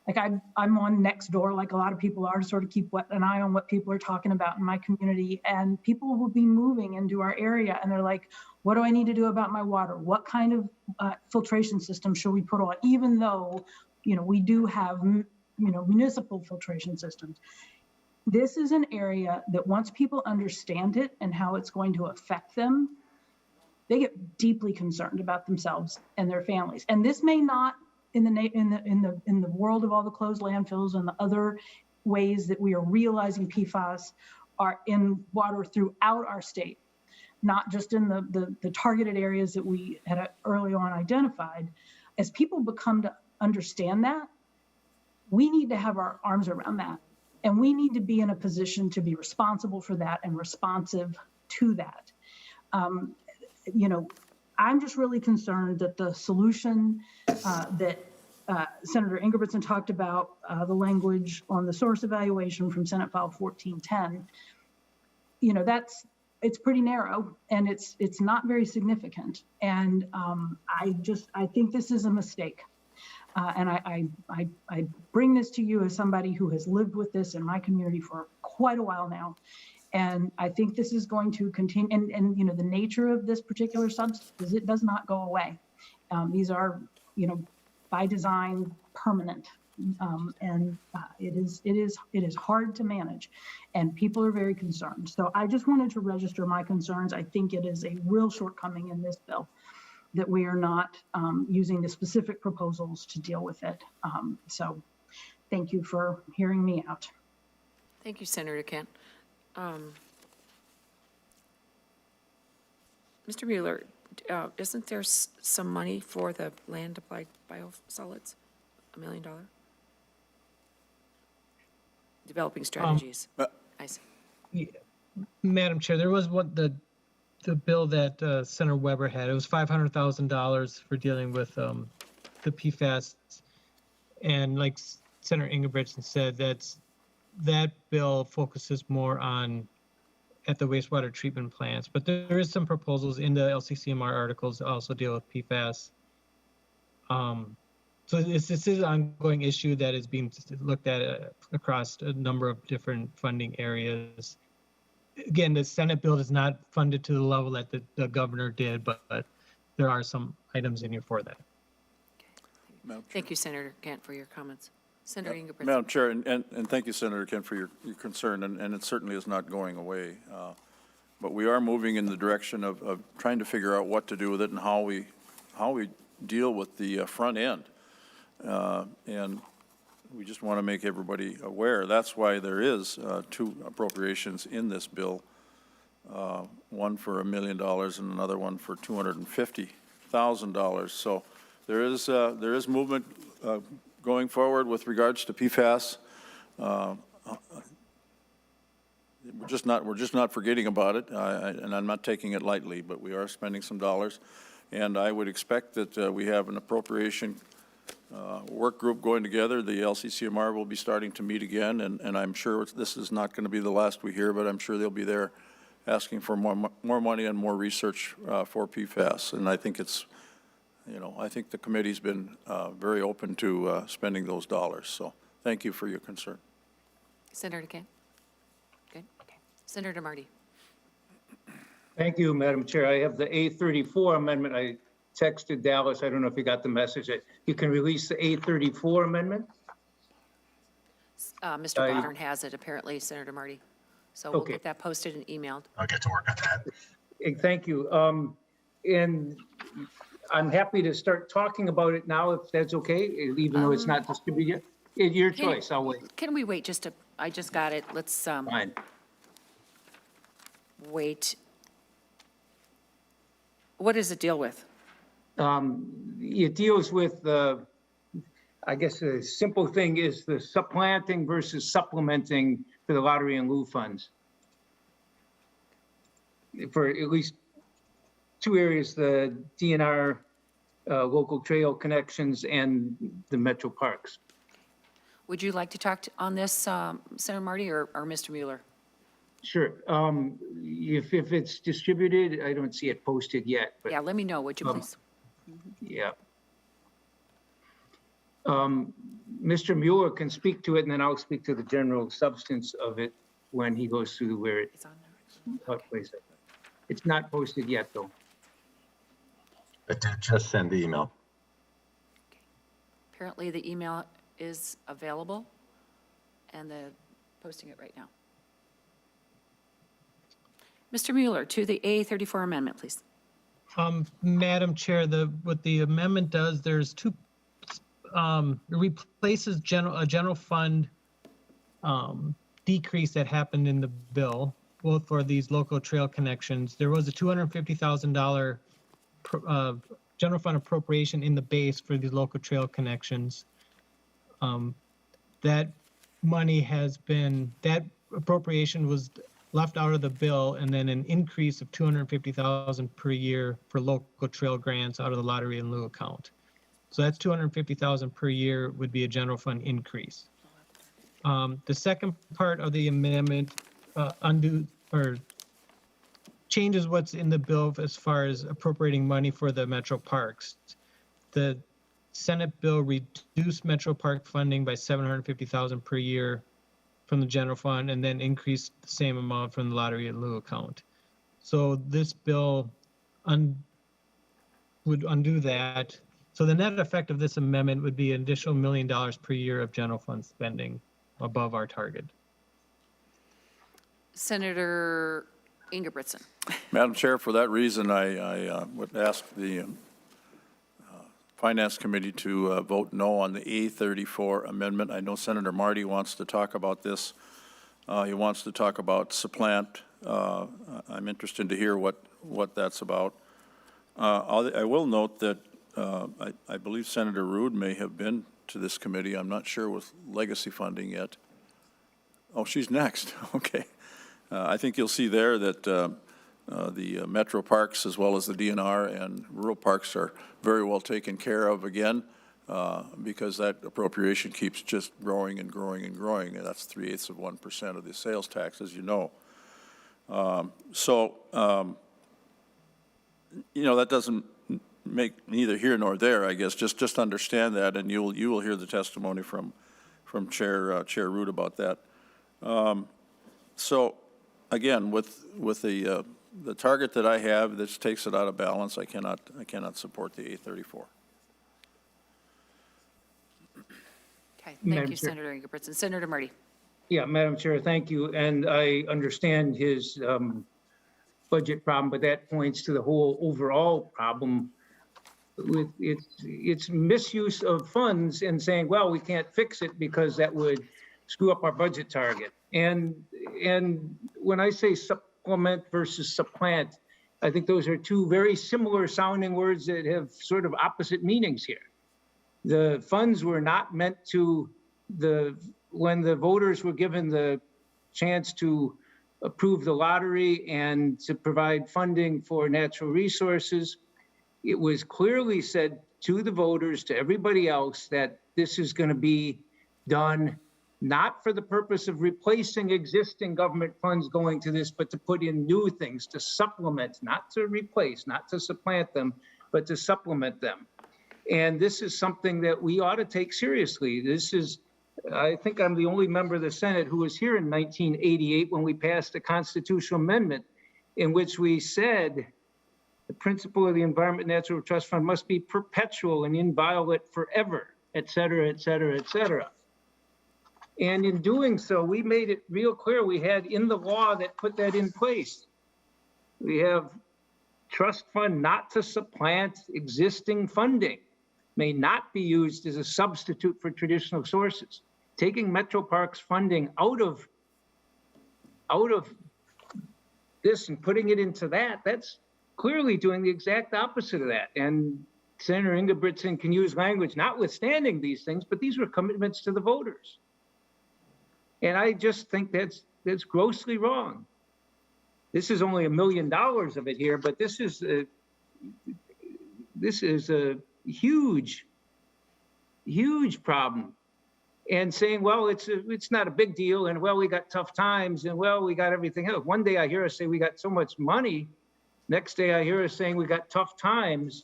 like I'm on Nextdoor, like a lot of people are, to sort of keep an eye on what people are talking about in my community. And people will be moving into our area and they're like, what do I need to do about my water? What kind of filtration system should we put on? Even though, you know, we do have, you know, municipal filtration systems. This is an area that once people understand it and how it's going to affect them, they get deeply concerned about themselves and their families. And this may not, in the world of all the closed landfills and the other ways that we are realizing PFAS are in water throughout our state, not just in the targeted areas that we had early on identified. As people become to understand that, we need to have our arms around that. And we need to be in a position to be responsible for that and responsive to that. You know, I'm just really concerned that the solution that Senator Ingebrigtsen talked about, the language on the source evaluation from Senate File 1410, you know, it's pretty narrow and it's not very significant. And I think this is a mistake. And I bring this to you as somebody who has lived with this in my community for quite a while now. And I think this is going to continue. And you know, the nature of this particular substance is it does not go away. These are, you know, by design, permanent. And it is hard to manage. And people are very concerned. So I just wanted to register my concerns. I think it is a real shortcoming in this bill that we are not using the specific proposals to deal with it. So thank you for hearing me out.
Thank you, Senator Kent. Mr. Mueller, isn't there some money for the land applied biosolids? $1 million? Developing strategies. I see.
Madam Chair, there was the bill that Senator Weber had. It was $500,000 for dealing with the PFAS. And like Senator Ingebrigtsen said, that bill focuses more on at the wastewater treatment plants. But there is some proposals in the LCCMR articles that also deal with PFAS. So this is an ongoing issue that is being looked at across a number of different funding areas. Again, the Senate bill is not funded to the level that the governor did, but there are some items in here for that.
Thank you, Senator Kent, for your comments. Senator Ingebrigtsen.
Madam Chair, and thank you, Senator Kent, for your concern, and it certainly is not going away. But we are moving in the direction of trying to figure out what to do with it and how we deal with the front end. And we just want to make everybody aware. That's why there is two appropriations in this bill, one for $1 million and another one for $250,000. So there is movement going forward with regards to PFAS. We're just not forgetting about it, and I'm not taking it lightly, but we are spending some dollars. And I would expect that we have an appropriation work group going together. The LCCMR will be starting to meet again, and I'm sure this is not going to be the last we hear, but I'm sure they'll be there asking for more money and more research for PFAS. And I think it's, I think the committee's been very open to spending those dollars. So thank you for your concern.
Senator Kent? Good, okay. Senator Marty?
Thank you, Madam Chair. I have the A34 amendment. I texted Dallas. I don't know if you got the message that you can release the A34 amendment.
Mr. Bodern has it, apparently, Senator Marty. So we'll get that posted and emailed.
I'll get to work on that.
Thank you. And I'm happy to start talking about it now, if that's okay, even though it's not distributed yet. Your choice. I'll wait.
Can we wait I just got it. Let's
Fine.
wait. What does it deal with?
It deals with, I guess the simple thing is the supplanting versus supplementing for the lottery and lieu funds. For at least two areas, the DNR, local trail connections, and the metro parks.
Would you like to talk on this, Senator Marty or Mr. Mueller?
Sure. If it's distributed, I don't see it posted yet. But,
Yeah, let me know, would you please?
yeah. Mr. Mueller can speak to it, and then I'll speak to the general substance of it when he goes through where
It's on there.
it's not posted yet, though.
I did just send the email.
Apparently, the email is available, and the posting it right now. Mr. Mueller, to the A34 amendment, please.
Madam Chair, what the amendment does, there's two, it replaces a general fund decrease that happened in the bill, both for these local trail connections. There was a $250,000 general fund appropriation in the base for these local trail connections. That money that appropriation was left out of the bill, and then an increase of $250,000 per year for local trail grants out of the lottery and lieu account. So that's $250,000 per year would be a general fund increase. The second part of the amendment changes what's in the bill as far as appropriating money for the metro parks. The Senate bill reduced metro park funding by $750,000 per year from the general fund, and then increased the same amount from the lottery and lieu account. So this bill would undo that. So the net effect of this amendment would be an additional $1 million per year of general fund spending above our target.
Senator Ingebrigtsen.
Madam Chair, for that reason, I would ask the Finance Committee to vote no on the A34 amendment. I know Senator Marty wants to talk about this. He wants to talk about supplant I'm interested to hear what that's about. I will note that I believe Senator Ruud may have been to this committee. I'm not sure with legacy funding yet. Oh, she's next. Okay. I think you'll see there that the metro parks as well as the DNR and rural parks are very well taken care of again, because that appropriation keeps just growing and growing and growing, and that's 0.3% of the sales tax, as you know. You know, that doesn't make neither here nor there, I guess. Just understand that, and you will hear the testimony from Chair Ruud about that. So, again, with the target that I have, this takes it out of balance. I cannot support the A34.
Okay,
Madam
thank you,
Chair.
Senator Ingebrigtsen. Senator Marty.
Yeah, Madam Chair, thank you. And I understand his budget problem, but that points to the whole overall problem with its misuse of funds and saying, well, we can't fix it because that would screw up our budget target. And when I say supplement versus supplant, I think those are two very similar sounding words that have sort of opposite meanings here. The funds were not meant to, when the voters were given the chance to approve the lottery and to provide funding for natural resources, it was clearly said to the voters, to everybody else, that this is going to be done not for the purpose of replacing existing government funds going to this, but to put in new things, to supplement, not to replace, not to supplant them, but to supplement them. And this is something that we ought to take seriously. This is, I think I'm the only member of the Senate who was here in 1988 when we passed a constitutional amendment in which we said the principle of the Environment Natural Trust Fund must be perpetual and inviolate forever, et cetera, et cetera, et cetera. And in doing so, we made it real clear we had in the law that put that in place. We have trust fund not to supplant existing funding, may not be used as a substitute for traditional sources. Taking Metro Parks funding out of this and putting it into that, that's clearly doing the exact opposite of that. And Senator Ingebrigtsen can use language notwithstanding these things, but these were commitments to the voters. And I just think that's grossly wrong. This is only $1 million of it here, but this is a huge problem. And saying, well, it's not a big deal, and well, we got tough times, and well, we got everything else. One day I hear us say we got so much money. Next day I hear us saying we got tough times.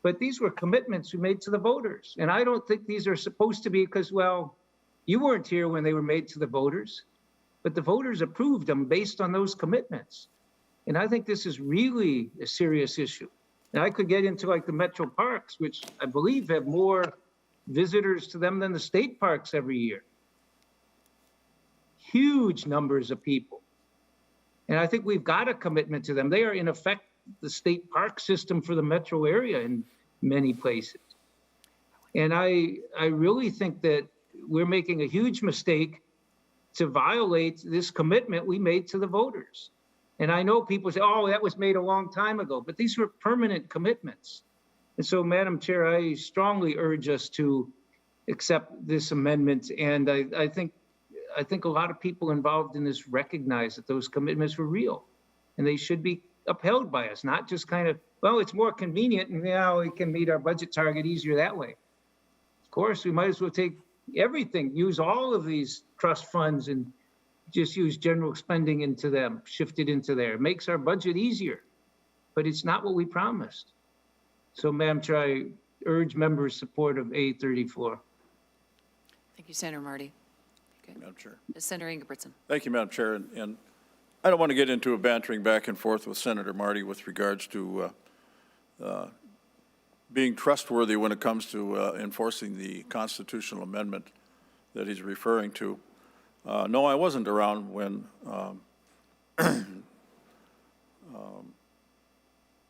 But these were commitments we made to the voters. And I don't think these are supposed to be because, well, you weren't here when they were made to the voters, but the voters approved them based on those commitments. And I think this is really a serious issue. And I could get into like the metro parks, which I believe have more visitors to them than the state parks every year. Huge numbers of people. And I think we've got a commitment to them. They are in effect the state park system for the metro area in many places. And I really think that we're making a huge mistake to violate this commitment we made to the voters. And I know people say, oh, that was made a long time ago, but these were permanent commitments. And so, Madam Chair, I strongly urge us to accept this amendment. And I think a lot of people involved in this recognize that those commitments were real and they should be upheld by us, not just kind of, well, it's more convenient and now we can meet our budget target easier that way. Of course, we might as well take everything, use all of these trust funds and just use general spending into them, shift it into there. It makes our budget easier, but it's not what we promised. So, Madam Chair, I urge members' support of A34.
Thank you, Senator Marty. Okay.
Madam Chair.
Senator Ingebrigtsen.
Thank you, Madam Chair. And I don't want to get into a bantering back and forth with Senator Marty with regards to being trustworthy when it comes to enforcing the constitutional amendment that he's referring to. No, I wasn't around when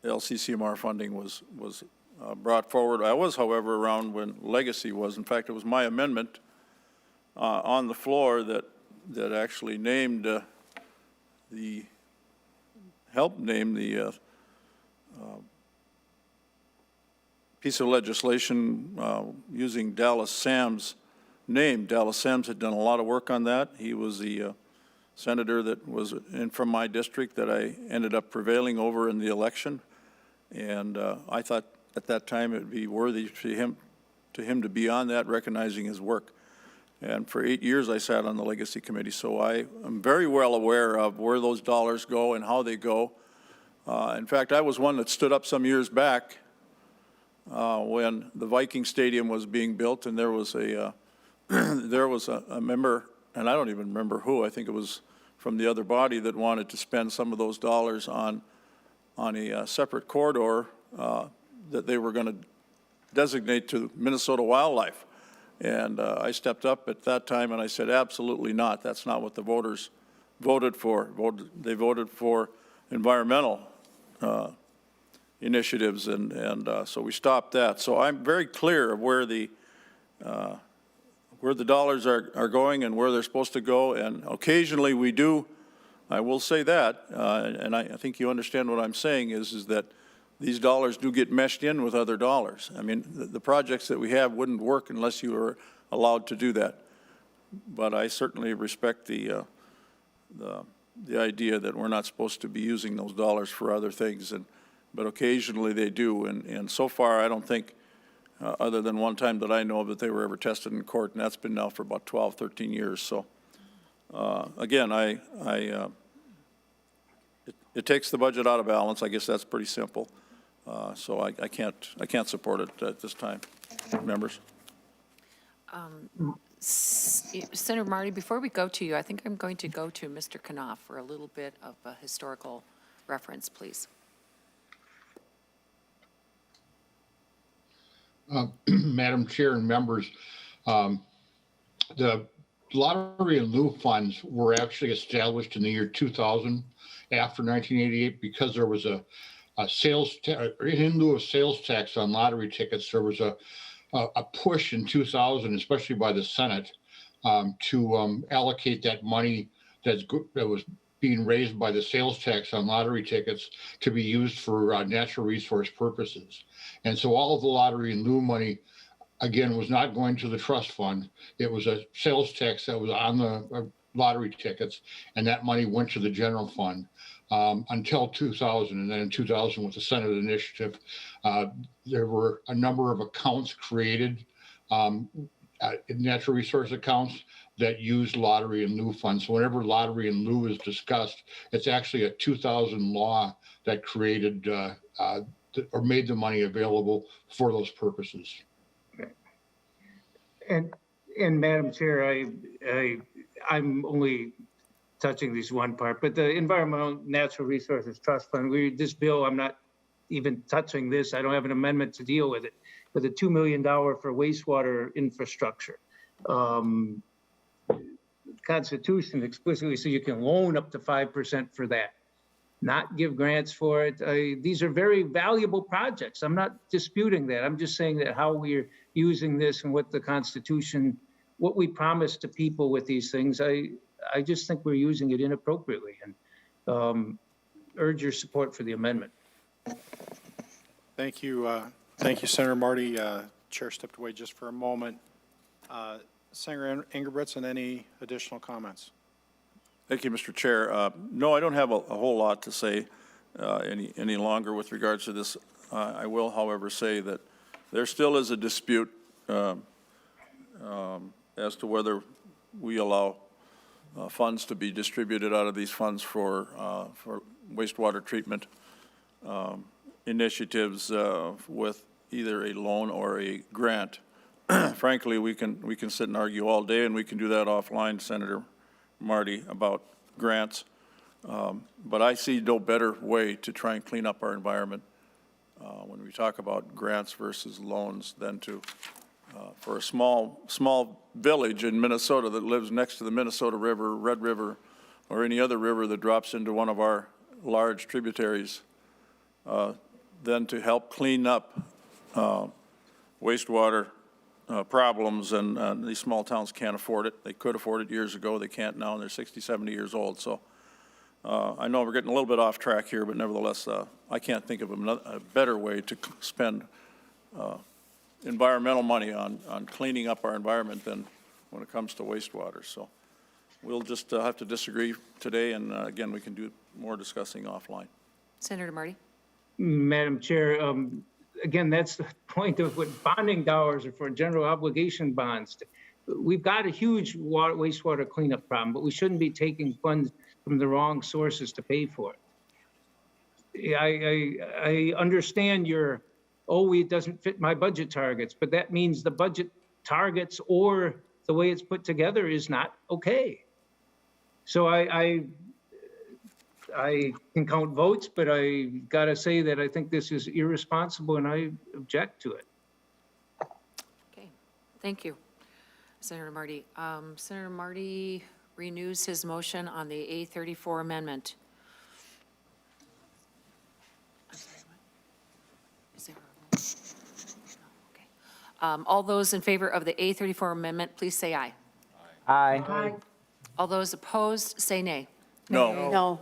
LCCMR funding was brought forward. I was, however, around when Legacy was. In fact, it was my amendment on the floor that actually named the helped name the piece of legislation using Dallas Sam's name. Dallas Sams had done a lot of work on that. He was the senator that was in from my district that I ended up prevailing over in the election. And I thought at that time it would be worthy to him to be on that, recognizing his work. And for 8 years I sat on the Legacy Committee, so I am very well aware of where those dollars go and how they go. In fact, I was one that stood up some years back when the Viking Stadium was being built, and there was a member, and I don't even remember who, I think it was from the other body, that wanted to spend some of those dollars on a separate corridor that they were going to designate to Minnesota wildlife. And I stepped up at that time and I said, absolutely not. That's not what the voters voted for. They voted for environmental initiatives, and so we stopped that. So I'm very clear of where the dollars are going and where they're supposed to go. And occasionally we do, I will say that, and I think you understand what I'm saying is that these dollars do get meshed in with other dollars. I mean, the projects that we have wouldn't work unless you were allowed to do that. But I certainly respect the idea that we're not supposed to be using those dollars for other things, but occasionally they do. And so far, I don't think, other than one time that I know of, that they were ever tested in court, and that's been now for about 12, 13 years. So again, it takes the budget out of balance. I guess that's pretty simple. So I can't support it at this time, members.
Senator Marty, before we go to you, I think I'm going to go to Mr. Knopf for a little bit of a historical reference, please.
Madam Chair and members, the lottery and lieu funds were actually established in the year 2000 after 1988 because there was a sales in lieu of sales tax on lottery tickets. There was a push in 2000, especially by the Senate, to allocate that money that was being raised by the sales tax on lottery tickets to be used for natural resource purposes. And so all of the lottery and lieu money, again, was not going to the trust fund. It was a sales tax that was on the lottery tickets, and that money went to the general fund until 2000. And then in 2000, with the Senate initiative, there were a number of accounts created, natural resource accounts, that used lottery and lieu funds. So whenever lottery and lieu is discussed, it's actually a 2000 law that created or made the money available for those purposes.
And Madam Chair, I'm only touching this one part, but the Environmental Natural Resources Trust Fund, this bill, I'm not even touching this. I don't have an amendment to deal with it, but the $2 million for wastewater infrastructure. Constitution explicitly says you can loan up to 5% for that, not give grants for it. These are very valuable projects. I'm not disputing that. I'm just saying that how we're using this and what the Constitution, what we promise to people with these things, I just think we're using it inappropriately, and urge your support for the amendment.
Thank you. Thank you, Senator Marty. Chair stepped away just for a moment. Senator Ingebrigtsen, any additional comments?
Thank you, Mr. Chair. No, I don't have a whole lot to say any longer with regards to this. I will, however, say that there still is a dispute as to whether we allow funds to be distributed out of these funds for wastewater treatment initiatives with either a loan or a grant. Frankly, we can sit and argue all day, and we can do that offline, Senator Marty, about grants. But I see no better way to try and clean up our environment when we talk about grants versus loans than to, for a small village in Minnesota that lives next to the Minnesota River, Red River, or any other river that drops into one of our large tributaries, then to help clean up wastewater problems, and these small towns can't afford it. They could afford it years ago. They can't now, and they're 60, 70 years old. So I know we're getting a little bit off track here, but nevertheless, I can't think of a better way to spend environmental money on cleaning up our environment than when it comes to wastewater. So we'll just have to disagree today, and again, we can do more discussing offline.
Senator Marty?
Madam Chair, again, that's the point of what bonding dollars are for, general obligation bonds. We've got a huge wastewater cleanup problem, but we shouldn't be taking funds from the wrong sources to pay for it. I understand your, it doesn't fit my budget targets, but that means the budget targets or the way it's put together is not okay. So I can count votes, but I gotta say that I think this is irresponsible and I object to it.
Okay, thank you, Senator Marty. Senator Marty renews his motion on the A34 amendment. I'm sorry, what? Is there a motion? No, okay. All those in favor of the A34 amendment, please say aye.
Aye.
All those opposed, say nay.
No.
No.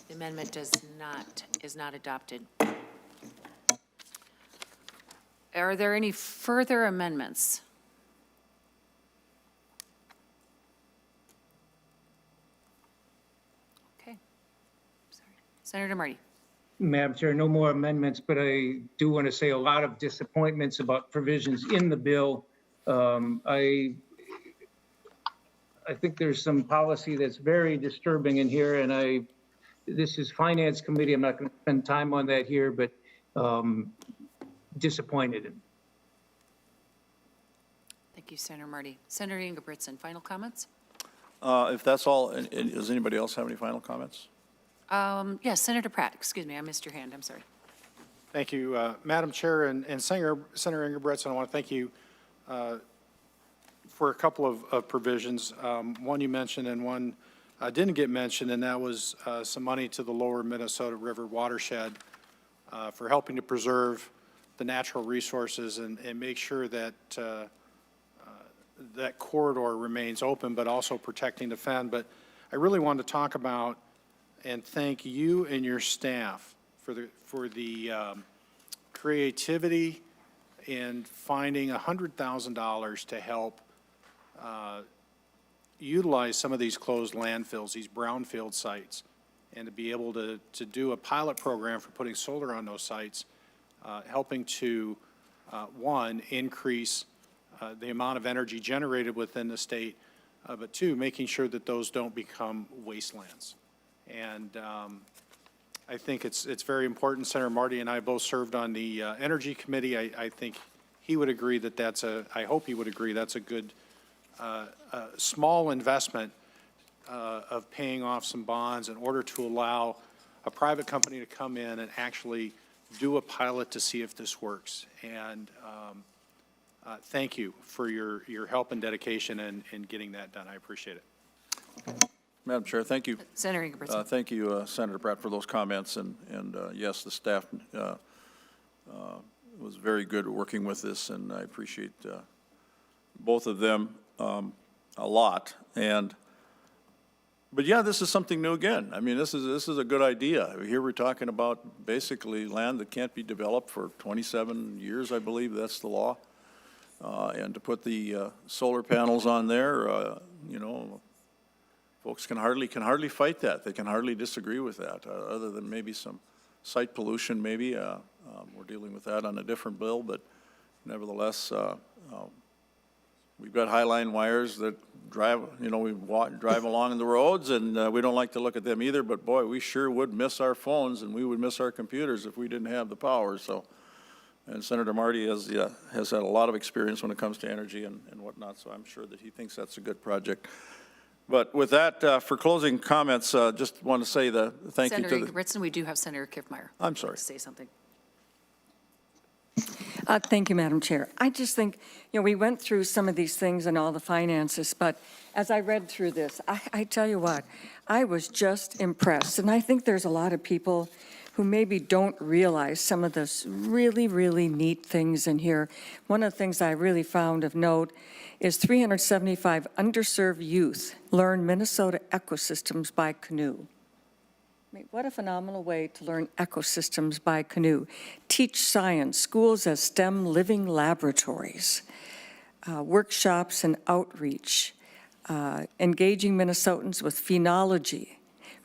The amendment is not adopted. Are there any further amendments? Okay. Sorry. Senator Marty.
Madam Chair, no more amendments, but I do want to say a lot of disappointments about provisions in the bill. I think there's some policy that's very disturbing in here, and this is Finance Committee. I'm not going to spend time on that here, but disappointed.
Thank you, Senator Marty. Senator Ingebrigtsen, final comments?
If that's all, does anybody else have any final comments?
Yes, Senator Pratt, excuse me, I missed your hand, I'm sorry.
Thank you, Madam Chair and Senator Ingebrigtsen. I want to thank you for a couple of provisions. One you mentioned and one didn't get mentioned, and that was some money to the lower Minnesota River watershed for helping to preserve the natural resources and make sure that that corridor remains open, but also protecting the fen. But I really wanted to talk about and thank you and your staff for the creativity in finding $100,000 to help utilize some of these closed landfills, these brownfield sites, and to be able to do a pilot program for putting solar on those sites, helping to, one, increase the amount of energy generated within the state, but two, making sure that those don't become wastelands. And I think it's very important. Senator Marty and I both served on the Energy Committee. I think he would agree that I hope he would agree that's a good small investment of paying off some bonds in order to allow a private company to come in and actually do a pilot to see if this works. And thank you for your help and dedication in getting that done. I appreciate it.
Madam Chair, thank you.
Senator Ingebrigtsen.
Thank you, Senator Pratt, for those comments. And yes, the staff was very good at working with this, and I appreciate both of them a lot. But yeah, this is something new again. I mean, this is a good idea. Here we're talking about basically land that can't be developed for 27 years, I believe that's the law. And to put the solar panels on there, you know, folks can hardly fight that. They can hardly disagree with that, other than maybe some site pollution. Maybe we're dealing with that on a different bill, but nevertheless, we've got highline wires that drive. You know, we drive along the roads, and we don't like to look at them either. But boy, we sure would miss our phones, and we would miss our computers if we didn't have the power. So, and Senator Marty has had a lot of experience when it comes to energy and whatnot. So I'm sure that he thinks that's a good project. But with that, for closing comments, just want to say thank you to
Senator Ingebrigtsen, we do have Senator Kiffmeyer.
I'm sorry.
To say something.
Thank you, Madam Chair. I just think, you know, we went through some of these things and all the finances, but as I read through this, I tell you what, I was just impressed. And I think there's a lot of people who maybe don't realize some of the really, really neat things in here. One of the things I really found of note is 375 underserved youth learn Minnesota ecosystems by canoe. What a phenomenal way to learn ecosystems by canoe. Teach science, schools as STEM living laboratories, workshops and outreach, engaging Minnesotans with phenology,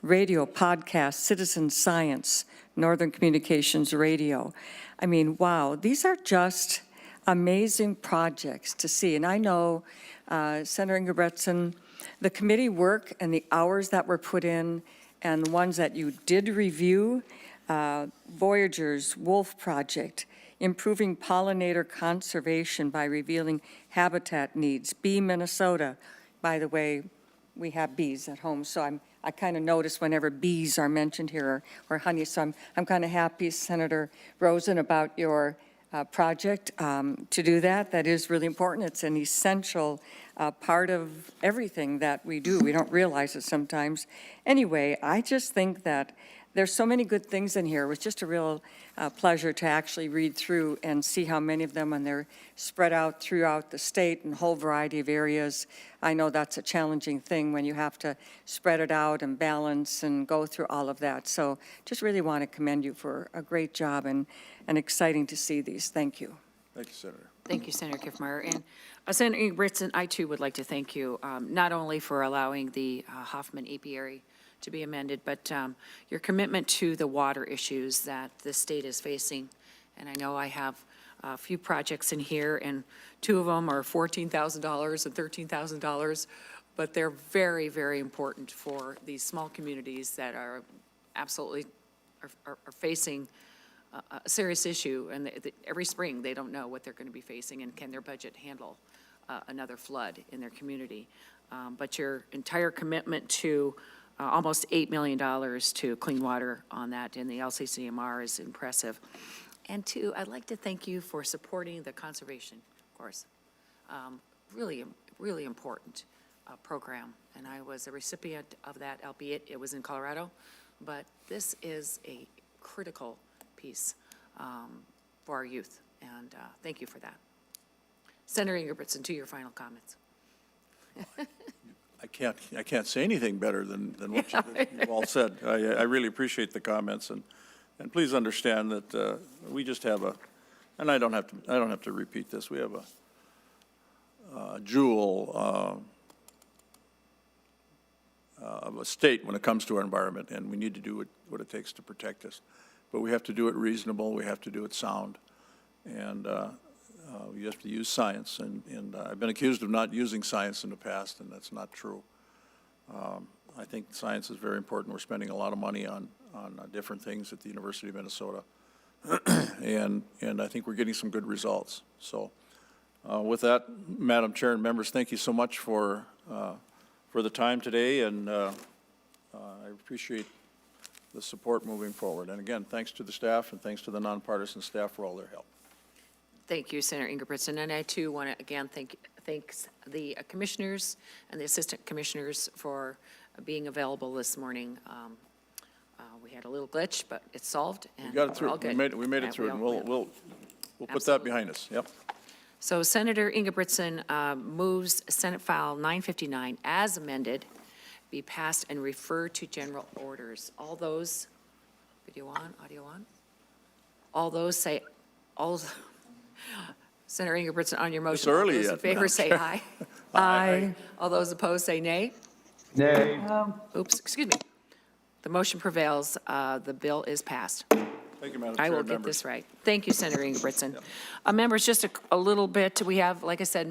radio, podcast, citizen science, Northern Communications Radio. I mean, wow, these are just amazing projects to see. And I know, Senator Ingebrigtsen, the committee work and the hours that were put in and the ones that you did review, Voyager's Wolf Project, improving pollinator conservation by revealing habitat needs, Bee Minnesota. By the way, we have bees at home, so I kind of notice whenever bees are mentioned here or honey, so I'm kind of happy, Senator Rosen, about your project to do that. That is really important. It's an essential part of everything that we do. We don't realize it sometimes. Anyway, I just think that there's so many good things in here. It was just a real pleasure to actually read through and see how many of them, and they're spread out throughout the state in a whole variety of areas. I know that's a challenging thing when you have to spread it out and balance and go through all of that. So just really want to commend you for a great job and exciting to see these. Thank you.
Thank you, Senator.
Thank you, Senator Kiffmeyer. And Senator Ingebrigtsen, I too would like to thank you, not only for allowing the Hoffman apiary to be amended, but your commitment to the water issues that the state is facing. And I know I have a few projects in here, and two of them are $14,000 and $13,000, but they're very, very important for these small communities that are absolutely are facing a serious issue, and every spring they don't know what they're going to be facing and can their budget handle another flood in their community. But your entire commitment to almost $8 million to clean water on that in the LCCMR is impressive. And two, I'd like to thank you for supporting the conservation course. Really, really important program. And I was a recipient of that, albeit it was in Colorado. But this is a critical piece for our youth, and thank you for that. Senator Ingebrigtsen, to your final comments.
I can't say anything better than what you've all said. I really appreciate the comments, and please understand that we just have and I don't have to repeat this. We have a jewel of a state when it comes to our environment, and we need to do what it takes to protect us. But we have to do it reasonable. We have to do it sound, and you have to use science. And I've been accused of not using science in the past, and that's not true. I think science is very important. We're spending a lot of money on different things at the University of Minnesota, and I think we're getting some good results. So, with that, Madam Chair and members, thank you so much for the time today, and I appreciate the support moving forward. And again, thanks to the staff and thanks to the nonpartisan staff for all their help.
Thank you, Senator Ingebrigtsen. And I too want to again thank the commissioners and the assistant commissioners for being available this morning. We had a little glitch, but it's solved, and
We got it through.
we're all good.
We made it through, and we'll put that behind us. Yep.
So Senator Ingebrigtsen moves Senate File 959 as amended be passed and referred to general orders. All those, video on, audio on? All those say, Senator Ingebrigtsen, on your motion.
It's early
all those
yet,
in favor
Madam
say
Chair.
aye.
Aye.
All those opposed say nay.
Nay.
Oops, excuse me. The motion prevails. The bill is passed.
Thank you, Madam
I
Chair.
will get
members.
this right. Thank you, Senator Ingebrigtsen. Members, just a little bit, we have, like I said,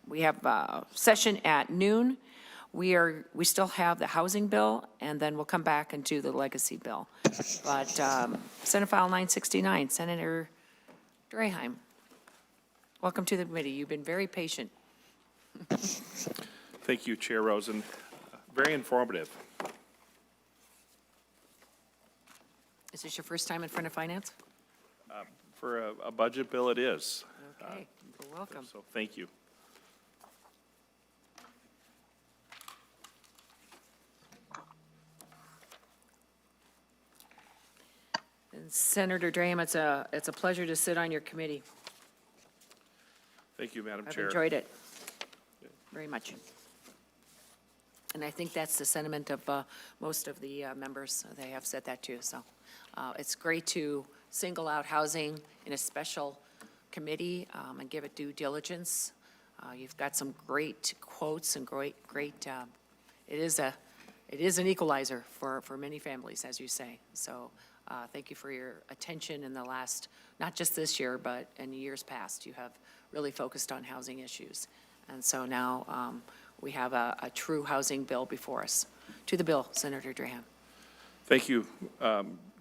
we have session at noon. We still have the housing bill, and then we'll come back and do the legacy bill. But Senate File 969, Senator Draheim, welcome to the committee. You've been very patient.
Thank you, Chair Rosen. Very informative.
Is this your first time in front of Finance?
For a budget bill, it is.
Okay, you're welcome.
So thank you.
And Senator Draheim, it's a pleasure to sit on your committee.
Thank you, Madam
I've
Chair.
enjoyed it very much. And I think that's the sentiment of most of the members. They have said that too. So it's great to single out housing in a special committee and give it due diligence. You've got some great quotes and great. It is an equalizer for many families, as you say. So thank you for your attention in the last, not just this year, but in years past. You have really focused on housing issues. And so now we have a true housing bill before us. To the bill, Senator Draheim.
Thank you,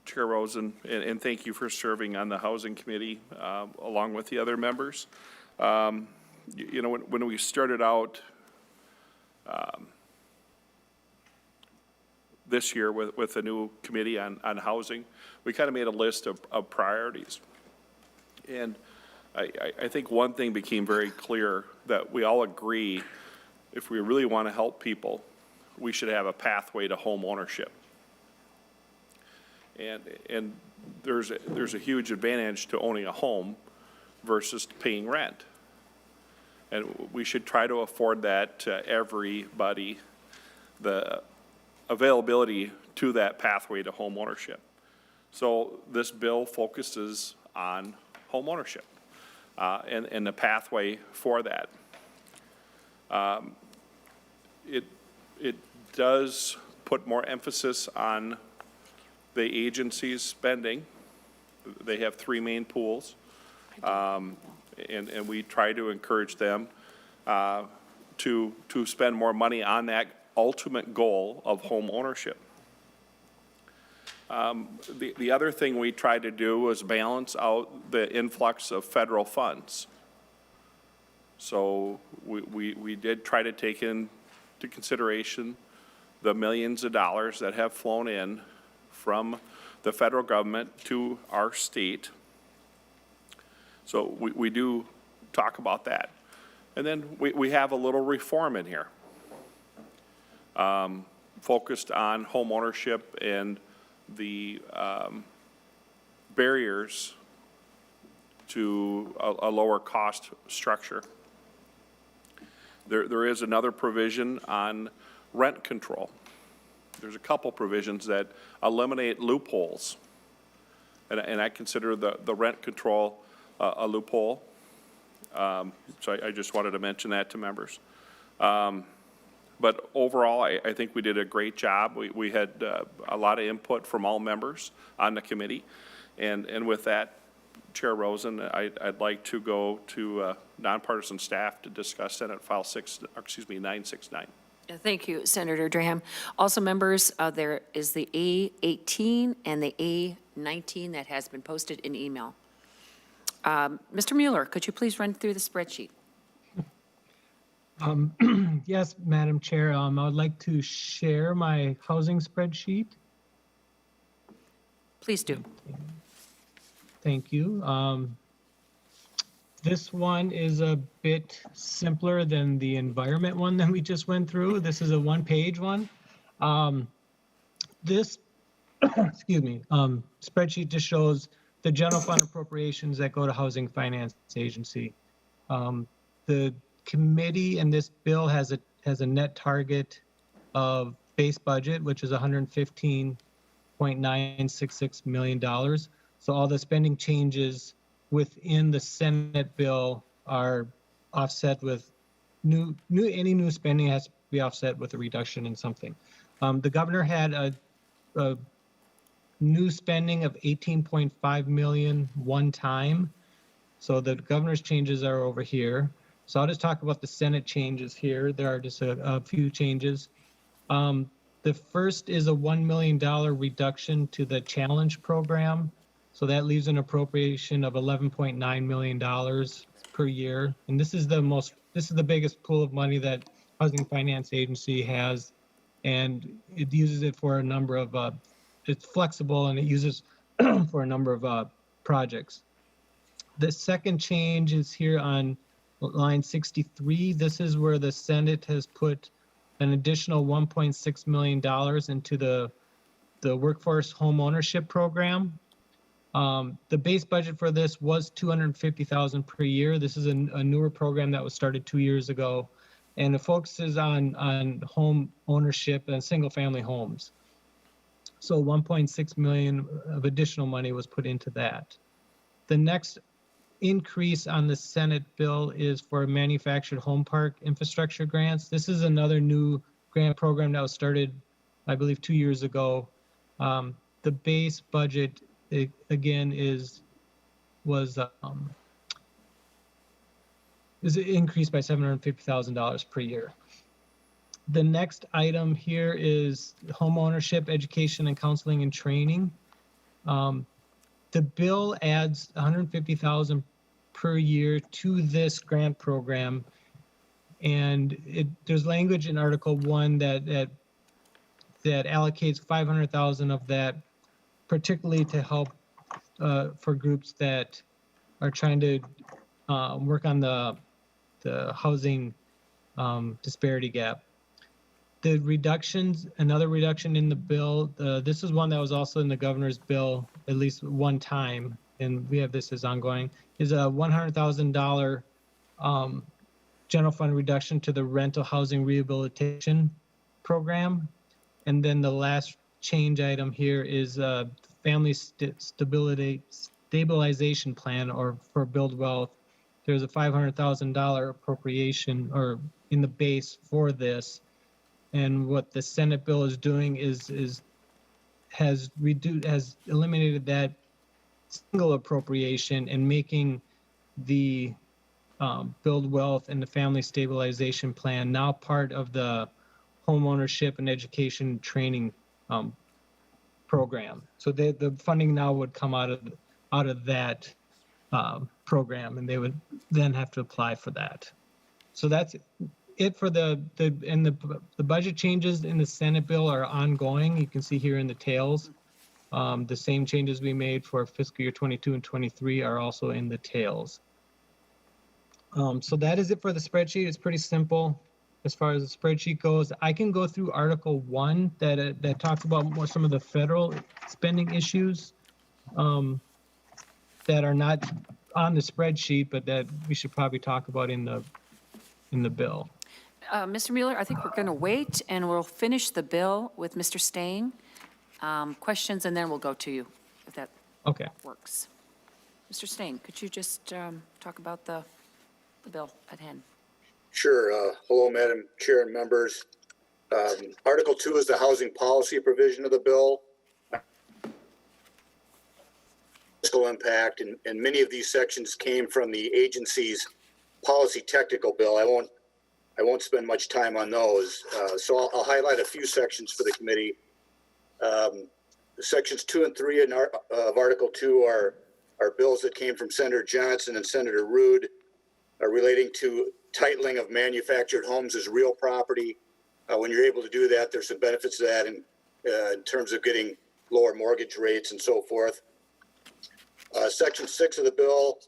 Chair Rosen, and thank you for serving on the Housing Committee along with the other members. You know, when we started out this year with a new committee on housing, we kind of made a list of priorities. And I think one thing became very clear, that we all agree, if we really want to help people, we should have a pathway to home ownership. And there's a huge advantage to owning a home versus paying rent. And we should try to afford that to everybody, the availability to that pathway to home ownership. So this bill focuses on home ownership and the pathway for that. It does put more emphasis on the agency's spending. They have 3 main pools, and we try to encourage them to spend more money on that ultimate goal of home ownership. The other thing we tried to do was balance out the influx of federal funds. So we did try to take into consideration the millions of dollars that have flown in from the federal government to our state. So we do talk about that. And then we have a little reform in here, focused on home ownership and the barriers to a lower cost structure. There is another provision on rent control. There's a couple provisions that eliminate loopholes. And I consider the rent control a loophole. So I just wanted to mention that to members. But overall, I think we did a great job. We had a lot of input from all members on the committee. And with that, Chair Rosen, I'd like to go to nonpartisan staff to discuss Senate File 969.
Thank you, Senator Draheim. Also, members, there is the A18 and the A19 that has been posted in email. Mr. Mueller, could you please run through the spreadsheet?
Yes, Madam Chair, I would like to share my housing spreadsheet.
Please do.
Thank you. This one is a bit simpler than the environment one that we just went through. This is a one-page one. This, excuse me, spreadsheet just shows the general fund appropriations that go to Housing Finance Agency. The committee and this bill has a net target of base budget, which is $115.966 million. So all the spending changes within the Senate bill are offset with any new spending has to be offset with a reduction in something. The governor had a new spending of 18.5 million one time. So the governor's changes are over here. So I'll just talk about the Senate changes here. There are just a few changes. The first is a $1 million reduction to the challenge program. So that leaves an appropriation of $11.9 million per year. And this is the biggest pool of money that Housing Finance Agency has. And it uses it for a number of, it's flexible and it uses for a number of projects. The second change is here on line 63. This is where the Senate has put an additional $1.6 million into the workforce home ownership program. The base budget for this was $250,000 per year. This is a newer program that was started 2 years ago. and it focuses on home ownership and single-family homes. So 1.6 million of additional money was put into that. The next increase on the Senate bill is for manufactured home park infrastructure grants. This is another new grant program that was started, I believe, 2 years ago. The base budget, again, is increased by $750,000 per year. The next item here is home ownership, education, and counseling and training. The bill adds $150,000 per year to this grant program, and there's language in Article 1 that allocates $500,000 of that, particularly to help for groups that are trying to work on the housing disparity gap. The reductions, another reduction in the bill, this is one that was also in the governor's bill at least one time, and we have this as ongoing, is a $100,000 general fund reduction to the rental housing rehabilitation program. And then the last change item here is family stabilization plan, or for Build Wealth. There's a $500,000 appropriation or in the base for this. And what the Senate bill is doing has eliminated that single appropriation and making the Build Wealth and the Family Stabilization Plan now part of the home ownership and education training program. So the funding now would come out of that program, and they would then have to apply for that. So that's it for the budget changes in the Senate bill are ongoing. You can see here in the tails. The same changes we made for fiscal year 22 and 23 are also in the tails. So that is it for the spreadsheet. It's pretty simple as far as the spreadsheet goes. I can go through Article 1 that talks about more some of the federal spending issues that are not on the spreadsheet, but that we should probably talk about in the bill.
Mr. Mueller, I think we're going to wait, and we'll finish the bill with Mr. Stain. Questions, and then we'll go to you, if that works. Mr. Stain, could you just talk about the bill at hand?
Sure. Hello, Madam Chair and members. Article 2 is the housing policy provision of the bill. Fiscal impact, and many of these sections came from the agency's policy technical bill. I won't spend much time on those. So I'll highlight a few sections for the committee. Sections 2 and 3 of Article 2 are bills that came from Senator Johnson and Senator Ruud relating to titling of manufactured homes as real property. When you're able to do that, there's some benefits to that in terms of getting lower mortgage rates and so forth. Section 6 of the bill,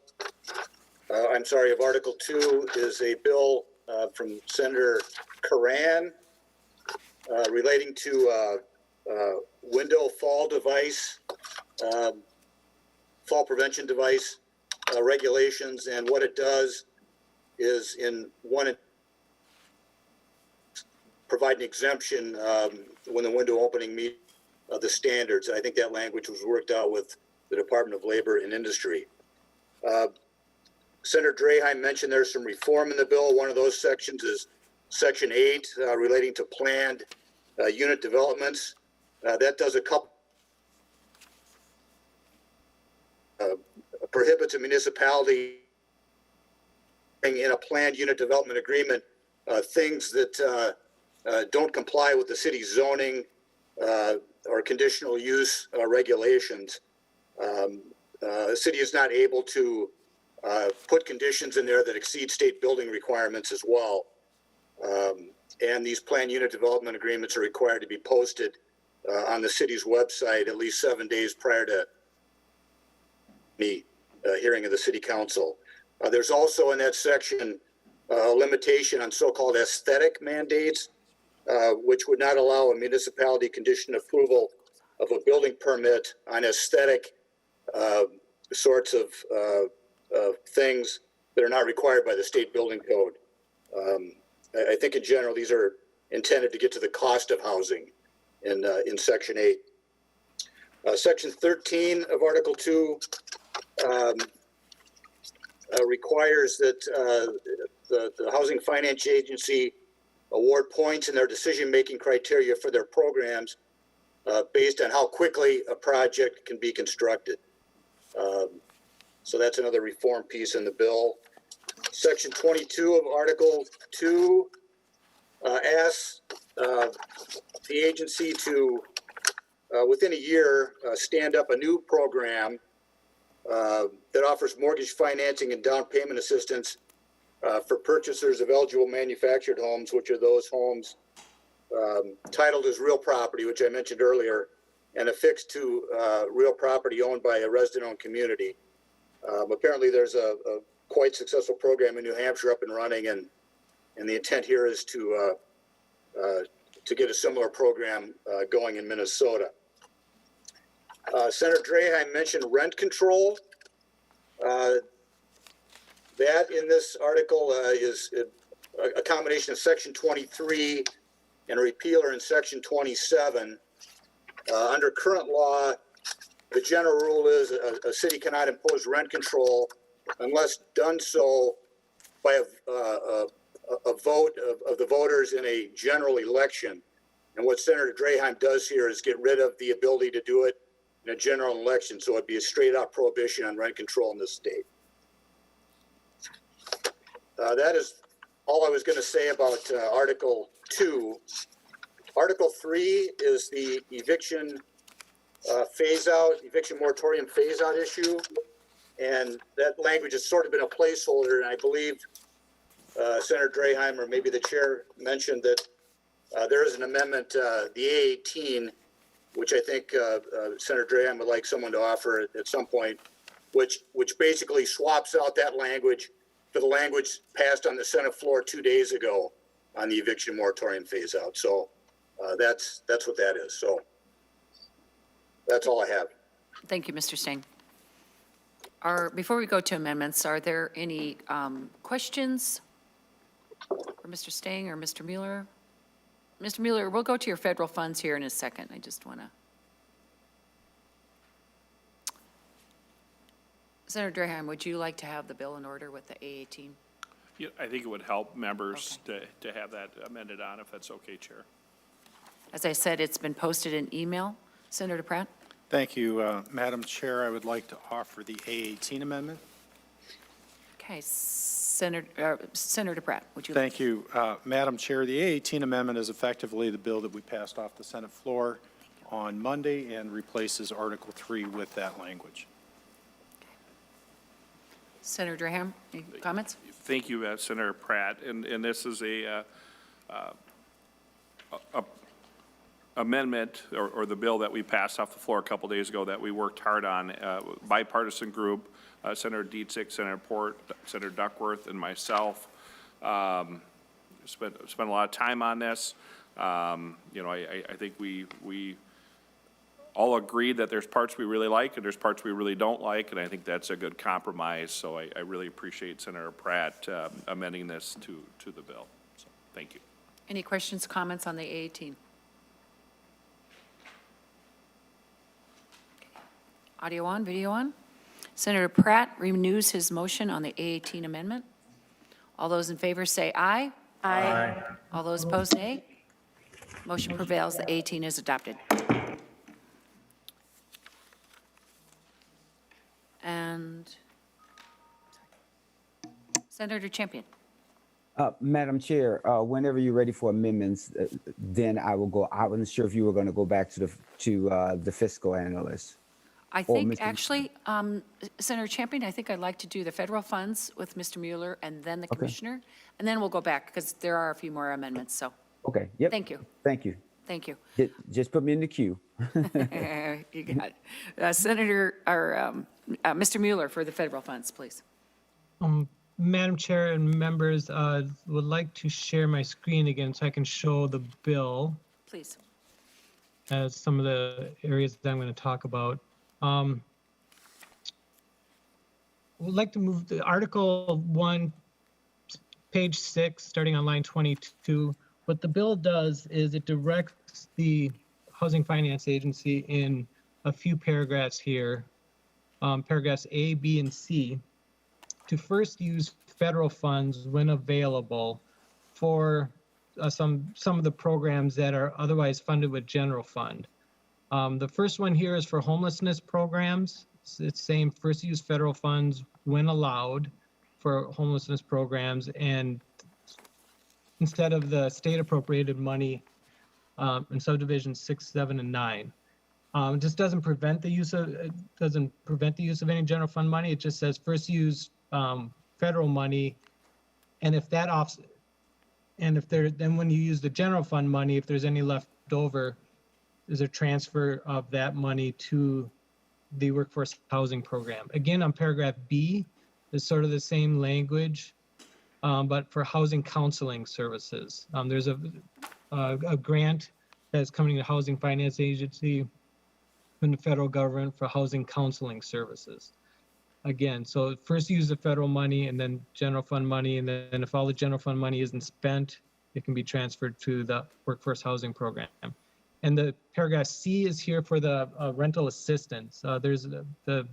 of Article 2 is a bill from Senator Curran relating to window fall device, fall prevention device regulations. And what it does is provide an exemption when the window opening meets the standards. And I think that language was worked out with the Department of Labor and Industry. Senator Draheim mentioned there's some reform in the bill. One of those sections is Section 8 relating to planned unit developments. That does a couple, prohibits a municipality in a planned unit development agreement things that don't comply with the city's zoning or conditional use regulations. The city is not able to put conditions in there that exceed state building requirements as well. And these planned unit development agreements are required to be posted on the city's website at least 7 days prior to the hearing of the city council. There's also in that section a limitation on so-called aesthetic mandates, which would not allow a municipality condition approval of a building permit on aesthetic sorts of things that are not required by the state building code. I think in general, these are intended to get to the cost of housing in Section 8. Section 13 of Article 2 requires that the Housing Finance Agency award points in their decision-making criteria for their programs based on how quickly a project can be constructed. So that's another reform piece in the bill. Section 22 of Article 2 asks the agency to, within a year, stand up a new program that offers mortgage financing and down payment assistance for purchasers of eligible manufactured homes, which are those homes titled as real property, which I mentioned earlier, and affixed to real property owned by a resident-owned community. Apparently, there's a quite successful program in New Hampshire up and running, and the intent here is to get a similar program going in Minnesota. Senator Draheim mentioned rent control. That in this article is a combination of Section 23 and a repealer in Section 27. Under current law, the general rule is a city cannot impose rent control unless done so by a vote of the voters in a general election. And what Senator Draheim does here is get rid of the ability to do it in a general election. So it'd be a straight out prohibition on rent control in this state. That is all I was going to say about Article 2. Article 3 is the eviction eviction moratorium phase out issue. And that language has sort of been a placeholder. And I believe Senator Draheim, or maybe the chair, mentioned that there is an amendment, the A18, which I think Senator Draheim would like someone to offer at some point, which basically swaps out that language for the language passed on the Senate floor 2 days ago on the eviction moratorium phase out. So that's what that is. So that's all I have.
Thank you, Mr. Stain. Before we go to amendments, are there any questions for Mr. Stain or Mr. Mueller? Mr. Mueller, we'll go to your federal funds here in a second. I just want to. Senator Draheim, would you like to have the bill in order with the A18?
Yeah, I think it would help members to have that amended on, if that's okay, Chair.
As I said, it's been posted in email. Senator Pratt?
Thank you, Madam Chair. I would like to offer the A18 amendment.
Okay, Senator Pratt, would you?
Thank you, Madam Chair. The A18 amendment is effectively the bill that we passed off the Senate floor on Monday and replaces Article 3 with that language.
Senator Draheim, any comments?
Thank you, Senator Pratt. And this is a amendment or the bill that we passed off the floor a couple days ago that we worked hard on, bipartisan group, Senator Dietzick, Senator Port, Senator Duckworth, and myself. Spent a lot of time on this. You know, I think we all agreed that there's parts we really like and there's parts we really don't like, and I think that's a good compromise. So I really appreciate Senator Pratt amending this to the bill. So thank you.
Any questions, comments on the A18? Audio on, video on. Senator Pratt renews his motion on the A18 amendment. All those in favor say aye. Aye. All those opposed, nay. Motion prevails. The A18 is adopted. And Senator Champion.
Madam Chair, whenever you're ready for amendments, then I will go. I wasn't sure if you were going to go back to the fiscal analyst.
I think actually, Senator Champion, I think I'd like to do the federal funds with Mr. Mueller and then the commissioner, and then we'll go back because there are a few more amendments. So.
Okay. Yep.
Thank you.
Thank you.
Thank you.
Just put me in the queue.
You got it. Senator, or Mr. Mueller for the federal funds, please.
Madam Chair and members, would like to share my screen again so I can show the bill.
Please.
As some of the areas that I'm going to talk about. Would like to move the Article 1 page 6, starting on line 22. What the bill does is it directs the Housing Finance Agency in a few paragraphs here, paragraphs A, B, and C, to first use federal funds when available for some of the programs that are otherwise funded with general fund. The first one here is for homelessness programs. It's saying first use federal funds when allowed for homelessness programs, and instead of the state appropriated money in subdivisions 6, 7, and 9. It just doesn't prevent the use of any general fund money. It just says first use federal money, and if that then when you use the general fund money, if there's any left over, there's a transfer of that money to the workforce housing program. Again, on paragraph B, is sort of the same language, but for housing counseling services. There's a grant that's coming to Housing Finance Agency from the federal government for housing counseling services. Again, so first use the federal money and then general fund money, and then if all the general fund money isn't spent, it can be transferred to the workforce housing program. And the paragraph C is here for the rental assistance. There's the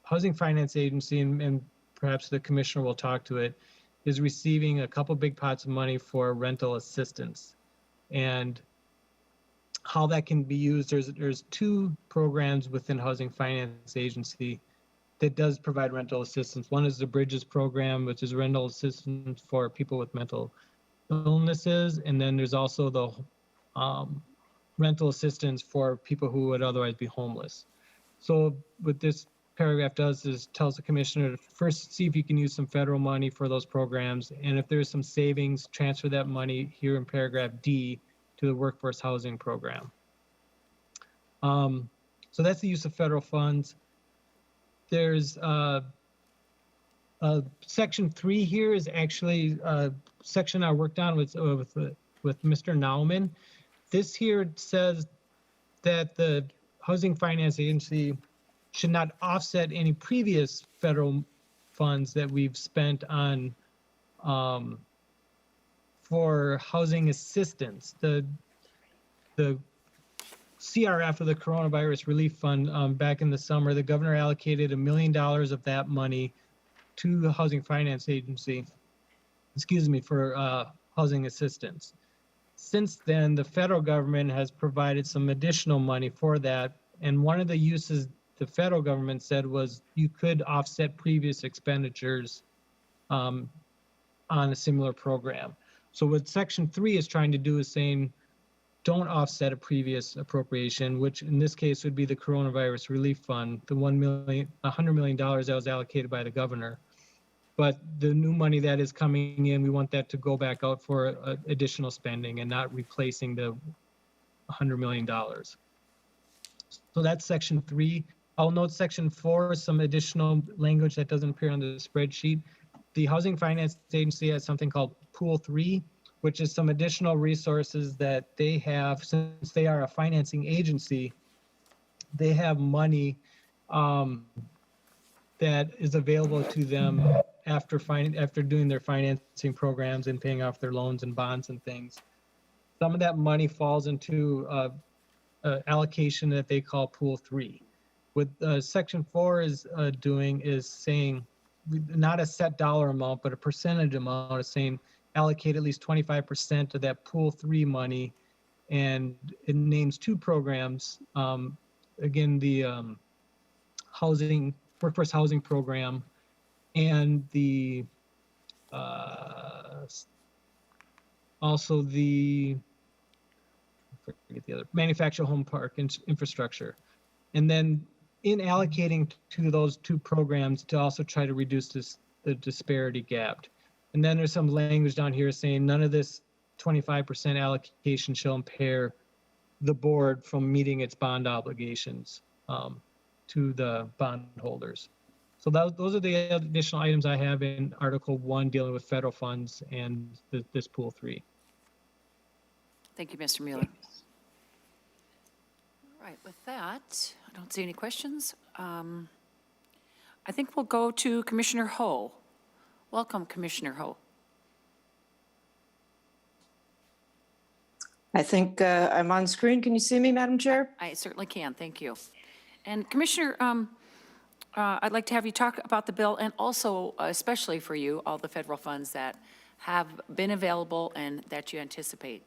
Housing Finance Agency, and perhaps the commissioner will talk to it, is receiving a couple big pots of money for rental assistance. And how that can be used, there's 2 programs within Housing Finance Agency that does provide rental assistance. One is the Bridges program, which is rental assistance for people with mental illnesses. And then there's also the rental assistance for people who would otherwise be homeless. So what this paragraph does is tells the commissioner to first see if you can use some federal money for those programs. And if there's some savings, transfer that money here in paragraph D to the workforce housing program. So that's the use of federal funds. There's section 3 here is actually a section I worked on with Mr. Nauman. This here says that the Housing Finance Agency should not offset any previous federal funds that we've spent on for housing assistance. The CRF, of the Coronavirus Relief Fund, back in the summer, the governor allocated $1 million of that money to the Housing Finance Agency, for housing assistance. Since then, the federal government has provided some additional money for that. And one of the uses the federal government said was you could offset previous expenditures on a similar program. So what section 3 is trying to do is saying, don't offset a previous appropriation, which in this case would be the Coronavirus Relief Fund, the $100 million that was allocated by the governor. But the new money that is coming in, we want that to go back out for additional spending and not replacing the $100 million. So that's section 3. I'll note section 4, some additional language that doesn't appear on the spreadsheet. The Housing Finance Agency has something called Pool 3, which is some additional resources that they have. Since they are a financing agency, they have money that is available to them after doing their financing programs and paying off their loans and bonds and things. Some of that money falls into allocation that they call Pool 3. What Section 4 is doing is saying, not a set dollar amount, but a percentage amount, is saying allocate at least 25% of that Pool 3 money, and it names 2 programs. Again, the workforce housing program, and the also the manufactured home park infrastructure. And then in allocating to those 2 programs to also try to reduce the disparity gap. And then there's some language down here saying none of this 25% allocation shall impair the board from meeting its bond obligations to the bondholders. So those are the additional items I have in Article 1 dealing with federal funds and this Pool 3.
Thank you, Mr. Mueller. All right, with that, I don't see any questions. I think we'll go to Commissioner Ho. Welcome, Commissioner Ho.
I think I'm on screen. Can you see me, Madam Chair?
I certainly can, thank you. And Commissioner, I'd like to have you talk about the bill and also, especially for you, all the federal funds that have been available and that you anticipate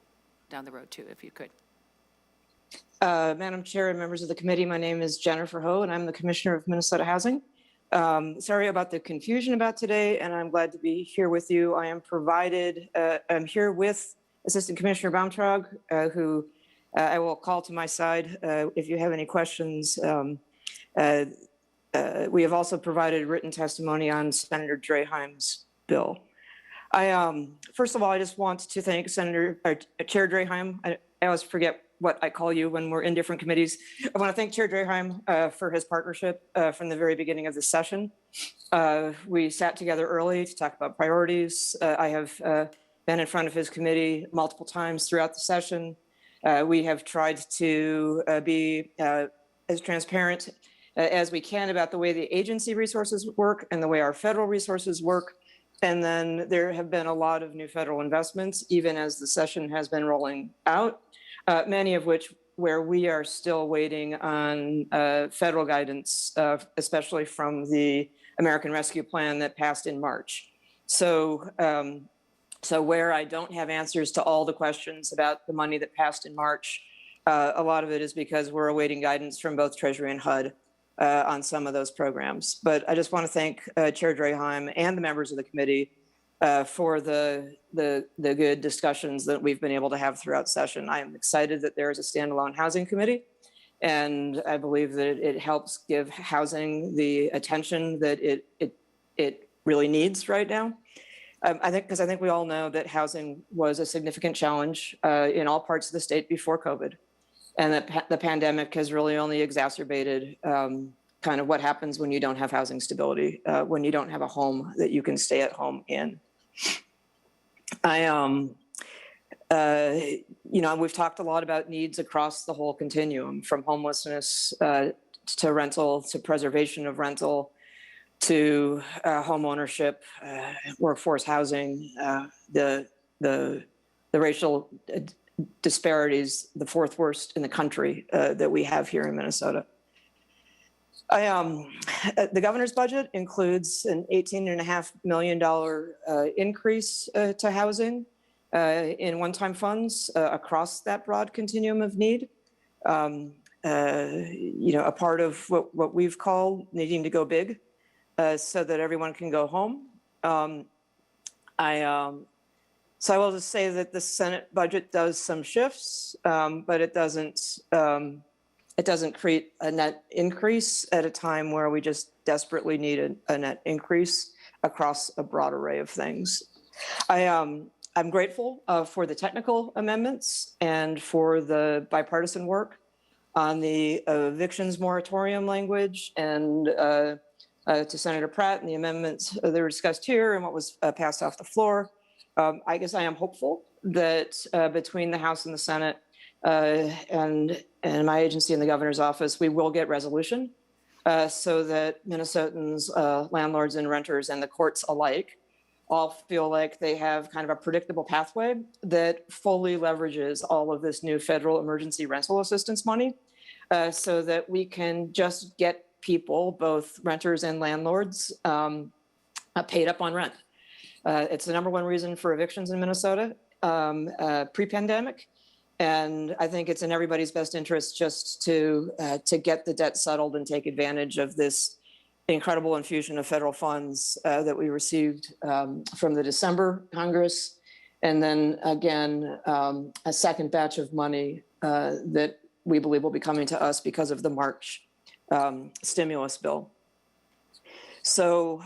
down the road too, if you could.
Madam Chair and members of the committee, my name is Jennifer Ho, and I'm the Commissioner of Minnesota Housing. Sorry about the confusion about today, and I'm glad to be here with you. I'm here with Assistant Commissioner Baumtrag, who I will call to my side if you have any questions. We have also provided written testimony on Senator Draheim's bill. First of all, I just want to thank Chair Draheim. I always forget what I call you when we're in different committees. I want to thank Chair Draheim for his partnership from the very beginning of the session. We sat together early to talk about priorities. I have been in front of his committee multiple times throughout the session. We have tried to be as transparent as we can about the way the agency resources work and the way our federal resources work. And then there have been a lot of new federal investments, even as the session has been rolling out. Many of which where we are still waiting on federal guidance, especially from the American Rescue Plan that passed in March. So where I don't have answers to all the questions about the money that passed in March, a lot of it is because we're awaiting guidance from both Treasury and HUD on some of those programs. But I just want to thank Chair Draheim and the members of the committee for the good discussions that we've been able to have throughout session. I am excited that there is a standalone housing committee, and I believe that it helps give housing the attention that it really needs right now. I think we all know that housing was a significant challenge in all parts of the state before COVID, and that the pandemic has really only exacerbated kind of what happens when you don't have housing stability, when you don't have a home that you can stay at home in. We've talked a lot about needs across the whole continuum, from homelessness to rental, to preservation of rental, to home ownership, workforce housing, the racial disparities, the fourth worst in the country that we have here in Minnesota. The governor's budget includes an $18.5 million increase to housing in one-time funds across that broad continuum of need. A part of what we've called needing to go big so that everyone can go home. So I will just say that the Senate budget does some shifts, but it doesn't create a net increase at a time where we just desperately need a net increase across a broad array of things. I'm grateful for the technical amendments and for the bipartisan work on the evictions moratorium language, and to Senator Pratt and the amendments that were discussed here and what was passed off the floor. I guess I am hopeful that between the House and the Senate and my agency and the governor's office, we will get resolution so that Minnesotans, landlords and renters and the courts alike all feel like they have kind of a predictable pathway that fully leverages all of this new federal emergency rental assistance money so that we can just get people, both renters and landlords, paid up on rent. It's the number one reason for evictions in Minnesota pre-pandemic. And I think it's in everybody's best interest just to get the debt settled and take advantage of this incredible infusion of federal funds that we received from the December Congress. And then again, a second batch of money that we believe will be coming to us because of the March stimulus bill. So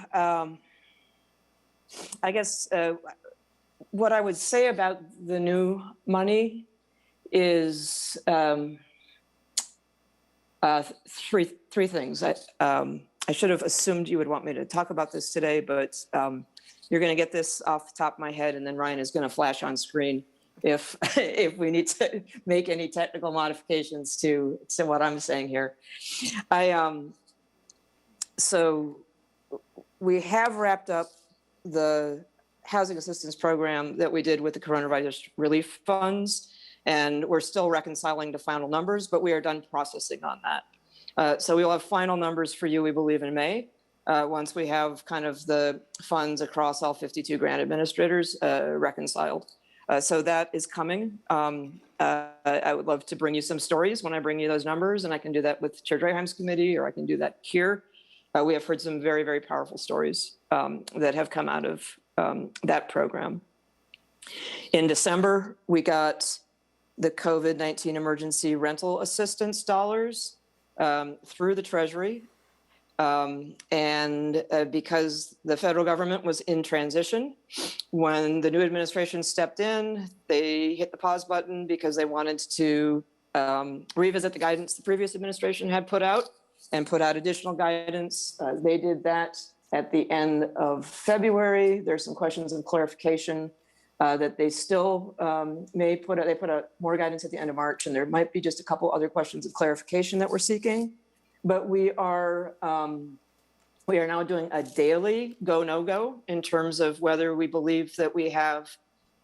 I guess what I would say about the new money is three things. I should have assumed you would want me to talk about this today, but you're going to get this off the top of my head, and then Ryan is going to flash on screen if we need to make any technical modifications to what I'm saying here. So we have wrapped up the housing assistance program that we did with the coronavirus relief funds. And we're still reconciling the final numbers, but we are done processing on that. So we will have final numbers for you, we believe, in May, once we have kind of the funds across all 52 grant administrators reconciled. So that is coming. I would love to bring you some stories when I bring you those numbers, and I can do that with Chair Draheim's committee, or I can do that here. We have heard some very, very powerful stories that have come out of that program. In December, we got the COVID-19 emergency rental assistance dollars through the Treasury. And because the federal government was in transition, when the new administration stepped in, they hit the pause button because they wanted to revisit the guidance the previous administration had put out and put out additional guidance. They did that at the end of February. There's some questions of clarification that they still may put out. They put out more guidance at the end of March, and there might be just a couple other questions of clarification that we're seeking. But we are now doing a daily go, no go in terms of whether we believe that we have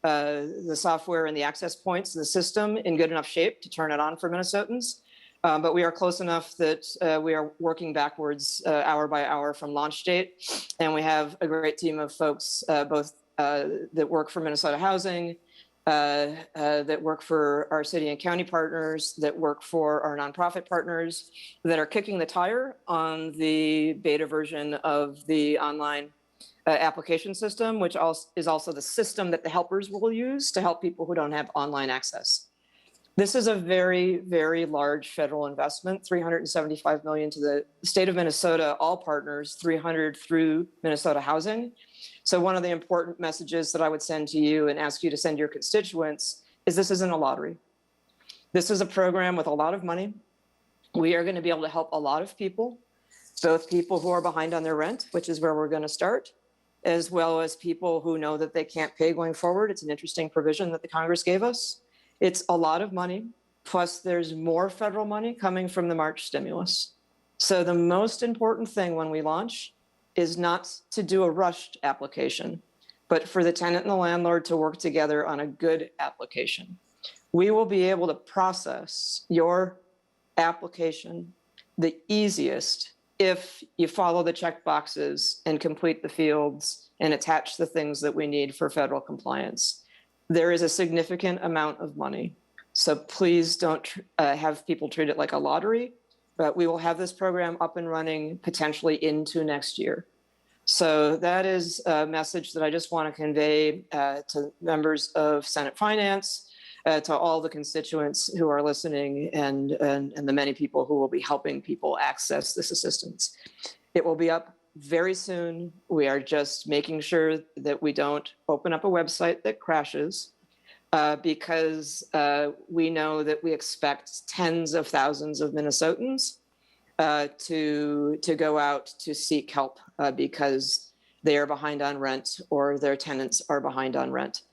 the software and the access points in the system in good enough shape to turn it on for Minnesotans. But we are close enough that we are working backwards hour by hour from launch date. And we have a great team of folks, both that work for Minnesota Housing, that work for our city and county partners, that work for our nonprofit partners, that are kicking the tire on the beta version of the online application system, which is also the system that the helpers will use to help people who don't have online access. This is a very, very large federal investment, $375 million to the state of Minnesota, all partners, 300 through Minnesota Housing. So one of the important messages that I would send to you and ask you to send your constituents is this isn't a lottery. This is a program with a lot of money. We are going to be able to help a lot of people, both people who are behind on their rent, which is where we're going to start, as well as people who know that they can't pay going forward. It's an interesting provision that the Congress gave us. It's a lot of money, plus there's more federal money coming from the March stimulus. So the most important thing when we launch is not to do a rushed application, but for the tenant and the landlord to work together on a good application. We will be able to process your application the easiest if you follow the check boxes and complete the fields and attach the things that we need for federal compliance. There is a significant amount of money, so please don't have people treat it like a lottery. But we will have this program up and running potentially into next year. So that is a message that I just want to convey to members of Senate Finance, to all the constituents who are listening, and the many people who will be helping people access this assistance. It will be up very soon. We are just making sure that we don't open up a website that crashes. Because we know that we expect tens of thousands of Minnesotans to go out to seek help because they are behind on rent or their tenants are behind on rent.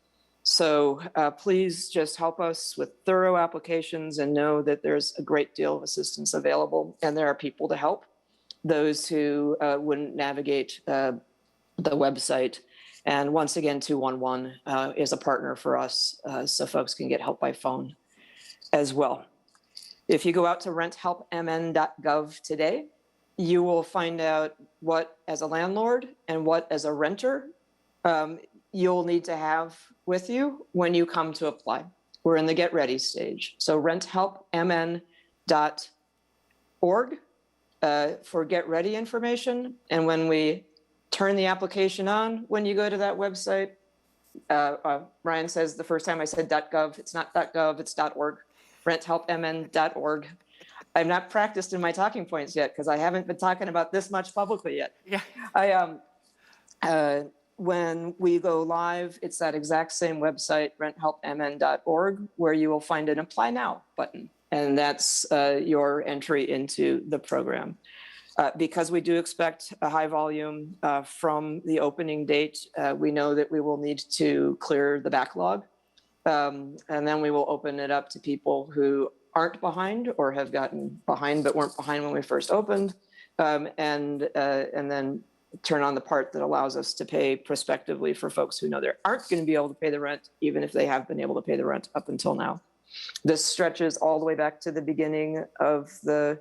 So please just help us with thorough applications and know that there's a great deal of assistance available, and there are people to help those who wouldn't navigate the website. And once again, 211 is a partner for us, so folks can get help by phone as well. If you go out to renthelpmn.gov today, you will find out what, as a landlord and what, as a renter, you'll need to have with you when you come to apply. We're in the get ready stage. So renthelpmn.org for get ready information. And when we turn the application on, when you go to that website, Ryan says the first time I said .gov, it's not .gov, it's .org, renthelpmn.org. I'm not practiced in my talking points yet because I haven't been talking about this much publicly yet.
Yeah.
When we go live, it's that exact same website, renthelpmn.org, where you will find an Apply Now button. And that's your entry into the program. Because we do expect a high volume from the opening date, we know that we will need to clear the backlog. And then we will open it up to people who aren't behind or have gotten behind but weren't behind when we first opened, and then turn on the part that allows us to pay prospectively for folks who know they aren't going to be able to pay the rent, even if they have been able to pay the rent up until now. This stretches all the way back to the beginning of the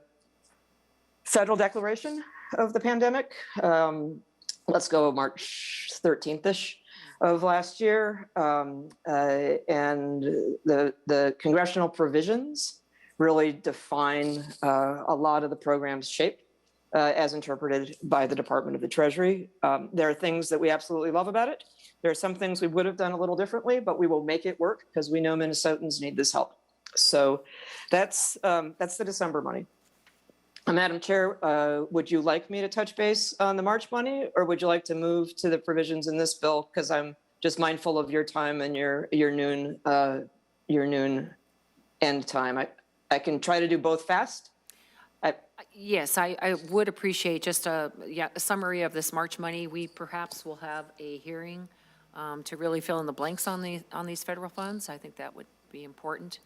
federal declaration of the pandemic. Let's go March 13th-ish of last year. And the congressional provisions really define a lot of the program's shape as interpreted by the Department of the Treasury. There are things that we absolutely love about it. There are some things we would have done a little differently, but we will make it work because we know Minnesotans need this help. So that's the December money. Madam Chair, would you like me to touch base on the March money, or would you like to move to the provisions in this bill? Because I'm just mindful of your time and your noon end time. I can try to do both fast.
Yes, I would appreciate just a summary of this March money. We perhaps will have a hearing to really fill in the blanks on these federal funds. I think that would be important.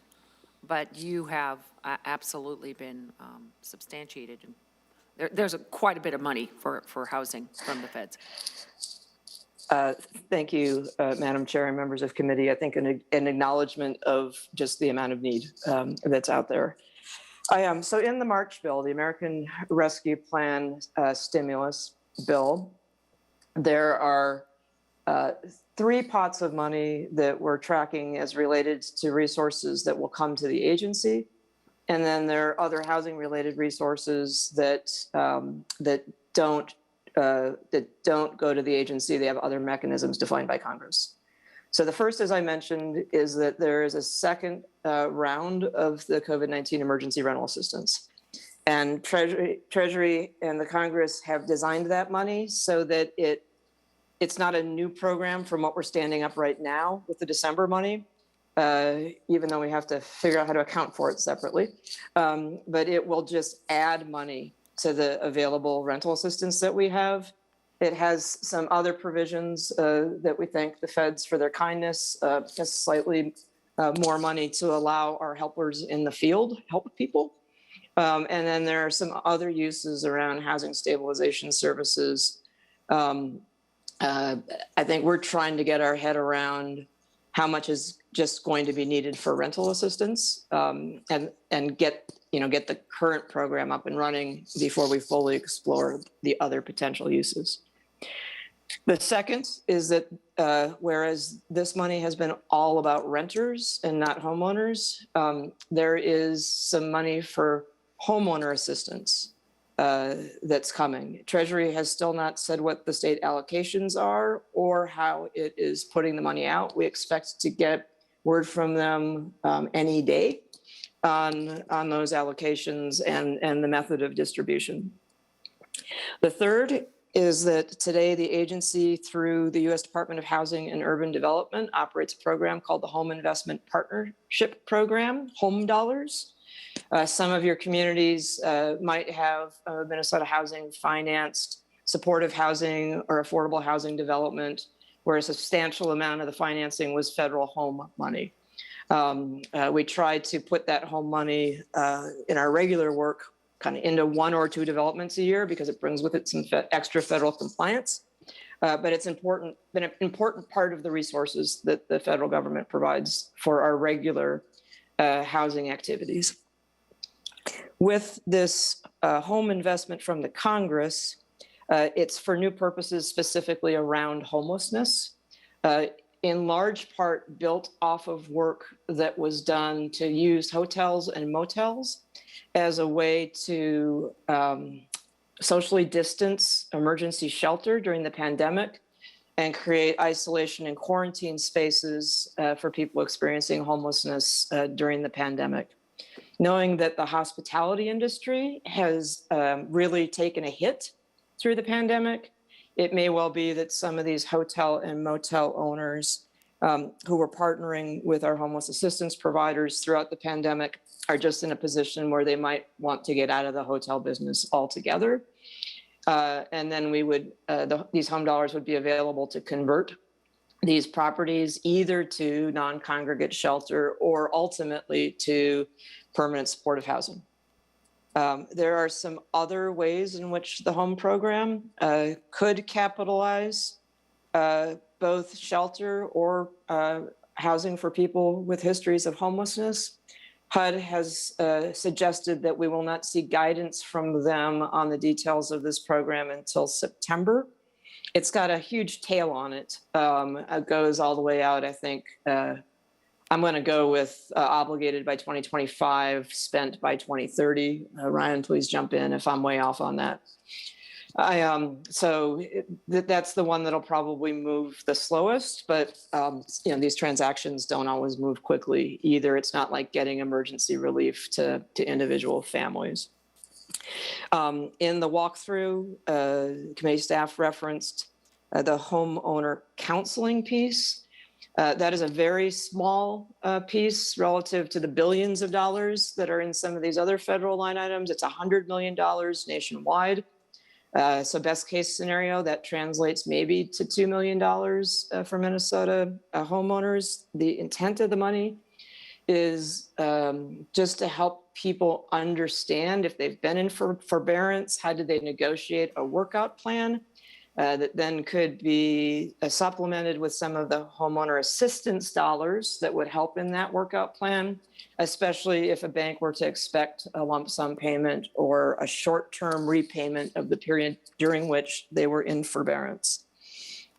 But you have absolutely been substantiated. There's quite a bit of money for housing from the feds.
Thank you, Madam Chair and members of committee. I think an acknowledgement of just the amount of need that's out there. So in the March bill, the American Rescue Plan stimulus bill, there are 3 pots of money that we're tracking as related to resources that will come to the agency. And then there are other housing related resources that don't go to the agency. They have other mechanisms defined by Congress. So the first, as I mentioned, is that there is a second round of the COVID-19 emergency rental assistance. And Treasury and the Congress have designed that money so that it's not a new program from what we're standing up right now with the December money, even though we have to figure out how to account for it separately. But it will just add money to the available rental assistance that we have. It has some other provisions that we thank the feds for their kindness, just slightly more money to allow our helpers in the field help people. And then there are some other uses around housing stabilization services. I think we're trying to get our head around how much is just going to be needed for rental assistance, and get the current program up and running before we fully explore the other potential uses. The second is that whereas this money has been all about renters and not homeowners, there is some money for homeowner assistance that's coming. Treasury has still not said what the state allocations are or how it is putting the money out. We expect to get word from them any day on those allocations and the method of distribution. The third is that today the agency, through the U.S. Department of Housing and Urban Development, operates a program called the Home Investment Partnership Program, Home Dollars. Some of your communities might have Minnesota Housing financed supportive housing or affordable housing development, where a substantial amount of the financing was federal home money. We tried to put that home money in our regular work kind of into 1 or 2 developments a year because it brings with it some extra federal compliance. But it's been an important part of the resources that the federal government provides for our regular housing activities. With this home investment from the Congress, it's for new purposes specifically around homelessness, in large part built off of work that was done to use hotels and motels as a way to socially distance emergency shelter during the pandemic and create isolation and quarantine spaces for people experiencing homelessness during the pandemic. Knowing that the hospitality industry has really taken a hit through the pandemic, it may well be that some of these hotel and motel owners who were partnering with our homeless assistance providers throughout the pandemic are just in a position where they might want to get out of the hotel business altogether. And then we would, these home dollars would be available to convert these properties either to non-congregate shelter or ultimately to permanent supportive housing. There are some other ways in which the home program could capitalize both shelter or housing for people with histories of homelessness. HUD has suggested that we will not see guidance from them on the details of this program until September. It's got a huge tail on it. It goes all the way out, I think. I'm going to go with obligated by 2025, spent by 2030. Ryan, please jump in if I'm way off on that. That's the one that'll probably move the slowest, but these transactions don't always move quickly either. It's not like getting emergency relief to individual families. In the walkthrough, committee staff referenced the homeowner counseling piece. That is a very small piece relative to the billions of dollars that are in some of these other federal line items. It's $100 million nationwide. So best case scenario, that translates maybe to $2 million for Minnesota homeowners. The intent of the money is just to help people understand if they've been in forbearance, how did they negotiate a workout plan that then could be supplemented with some of the homeowner assistance dollars that would help in that workout plan, especially if a bank were to expect a lump sum payment or a short-term repayment of the period during which they were in forbearance.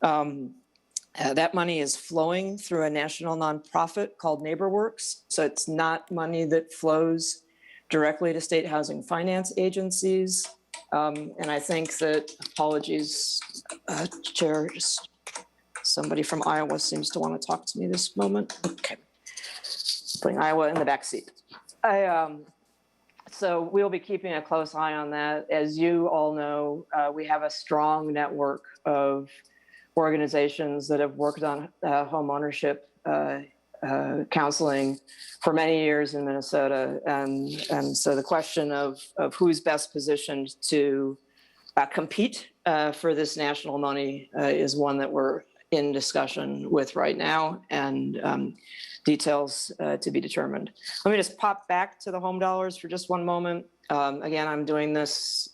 That money is flowing through a national nonprofit called NeighborWorks. So it's not money that flows directly to state housing finance agencies. And I think that, apologies, Chair, just somebody from Iowa seems to want to talk to me this moment. Okay, putting Iowa in the back seat. So we'll be keeping a close eye on that. As you all know, we have a strong network of organizations that have worked on home ownership counseling for many years in Minnesota. And so the question of who's best positioned to compete for this national money is one that we're in discussion with right now, and details to be determined. Let me just pop back to the home dollars for just one moment. Again, I'm doing this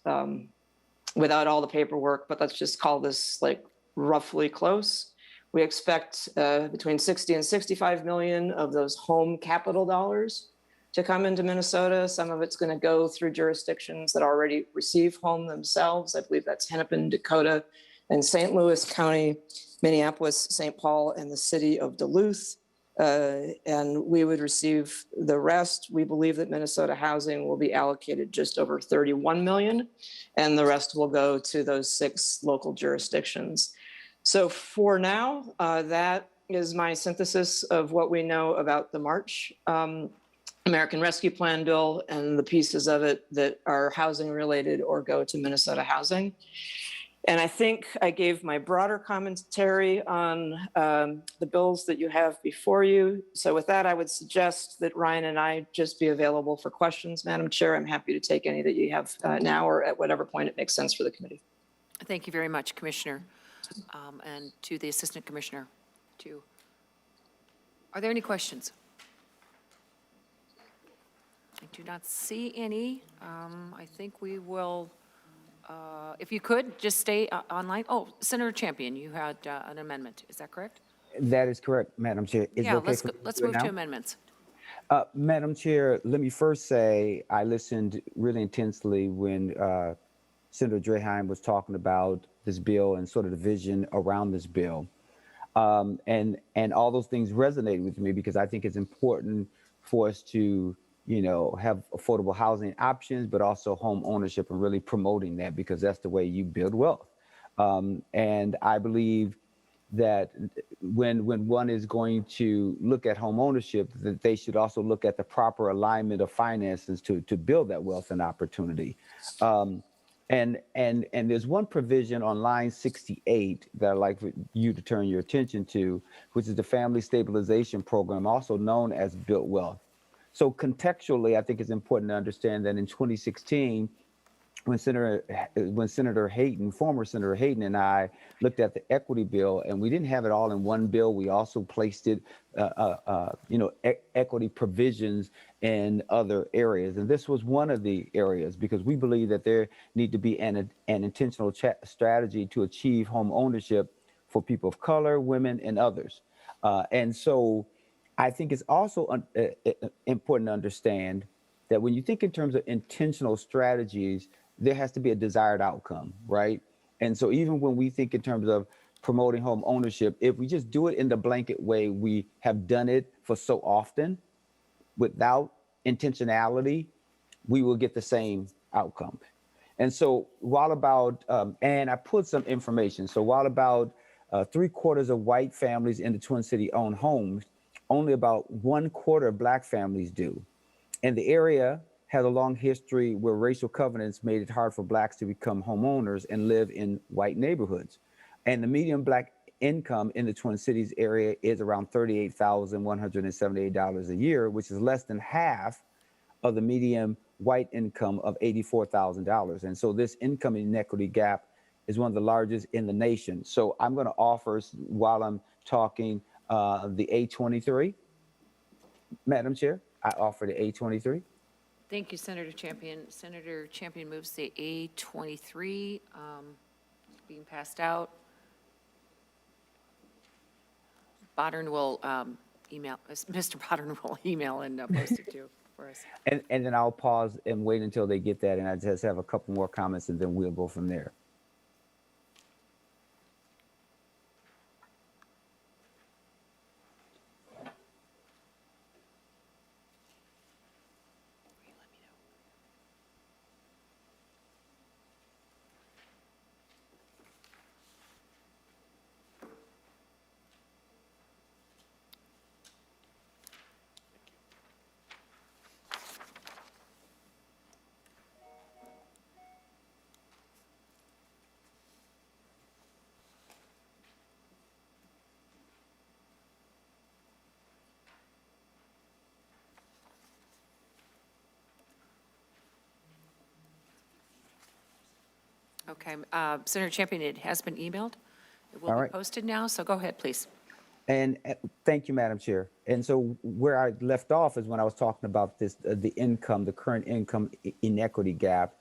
without all the paperwork, but let's just call this like roughly close. We expect between 60 and 65 million of those home capital dollars to come into Minnesota. Some of it's going to go through jurisdictions that already receive home themselves. I believe that's Hennepin, Dakota, and St. Louis County, Minneapolis, St. Paul, and the city of Duluth. And we would receive the rest. We believe that Minnesota Housing will be allocated just over 31 million, and the rest will go to those 6 local jurisdictions. So for now, that is my synthesis of what we know about the March American Rescue Plan bill and the pieces of it that are housing related or go to Minnesota Housing. And I think I gave my broader commentary on the bills that you have before you. So with that, I would suggest that Ryan and I just be available for questions, Madam Chair. I'm happy to take any that you have now or at whatever point it makes sense for the committee.
Thank you very much, Commissioner. And to the Assistant Commissioner, too. Are there any questions? I do not see any. I think we will, if you could, just stay online. Oh, Senator Champion, you had an amendment. Is that correct?
That is correct, Madam Chair. Is it
Yeah,
okay
let's
for
move
now?
to amendments.
Madam Chair, let me first say I listened really intensely when Senator Draheim was talking about this bill and sort of the vision around this bill. And all those things resonated with me because I think it's important for us to, have affordable housing options, but also home ownership and really promoting that because that's the way you build wealth. And I believe that when one is going to look at home ownership, that they should also look at the proper alignment of finances to build that wealth and opportunity. And there's one provision on line 68 that I'd like for you to turn your attention to, which is the Family Stabilization Program, also known as Built Wealth. So contextually, I think it's important to understand that in 2016, when Senator Hayden, former Senator Hayden, and I looked at the equity bill, and we didn't have it all in one bill. We also placed it, equity provisions in other areas, and this was one of the areas because we believe that there need to be an intentional strategy to achieve home ownership for people of color, women, and others. And so I think it's also important to understand that when you think in terms of intentional strategies, there has to be a desired outcome, right? And so even when we think in terms of promoting home ownership, if we just do it in the blanket way we have done it for so often without intentionality, we will get the same outcome. And so while about, and I put some information, so while about 3/4 of white families in the Twin City own homes, only about 1/4 of Black families do. And the area has a long history where racial covenants made it hard for Blacks to become homeowners and live in white neighborhoods. And the median Black income in the Twin Cities area is around $38,178 a year, which is less than half of the median white income of $84,000. And so this income inequity gap is one of the largest in the nation. So I'm going to offer, while I'm talking, the A23. Madam Chair, I offer the A23.
Thank you, Senator Champion. Senator Champion moves the A23 being passed out. Bodern will email, Mr. Bodern will email and post it too for us.
And then I'll pause and wait until they get that. And I just have a couple more comments and then we'll go from there.
Okay, Senator Champion, it has been emailed. It will
All
be
right.
posted now, so go ahead, please.
And thank you, Madam Chair. And so where I left off is when I was talking about this, the income, the current income inequity gap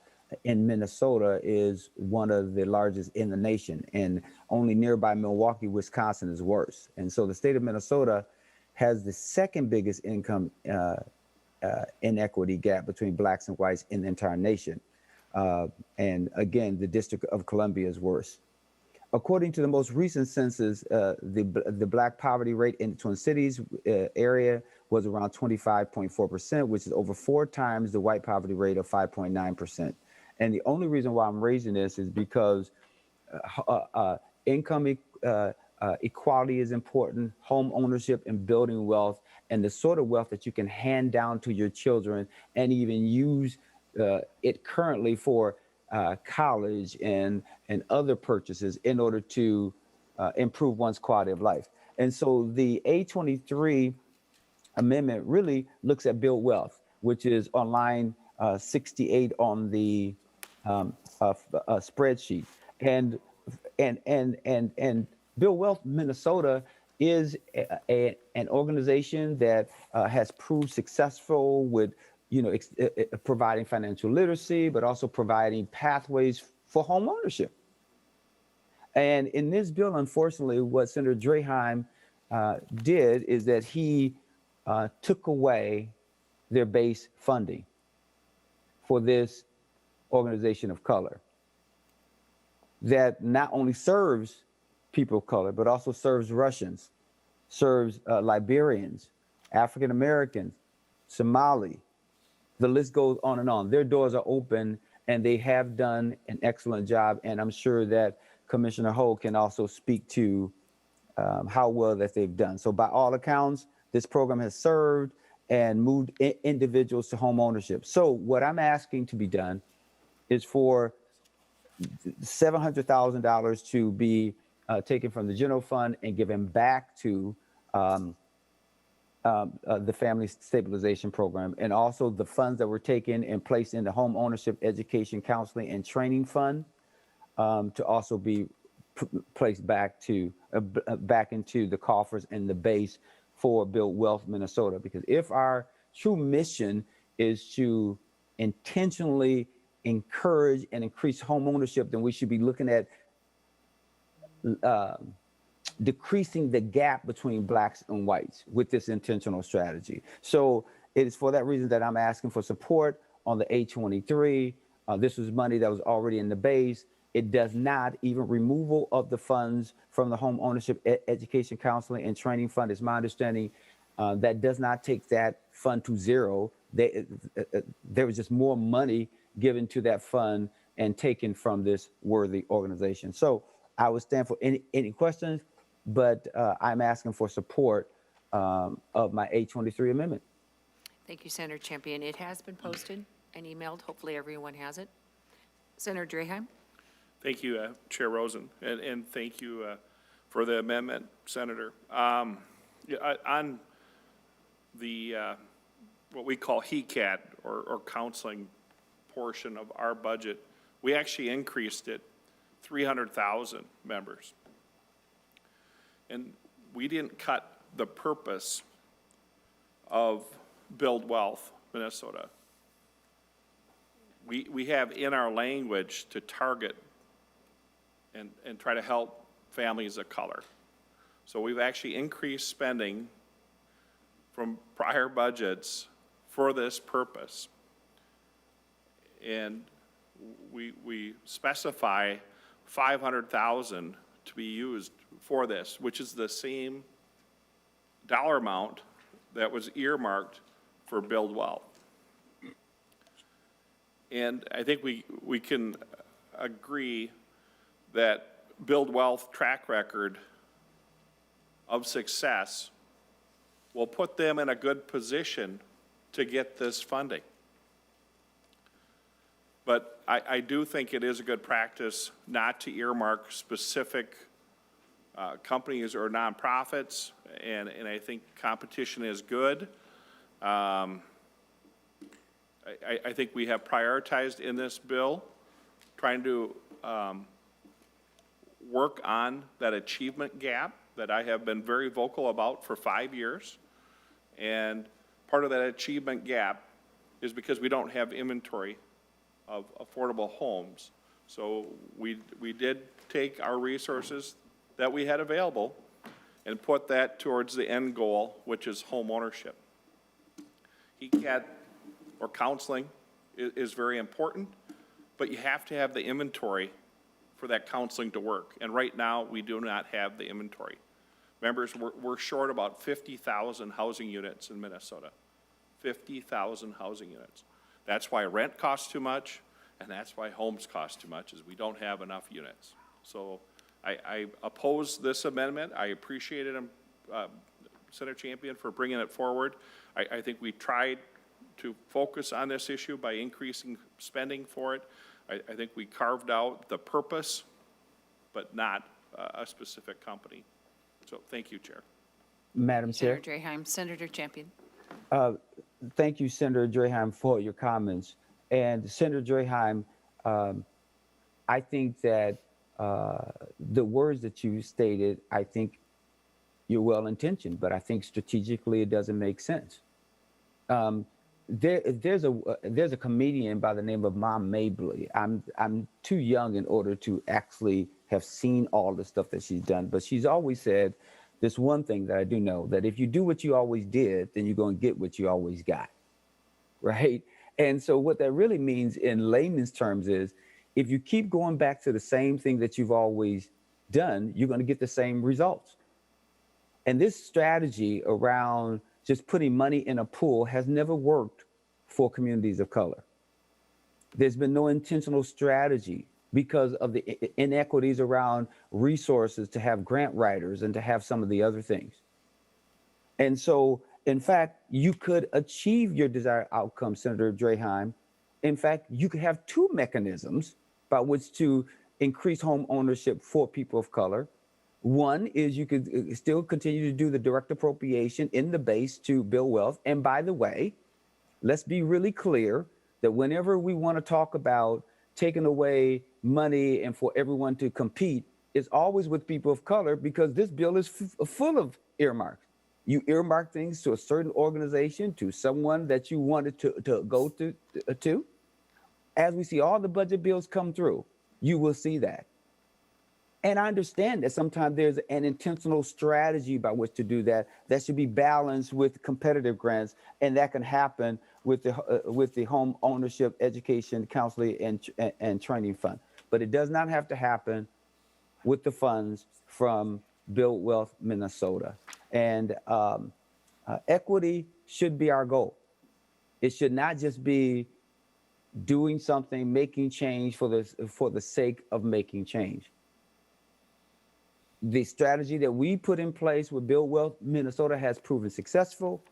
in Minnesota is one of the largest in the nation, and only nearby Milwaukee, Wisconsin is worse. And so the state of Minnesota has the second biggest income inequity gap between Blacks and whites in the entire nation. And again, the District of Columbia is worse. According to the most recent census, the Black poverty rate in the Twin Cities area was around 25.4%, which is over 4 times the white poverty rate of 5.9%. And the only reason why I'm raising this is because income equality is important, home ownership and building wealth, and the sort of wealth that you can hand down to your children and even use it currently for college and other purchases in order to improve one's quality of life. And so the A23 amendment really looks at build wealth, which is on line 68 on the spreadsheet. And Build Wealth Minnesota is an organization that has proved successful with providing financial literacy, but also providing pathways for home ownership. And in this bill, unfortunately, what Senator Draheim did is that he took away their base funding for this organization of color that not only serves people of color, but also serves Russians, serves Liberians, African Americans, Somali. The list goes on and on. Their doors are open, and they have done an excellent job. And I'm sure that Commissioner Ho can also speak to how well that they've done. So by all accounts, this program has served and moved individuals to home ownership. So what I'm asking to be done is for $700,000 to be taken from the general fund and given back to the Family Stabilization Program, and also the funds that were taken and placed in the Home Ownership Education, Counseling, and Training Fund to also be placed back to back into the coffers and the base for Build Wealth Minnesota. Because if our true mission is to intentionally encourage and increase home ownership, then we should be looking at decreasing the gap between blacks and whites with this intentional strategy. So it is for that reason that I'm asking for support on the A23. This was money that was already in the base. It does not, even removal of the funds from the Home Ownership Education Counseling and Training Fund is my understanding. That does not take that fund to zero. There was just more money given to that fund and taken from this worthy organization. So I would stand for any questions, but I'm asking for support of my A23 amendment.
Thank you, Senator Champion. It has been posted and emailed. Hopefully everyone has it. Senator Draheim?
Thank you, Chair Rosen, and thank you for the amendment, Senator. On the what we call HECAT or counseling portion of our budget, we actually increased it 300,000 members. And we didn't cut the purpose of Build Wealth Minnesota. We have in our language to target and try to help families of color. So we've actually increased spending from prior budgets for this purpose. And we specify 500,000 to be used for this, which is the same dollar amount that was earmarked for Build Wealth. And I think we can agree that Build Wealth track record of success will put them in a good position to get this funding. But I do think it is a good practice not to earmark specific companies or nonprofits, and I think competition is good. I think we have prioritized in this bill trying to work on that achievement gap that I have been very vocal about for 5 years. And part of that achievement gap is because we don't have inventory of affordable homes. So we did take our resources that we had available and put that towards the end goal, which is home ownership. HECAT or counseling is very important, but you have to have the inventory for that counseling to work. And right now, we do not have the inventory. Members, we're short about 50,000 housing units in Minnesota. 50,000 housing units. That's why rent costs too much, and that's why homes cost too much, is we don't have enough units. So I oppose this amendment. I appreciate it, Senator Champion, for bringing it forward. I think we tried to focus on this issue by increasing spending for it. I think we carved out the purpose, but not a specific company. So thank you, Chair.
Madam Chair.
Senator Draheim. Senator Champion?
Thank you, Senator Draheim, for your comments. And Senator Draheim, I think that the words that you stated, I think you're well-intentioned, but I think strategically it doesn't make sense. There's a comedian by the name of Mom Mabley. I'm too young in order to actually have seen all the stuff that she's done, but she's always said this one thing that I do know, that if you do what you always did, then you're going to get what you always got, right? And so what that really means in layman's terms is, if you keep going back to the same thing that you've always done, you're going to get the same results. And this strategy around just putting money in a pool has never worked for communities of color. There's been no intentional strategy because of the inequities around resources to have grant writers and to have some of the other things. And so, in fact, you could achieve your desired outcome, Senator Draheim. In fact, you could have two mechanisms by which to increase home ownership for people of color. One is you could still continue to do the direct appropriation in the base to build wealth. And by the way, let's be really clear that whenever we want to talk about taking away money and for everyone to compete, it's always with people of color, because this bill is full of earmarks. You earmark things to a certain organization, to someone that you wanted to go to. As we see all the budget bills come through, you will see that. And I understand that sometimes there's an intentional strategy by which to do that that should be balanced with competitive grants, and that can happen with the home ownership education counseling and training fund. But it does not have to happen with the funds from Build Wealth Minnesota. And equity should be our goal. It should not just be doing something, making change for the sake of making change. The strategy that we put in place with Build Wealth Minnesota has proven successful.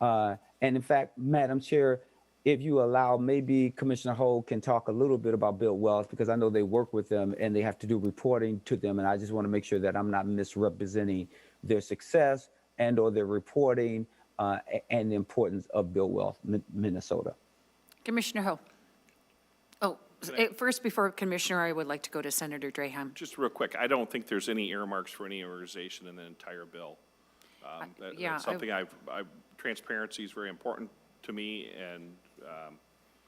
And in fact, Madam Chair, if you allow, maybe Commissioner Ho can talk a little bit about Build Wealth, because I know they work with them and they have to do reporting to them. And I just want to make sure that I'm not misrepresenting their success and or their reporting and the importance of Build Wealth Minnesota.
Commissioner Ho. Oh, first, before Commissioner, I would like to go to Senator Draheim.
Just real quick, I don't think there's any earmarks for any organization in the entire bill. That's something transparency is very important to me, and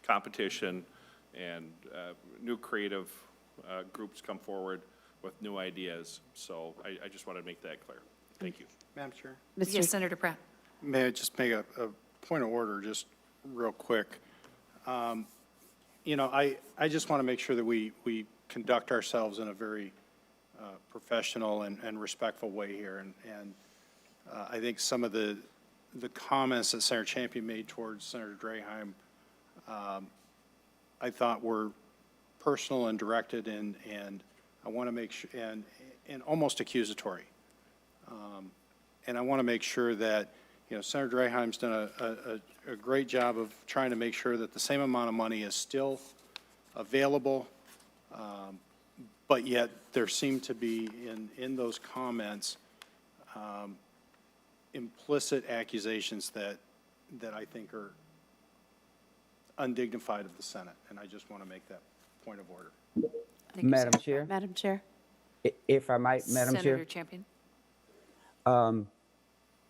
competition and new creative groups come forward with new ideas. So I just want to make that clear. Thank you.
Madam Chair?
Yes, Senator Pratt.
May I just make a point of order, just real quick? You know, I just want to make sure that we conduct ourselves in a very professional and respectful way here. And I think some of the comments that Senator Champion made towards Senator Draheim, I thought were personal and directed, and I want to make sure, and almost accusatory. And I want to make sure that, you know, Senator Draheim's done a great job of trying to make sure that the same amount of money is still available, but yet there seem to be in those comments implicit accusations that I think are undignified of the Senate, and I just want to make that point of order.
Madam Chair?
Madam Chair.
If I might, Madam Chair?
Senator Champion.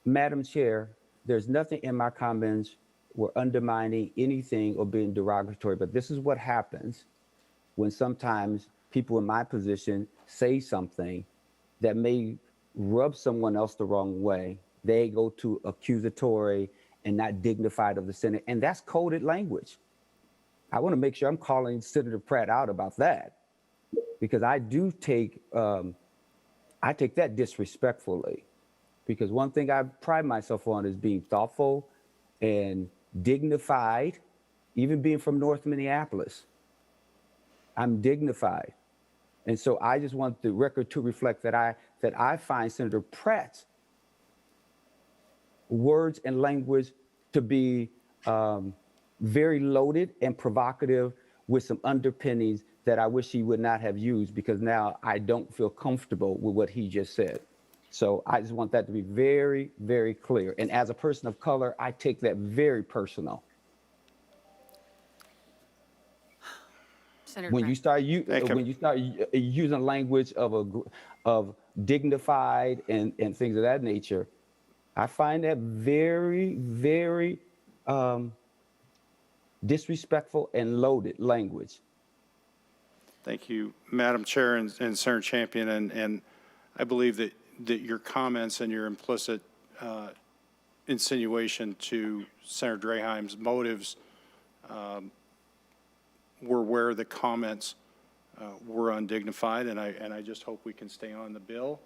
Madam Chair, there's nothing in my comments were undermining anything or being derogatory, but this is what happens when sometimes people in my position say something that may rub someone else the wrong way. They go to accusatory and not dignified of the Senate, and that's coded language. I want to make sure I'm calling Senator Pratt out about that, because I do take that disrespectfully. Because one thing I pride myself on is being thoughtful and dignified, even being from North Minneapolis. I'm dignified. And so I just want the record to reflect that I find Senator Pratt's words and language to be very loaded and provocative, with some underpinnings that I wish he would not have used, because now I don't feel comfortable with what he just said. So I just want that to be very, very clear. And as a person of color, I take that very personal.
Senator
When you start using language of dignified and things of that nature, I find that very, very disrespectful and loaded language.
Thank you, Madam Chair and Senator Champion. And I believe that your comments and your implicit insinuation to Senator Draheim's motives were where the comments were undignified, and I just hope we can stay on the bill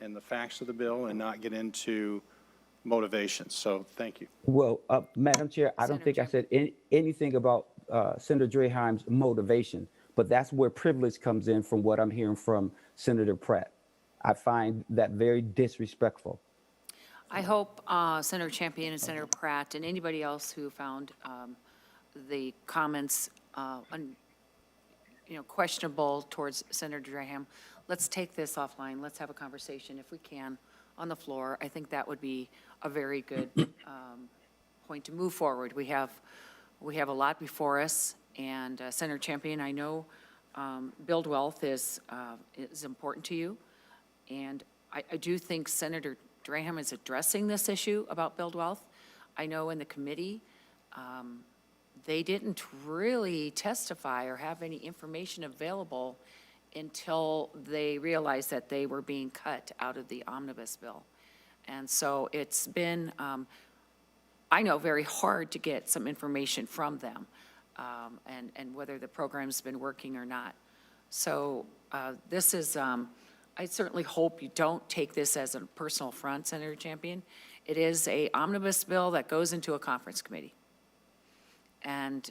and the facts of the bill and not get into motivations. So thank you.
Well, Madam Chair, I don't think I said anything about Senator Draheim's motivation, but that's where privilege comes in from what I'm hearing from Senator Pratt. I find that very disrespectful.
I hope Senator Champion and Senator Pratt and anybody else who found the comments questionable towards Senator Draheim, let's take this offline. Let's have a conversation if we can on the floor. I think that would be a very good point to move forward. We have a lot before us, and Senator Champion, I know Build Wealth is important to you, and I do think Senator Draheim is addressing this issue about Build Wealth. I know in the committee, they didn't really testify or have any information available until they realized that they were being cut out of the omnibus bill. And so it's been, I know, very hard to get some information from them, and whether the program's been working or not. So this is, I certainly hope you don't take this as a personal affront, Senator Champion. It is a omnibus bill that goes into a conference committee. And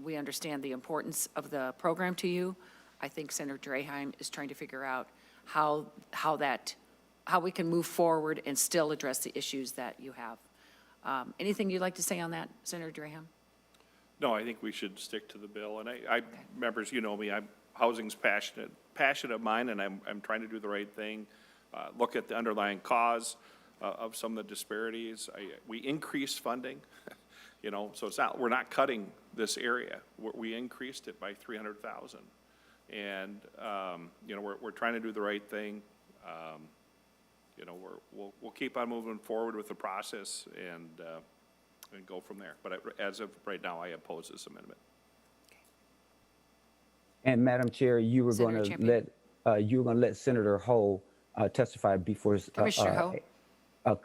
we understand the importance of the program to you. I think Senator Draheim is trying to figure out how we can move forward and still address the issues that you have. Anything you'd like to say on that, Senator Draheim?
No, I think we should stick to the bill. And members, you know me, housing's passion of mine, and I'm trying to do the right thing. Look at the underlying cause of some of the disparities. We increased funding, you know, so we're not cutting this area. We increased it by 300,000. And, you know, we're trying to do the right thing. You know, we'll keep on moving forward with the process and go from there. But as of right now, I oppose this amendment.
And Madam Chair, you were going to let Senator Ho testify before
Commissioner Ho?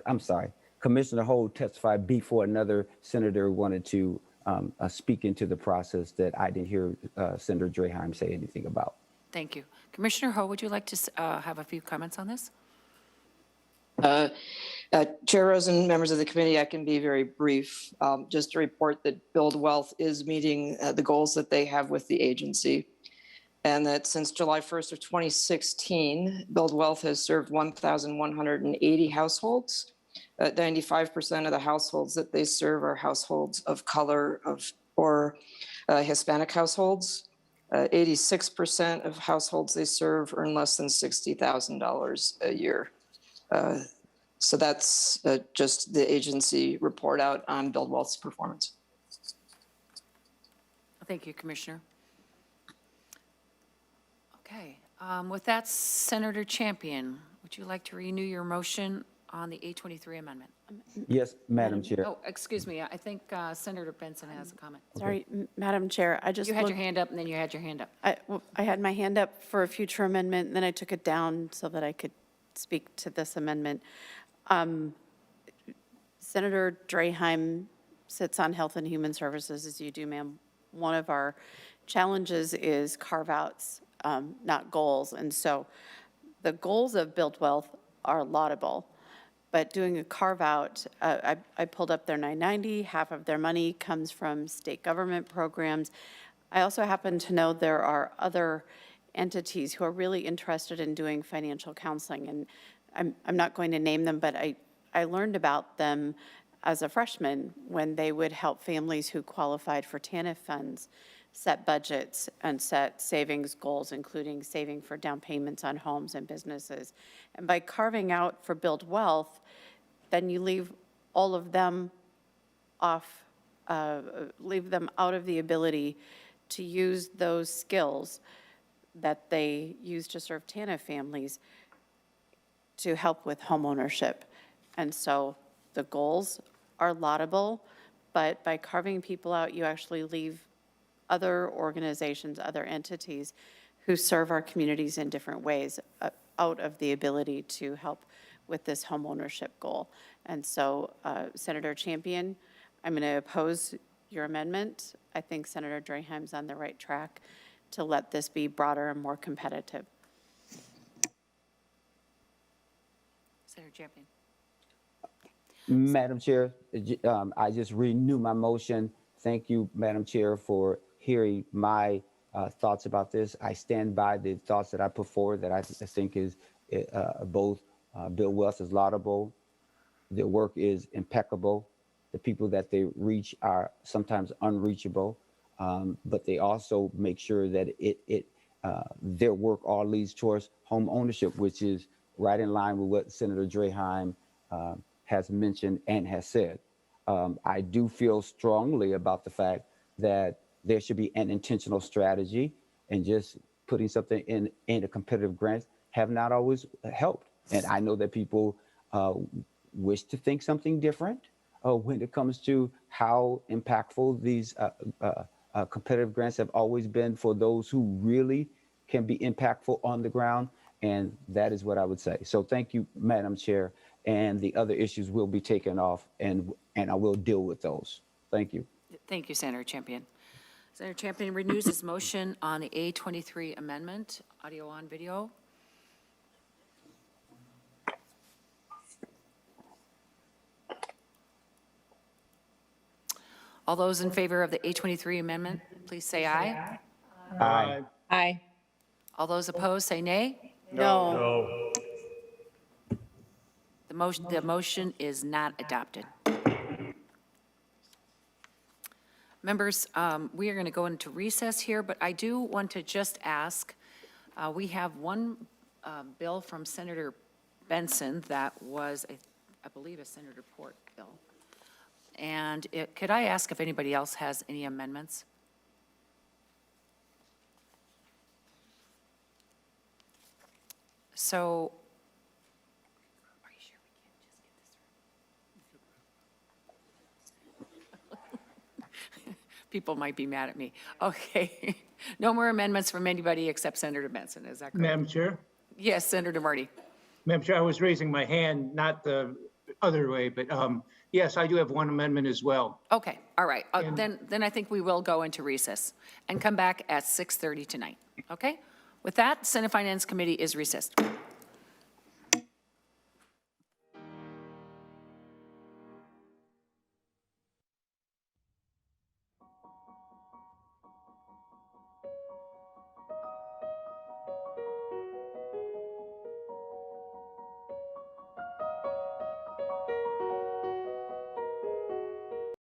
I'm sorry, Commissioner Ho testified before another senator wanted to speak into the process that I didn't hear Senator Draheim say anything about.
Thank you. Commissioner Ho, would you like to have a few comments on this?
Chair Rosen, members of the committee, I can be very brief. Just to report that Build Wealth is meeting the goals that they have with the agency. And that since July 1st of 2016, Build Wealth has served 1,180 households. 95% of the households that they serve are households of color or Hispanic households. 86% of households they serve earn less than $60,000 a year. So that's just the agency report out on Build Wealth's performance.
Thank you, Commissioner. Okay, with that, Senator Champion, would you like to renew your motion on the 823 amendment?
Yes, Madam Chair.
Oh, excuse me, I think Senator Benson has a comment.
Sorry, Madam Chair,
You had your hand up and then you had your hand up.
I had my hand up for a future amendment, and then I took it down so that I could speak to this amendment. Senator Draheim sits on Health and Human Services, as you do, ma'am. One of our challenges is carve-outs, not goals. And so the goals of Build Wealth are laudable, but doing a carve-out, I pulled up their 990, half of their money comes from state government programs. I also happen to know there are other entities who are really interested in doing financial counseling, and I'm not going to name them, but I learned about them as a freshman when they would help families who qualified for TANF funds set budgets and set savings goals, including saving for down payments on homes and businesses. And by carving out for Build Wealth, then you leave all of them off, leave them out of the ability to use those skills that they use to serve TANF families to help with homeownership. And so the goals are laudable, but by carving people out, you actually leave other organizations, other entities who serve our communities in different ways out of the ability to help with this homeownership goal. And so, Senator Champion, I'm going to oppose your amendment. I think Senator Draheim's on the right track to let this be broader and more competitive.
Senator Champion.
Madam Chair, I just renew my motion. Thank you, Madam Chair, for hearing my thoughts about this. I stand by the thoughts that I put forward that I think is both Build Wealth is laudable. Their work is impeccable. The people that they reach are sometimes unreachable, but they also make sure that their work all leads towards home ownership, which is right in line with what Senator Draheim has mentioned and has said. I do feel strongly about the fact that there should be an intentional strategy, and just putting something in a competitive grant have not always helped. And I know that people wish to think something different when it comes to how impactful these competitive grants have always been for those who really can be impactful on the ground. And that is what I would say. So thank you, Madam Chair. And the other issues will be taken off, and I will deal with those. Thank you.
Thank you, Senator Champion. Senator Champion renews his motion on the A23 amendment, audio on video. All those in favor of the A23 amendment, please say aye.
Aye.
Aye.
All those opposed, say nay.
No.
The motion is not adopted. Members, we are going to go into recess here, but I do want to just ask, we have one bill from Senator Benson that was, I believe, a Senator Port bill. And could I ask if anybody else has any amendments? So, are you sure we can't just get this? People might be mad at me. Okay. No more amendments from anybody except Senator Benson, is that correct?
Madam Chair?
Yes, Senator Marty.
Madam Chair, I was raising my hand, not the other way, but yes, I do have one amendment as well.
Okay, all right. Then I think we will go into recess and come back at 6:30 tonight, okay? With that, Senate Finance Committee is recessed.